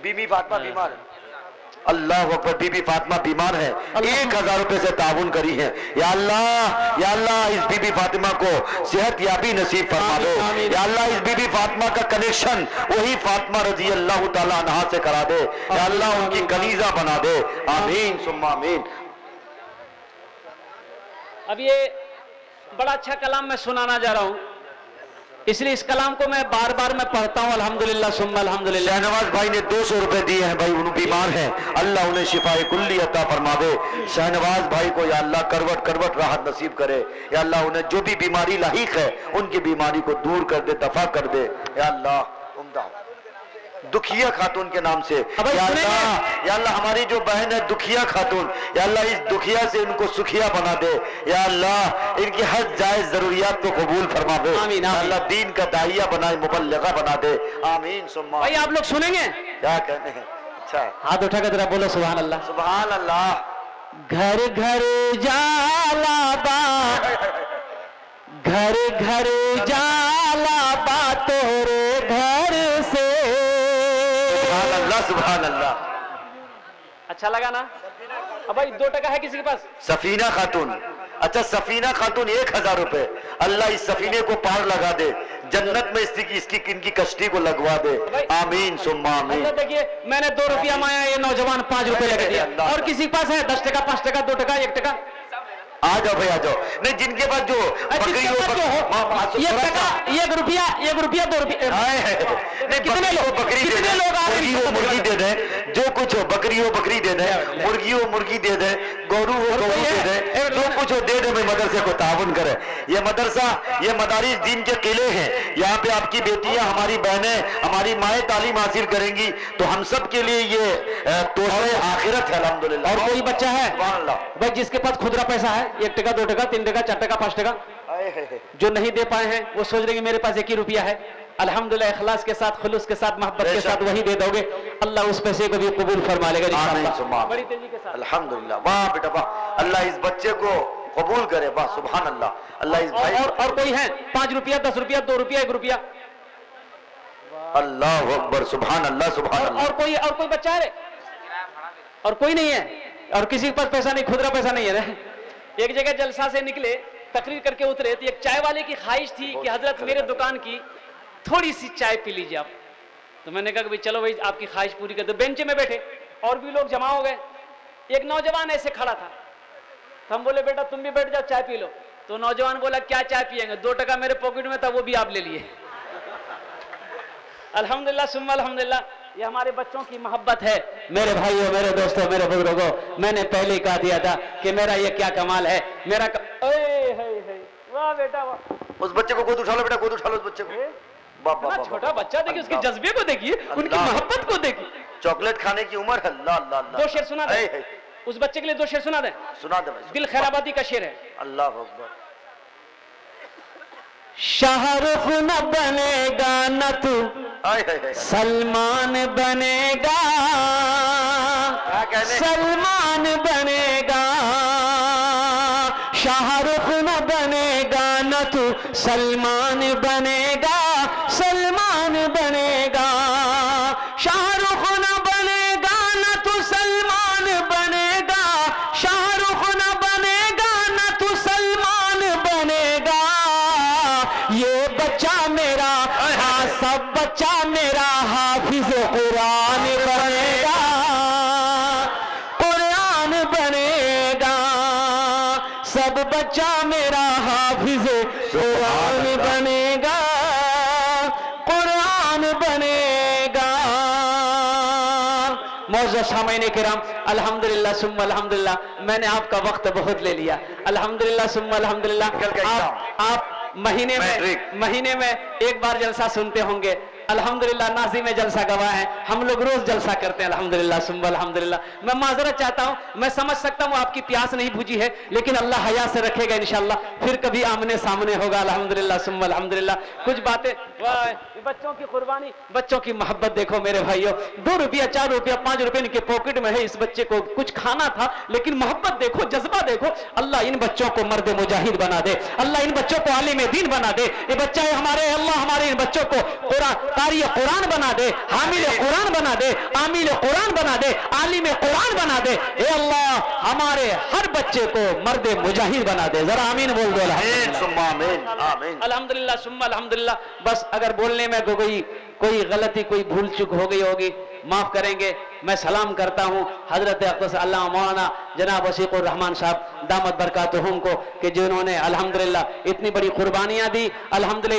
बीबी फातिमा बीमार है, अल्लाह अकबर, बीबी फातिमा बीमार है, 1000 रुपए से ताउन करी है। या अल्लाह इस बीबी फातिमा को सेहत याबी नसीब फरमा दो। या अल्लाह इस बीबी फातिमा का कनेक्शन वही फातिमा रजी अल्लाह ताला अन्हा से करा दे। या अल्लाह उनकी कलीजा बना दे। आमीन सुम्मा आमीन। अब ये बड़ा अच्छा कलाम मैं सुनाना जा रहा हूं, इसलिए इस कलाम को मैं बार बार मैं पढ़ता हूं। अल्हम्दुलिल्लाह सुम्मा अल्हम्दुलिल्लाह। शहनवाज भाई ने 200 रुपए दिए हैं भाई, उन बीमार हैं, अल्लाह उन्हें शिफाए कुल्ली अता फरमा दे। शहनवाज भाई को या अल्लाह करवट करवट राहत नसीब करे। या अल्लाह उन्हें जो भी बीमारी लाहिक है उनकी बीमारी को दूर कर दे, दफा कर दे। या अल्लाह उम्दा दुखिया खातून के नाम से, या अल्लाह हमारी जो बहन है दुखिया खातून, या अल्लाह इस दुखिया से इनको सुखिया बना दे। या अल्लाह इनकी हर जायज जरूरियात को कबूल फरमा दे। आमीन, या आमीन। अल्लाह दीन का दाहिया बनाए, मुबल्लिगा बना दे। आमीन सुम्मा। भाई आप लोग सुनेंगे? क्या कहने हैं, अच्छा है। हाथ उठा कर जरा बोलो सुभान अल्लाह। सुभान अल्लाह। घर घर जाला बा, घर घर जाला बा तोरे घर से। सुभान अल्लाह सुभान अल्लाह। अच्छा लगा ना? अब भाई 2 टका है किसी के पास? सफीना खातून, अच्छा सफीना खातून 1000 रुपए। अल्लाह इस सफीने को पार लगा दे, जन्नत में इसकी इनकी कश्ती को लगवा दे। आमीन सुम्मा आमीन। अच्छा देखिए, मैंने 2 रुपया माया, ये नौजवान 5 रुपए लगा दिया। और किसी के पास है 10 टका, 5 टका, 2 टका, 1 टका? आ जाओ भाई आ जाओ। नहीं जिनके पास जो बकरी हो, एक रुपया 2 रुपया कितने लोग मुर्गी दे दें, जो कुछ हो बकरी हो बकरी दे दें, मुर्गी हो मुर्गी दे दें, गौरू हो गौरू दे दें, जो कुछ हो दे दें भाई, मदरसे को ताउन करें। ये मदरसा, ये मदारिस दीन के किले हैं, यहाँ पे आपकी बेटियां, हमारी बहनें, हमारी माएँ तालीम हासिल करेंगी, तो हम सब के लिए ये तोहफे आखिरत है अल्हम्दुलिल्लाह। और कोई बच्चा है भाई जिसके पास खुदरा पैसा है, 1 टका 2 टका 3 टका 4 टका 5 टका, जो नहीं दे पाए हैं वो सोच रहे हैं मेरे पास 1 ही रुपया है, अल्हम्दुलिल्लाह इखलास के साथ, खुलूस के साथ, मोहब्बत के साथ वही दे दोगे, अल्लाह उस पैसे को भी कबूल फरमा लेगा इंशाअल्लाह बड़ी तेजी के साथ। अल्हम्दुलिल्लाह, वाह बेटा वाह, अल्लाह इस बच्चे को कबूल करे, वाह सुभान अल्लाह। अल्लाह इस भाई और कोई है 5 रुपया 10 रुपया 2 रुपया 1 रुपया, अल्लाह अकबर, सुभान अल्लाह सुभान अल्लाह। और कोई बच्चा है और कोई नहीं है, और किसी के पास पैसा नहीं, खुदरा पैसा नहीं है। एक जगह जलसा से निकले, तकरीर करके उतरे, तो एक चाय वाले की ख्वाहिश थी कि हजरत मेरे दुकान की थोड़ी सी चाय पी लीजिए आप। तो मैंने कहा कि भाई चलो भाई आपकी ख्वाहिश पूरी कर दो। बेंच में बैठे और भी लोग जमा हो गए, एक नौजवान ऐसे खड़ा था, तो हम बोले बेटा तुम भी बैठ जाओ चाय पी लो। तो नौजवान बोला क्या चाय पिएंगे, 2 टका मेरे पॉकेट में था वो भी आप ले लिए। अल्हम्दुलिल्लाह सुम्मा अल्हम्दुलिल्लाह, ये हमारे बच्चों की मोहब्बत है। मेरे भाइयों, मेरे दोस्तों, मेरे बुजुर्गों, मैंने पहले ही कहा दिया था कि मेरा ये क्या कमाल है, मेरा वाह बेटा वाह। उस बच्चे को गोद उठा लो बेटा, गोद उठा लो उस बच्चे को। इतना छोटा बच्चा देखिए, उसके जज्बे को देखिए, उनकी मोहब्बत को देखिए। चॉकलेट खाने की उम्र है। अल्लाह अल्लाह अल्लाह। 2 शेर सुना दे उस बच्चे के लिए, 2 शेर सुना दे। सुना दे भाई। दिल खैराबादी का शेर है। अल्लाह अकबर। शाहरुख न बनेगा न तू सलमान बनेगा, सलमान बनेगा। शाहरुख न बनेगा न तू सलमान बनेगा, सलमान बनेगा। शाहरुख न बनेगा न तू सलमान बनेगा, शाहरुख न बनेगा न तू सलमान बनेगा। ये बच्चा मेरा, हाँ सब बच्चा मेरा हाफिज कुरान बनेगा, कुरान बनेगा। सब बच्चा मेरा हाफिज कुरान बनेगा, कुरान बनेगा। मौजूद सामईन किराम, अल्हम्दुलिल्लाह सुम्मा अल्हम्दुलिल्लाह, मैंने आपका वक्त बहुत ले लिया। अल्हम्दुलिल्लाह सुम्मा अल्हम्दुलिल्लाह। आप महीने में एक बार जलसा सुनते होंगे। अल्हम्दुलिल्लाह नाज़िम में जलसा गवाह है, हम लोग रोज जलसा करते हैं। अल्हम्दुलिल्लाह सुम्मा अल्हम्दुलिल्लाह। मैं माजरत चाहता हूँ, मैं समझ सकता हूँ आपकी प्यास नहीं बुझी है, लेकिन अल्लाह हया से रखेगा इंशाअल्लाह, फिर कभी आमने सामने होगा। अल्हम्दुलिल्लाह सुम्मा अल्हम्दुलिल्लाह। कुछ बातें, बच्चों की कुर्बानी, बच्चों की मोहब्बत देखो मेरे भाइयों। 2 रुपया 4 रुपया 5 रुपये इनके पॉकेट में है, इस बच्चे को कुछ खाना था, लेकिन मोहब्बत देखो, जज्बा देखो। अल्लाह इन बच्चों को मर्द मुजाहिद बना दे, अल्लाह इन बच्चों को आलिम दीन बना दे। ये बच्चा है हमारे, अल्लाह हमारे इन बच्चों को कारी कुरान बना दे, हामिल कुरान बना दे, आमिल कुरान बना दे, आलिम कुरान बना दे। ए अल्लाह हमारे हर बच्चे को मर्द मुजाहिद बना दे। जरा आमीन बोल दो। अल्हम्दुलिल्लाह सुम्मा अल्हम्दुलिल्लाह। बस अगर बोलने में कोई गलती, कोई भूल चूक हो गई होगी, माफ करेंगे। मैं सलाम करता हूँ हजरत अक़दस अल्लामा मौलाना जनाब वसीक़ुर रहमान साहब दामत बरकातुहुम को, कि जिन्होंने अल्हम्दुलिल्लाह इतनी बड़ी कुर्बानियाँ दी। अल्हम्दुलिल्लाह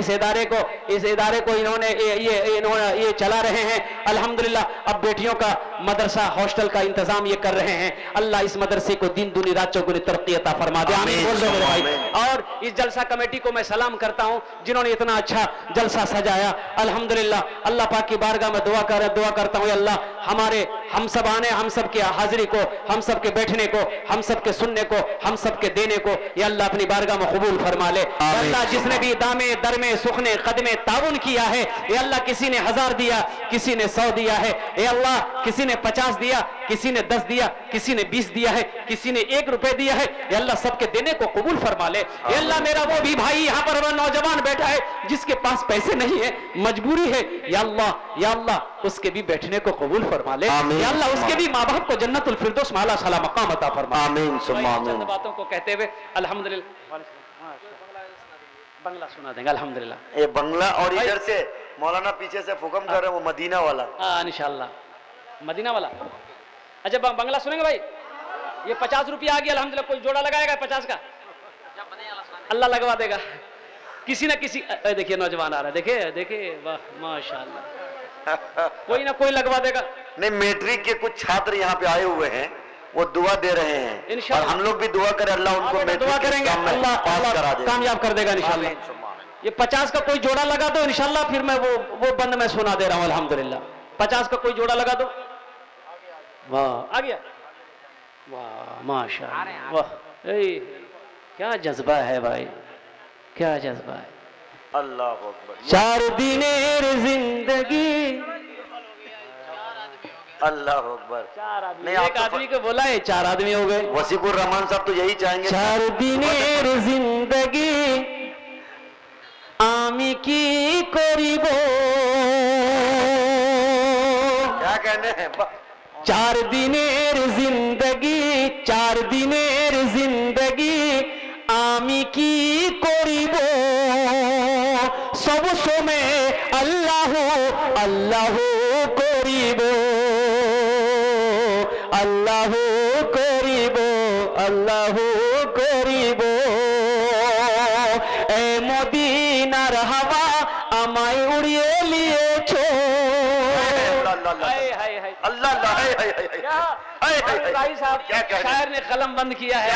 इस इदारे को इन्होंने ये चला रहे हैं। अल्हम्दुलिल्लाह अब बेटियों का मदरसा हॉस्टल का इंतजाम ये कर रहे हैं। अल्लाह इस मदरसे को दिन दुनी रात चौगुनी तरक्की अता फरमा दे। आमीन बोल दो मेरे भाई। और इस जलसा कमेटी को मैं सलाम करता हूँ जिन्होंने इतना अच्छा जलसा सजाया। अल्हम्दुलिल्लाह अल्लाह पाक की बारगाह में दुआ करता हूँ, अल्लाह हमारे हम सब आने, हम सब के हाजिरी को, हम सब के बैठने को, हम सब के सुनने को, हम सब के देने को ये अल्लाह अपनी बारगाह में कबूल फरमा ले। अल्लाह जिसने भी दामे दरमे सुखने कदमे ताउन किया है, ये अल्लाह किसी ने 1000 दिया, किसी ने 100 दिया है, ये अल्लाह किसी ने 50 दिया, किसी ने 10 दिया, किसी ने 20 दिया है, किसी ने 1 रुपए दिया है, ये अल्लाह सबके देने को कबूल फरमा ले। ये अल्लाह मेरा वो भी भाई यहाँ पर नौजवान बैठा है जिसके पास पैसे नहीं है, मजबूरी है, या अल्लाह उसके भी बैठने को कबूल फरमा ले। या अल्लाह उसके भी माँ बाप को जन्नतुल फिरदौस में आला साला मकाम अता फरमा। आमीन सुम्मा आमीन। चंद बातों को कहते हुए अल्हम्दुलिल्लाह बंगला सुना देंगे। अल्हम्दुलिल्लाह ये बंगला, और इधर से मौलाना पीछे से फुकम कर रहे हैं, वो मदीना वाला। इंशाअल्लाह मदीना वाला। अच्छा बंगला सुनेंगे भाई। ये 50 रुपया आ गया, अल्हम्दुलिल्लाह। कोई जोड़ा लगाएगा 50 का? अल्लाह लगवा देगा किसी ना किसी। देखिए नौजवान आ रहा है, देखिए देखिए, वाह माशाल्लाह, कोई ना कोई लगवा देगा। नहीं, मैट्रिक के कुछ छात्र यहाँ पे आए हुए हैं, वो दुआ दे रहे हैं, और इंशाअल्लाह हम लोग भी दुआ करें अल्लाह उनको दुआ मैट्रिक के करेंगे, एग्जाम में अल्लाह पास करा दे। कामयाब कर देगा इंशाअल्लाह। ये 50 का कोई जोड़ा लगा दो इंशाअल्लाह, फिर मैं वो बंद मैं सुना दे रहा हूँ अल्हम्दुलिल्लाह। 50 का कोई जोड़ा लगा दो। वाह, आ गया, वाह माशाअल्लाह, वाह, क्या जज्बा है भाई, क्या जज्बा है। अल्लाह अकबर। चार दिनेर जिंदगी, अल्लाह अकबर। चार आदमी, नहीं, आप एक तो आदमी को बोला है, 4 आदमी हो गए। वसीकुर रहमान साहब तो यही चाहेंगे। चार दिनेर जिंदगी आमी की करिब, क्या कहने हैं? 4 दिनेर जिंदगी, 4 दिनेर जिंदगी आमी की करिब, सब समय अल्लाह अल्लाह करिब, अल्लाह करिब, अल्लाह करिब। ए मदीनार हवा আমায় উড়িয়ে লিয়েছো। भाई साहब, शायर ने कलम बंद किया है।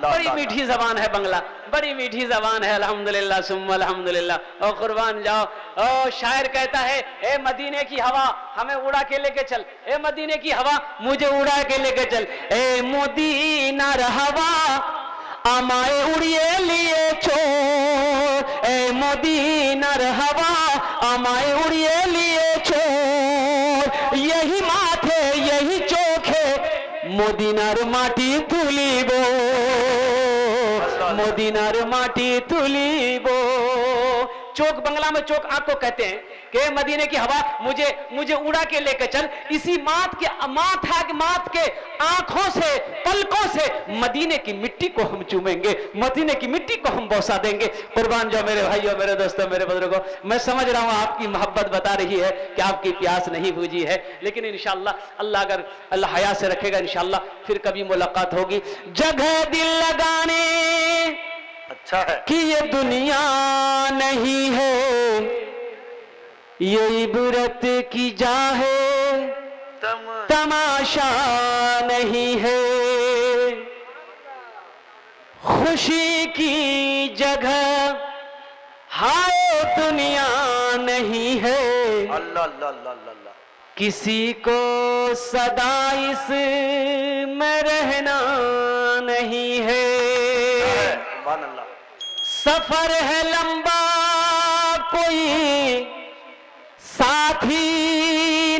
बड़ी मीठी जबान है बंगला, बड़ी मीठी जबान है, अल्हम्दुलिल्लाह सुम्मा अल्हम्दुलिल्लाह। और कुर्बान जाओ, ओ शायर कहता है, ए मदीने की हवा हमें उड़ा के लेके चल, ए मदीने की हवा मुझे उड़ा के लेके चल। ए मदीनार हवा আমায় উড়িয়ে লিয়েছো, এ মদিনার হাওয়া আমায় উড়িয়ে লিয়েছো, यही माथे यही चोखे মদিনার মাটি তুলিব, মদিনার মাটি তুলিব। चौक बंगला में चौक आंख को कहते हैं कि मदीने की हवा मुझे उड़ा के लेकर चल, इसी मात के आंखों से पलकों से मदीने की मिट्टी को हम चूमेंगे, मदीने की मिट्टी को हम बौसा देंगे। कुर्बान जाओ मेरे भाइयों, मेरे दोस्तों, मेरे बुजुर्गों, मैं समझ रहा हूं आपकी मोहब्बत बता रही है कि आपकी प्यास नहीं बुझी है, लेकिन इंशाअल्लाह अल्लाह अगर अल्लाह हया से रखेगा इंशाअल्लाह फिर कभी मुलाकात होगी। जगह दिल लगाने अच्छा है कि ये दुनिया नहीं है, ये इबरत की जा है, तमाशा नहीं है, खुशी की जगह हाय दुनिया नहीं है। अल्लाह अल्लाह अल्लाह अल्लाह। किसी को सदा इस में रहना नहीं है, सफर है लंबा कोई साथी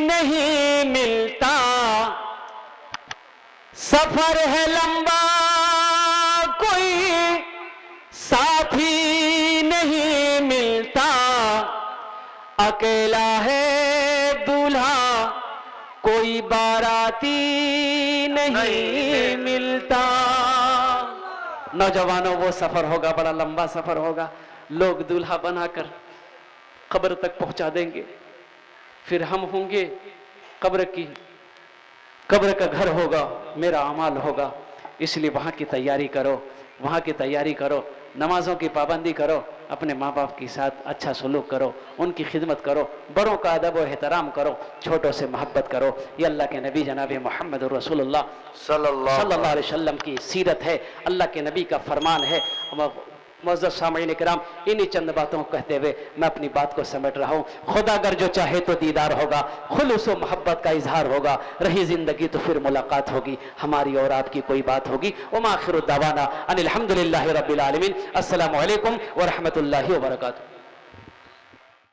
नहीं मिलता, सफर है लंबा कोई साथी नहीं मिलता, अकेला है दूल्हा कोई बाराती नहीं मिलता। नौजवानों, वो सफर होगा, बड़ा लंबा सफर होगा, लोग दूल्हा बनाकर कब्र तक पहुंचा देंगे, फिर हम होंगे कब्र का घर होगा, मेरा अमाल होगा। इसलिए वहां की तैयारी करो, वहां की तैयारी करो, नमाजों की पाबंदी करो, अपने माँ बाप के साथ अच्छा सलूक करो, उनकी खिदमत करो, बड़ों का अदब और एहतराम करो, छोटों से मोहब्बत करो। ये अल्लाह के नबी जनाब मोहम्मद रसूलुल्लाह सल्लल्लाहु अलैहि वसल्लम की सीरत है, अल्लाह के नबी का फरमान है। मुअज़्ज़ज़ सामईन किराम, इन्हीं चंद बातों को कहते हुए मैं अपनी बात को समेट रहा हूँ। खुदा अगर जो चाहे तो दीदार होगा, खुलूस व मोहब्बत का इजहार होगा, रही जिंदगी तो फिर मुलाकात होगी, हमारी और आपकी कोई बात होगी। व आखिरु दावाना अनिल हम्दुलिल्लाहि रब्बिल आलमीन। अस्सलामु अलैकुम व रहमतुल्लाहि व बरकातुहू।